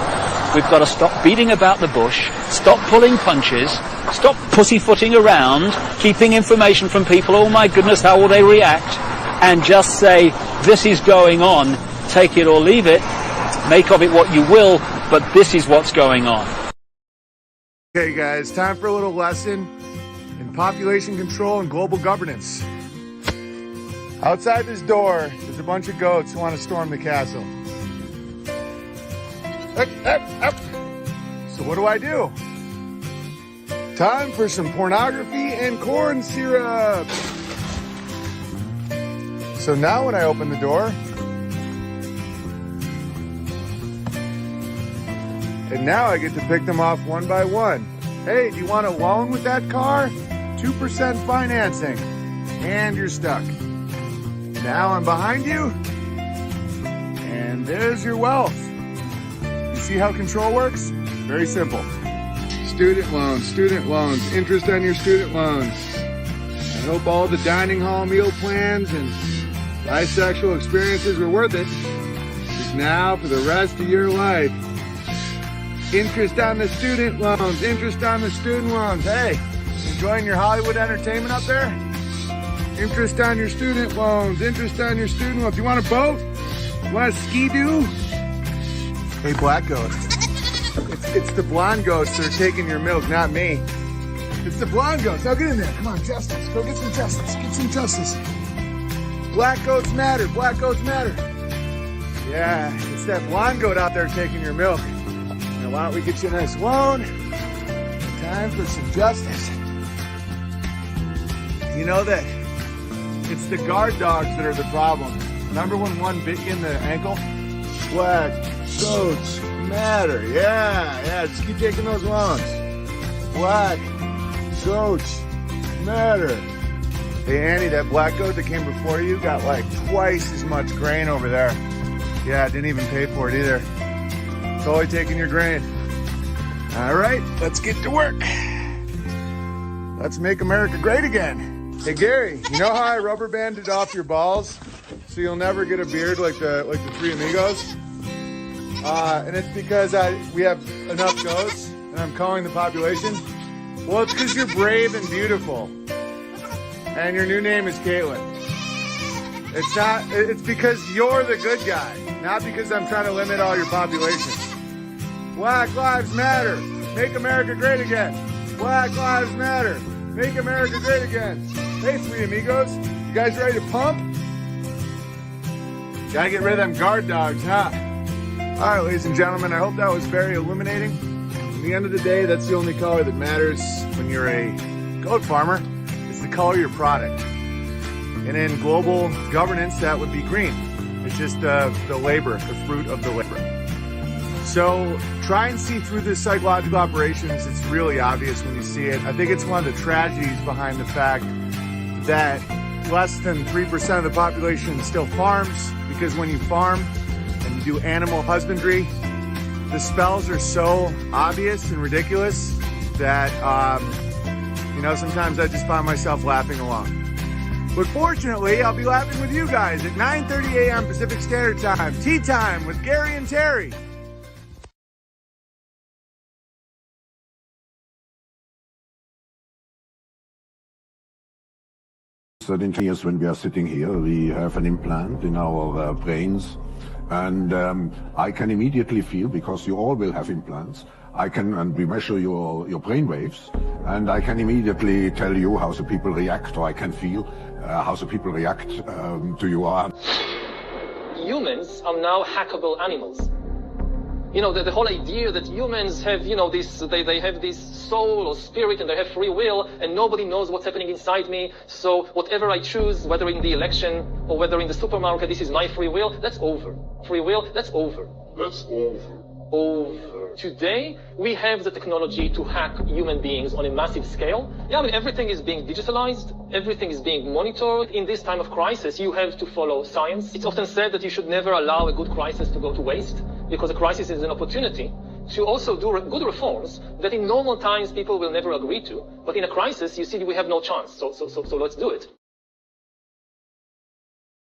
we've got to stop beating about the bush, stop pulling punches, stop pussyfooting around, keeping information from people, oh my goodness, how will they react, and just say, this is going on, take it or leave it, make of it what you will, but this is what's going on. Okay guys, time for a little lesson in population control and global governance. Outside this door, there's a bunch of goats who want to storm the castle. So what do? Time for some pornography and corn syrup. So now when I open the door, and now I get to pick them off one by one. Hey, do you want a loan with that car? 2% financing. And you're stuck. Now I'm behind you. And there's your wealth. You see how control works? Very simple. Student loans, interest on your student loans. I hope all the dining hall meal plans and bisexual experiences were worth it. Because now for the rest of your life, interest on the student loans, interest on the student loans. Hey, enjoying your Hollywood entertainment up there? Interest on your student loans, interest on your student loans. You want a boat? You want a ski-doo? Hey, black goat. It's the blonde goats that are taking your milk, not me. It's the blonde goats. Now get in there. Come on, testes. Go get some testes. Get some testes. Black goats matter. Black goats matter. Yeah, it's that blonde goat out there taking your milk. Now why don't we get you a nice loan? Time for some justice. You know that it's the guard dogs that are the problem. Remember when one bit you in the ankle? Black goats matter. Yeah, just keep taking those loans. Black goats matter. Hey Annie, that black goat that came before you got like twice as much grain over there. Yeah, didn't even pay for it either. Totally taking your grain. All right, let's get to work. Let's make America great again. Hey Gary, you know how I rubber banded off your balls so you'll never get a beard like the Three Amigos? And it's because we have enough goats and I'm calling the population. Well, it's because you're brave and beautiful. And your new name is Caitlin. It's because you're the good guy, not because I'm trying to limit all your population. Black Lives Matter. Make America great again. Black Lives Matter. Make America great again. Hey, Three Amigos. You guys ready to pump? Gotta get rid of them guard dogs, huh? All right, ladies and gentlemen, I hope that was very illuminating. At the end of the day, that's the only color that matters when you're a goat farmer. It's the color of your product. And in global governance, that would be green. It's just the labor, the fruit of the labor. So try and see through the psychological operations. It's really obvious when you see it. I think it's one of the tragedies behind the fact that less than 3% of the population still farms, because when you farm and you do animal husbandry, the spells are so obvious and ridiculous that, sometimes I just find myself laughing along. But fortunately, I'll be laughing with you guys at 9:30 a.m. Pacific Standard Time. Tea time with Gary and Terry. Certain years when we are sitting here, we have an implant in our brains, And I can immediately feel, because you all will have implants, and we measure your brain waves, and I can immediately tell you how the people react, or I can feel how the people react to your arm. Humans are now hackable animals. You know, the whole idea that humans have, you know, they have this soul or spirit and they have free will and nobody knows what's happening inside me. So whatever I choose, whether in the election or whether in the supermarket, this is my free will, that's over. Free will, that's over. That's over. Over. Today, we have the technology to hack human beings on a massive scale. Yeah, I mean, everything is being digitalized. Everything is being monitored. In this time of crisis, you have to follow science. It's often said that you should never allow a good crisis to go to waste, because a crisis is an opportunity to also do good reforms that in normal times people will never agree to. But in a crisis, you see, we have no chance. So let's do it.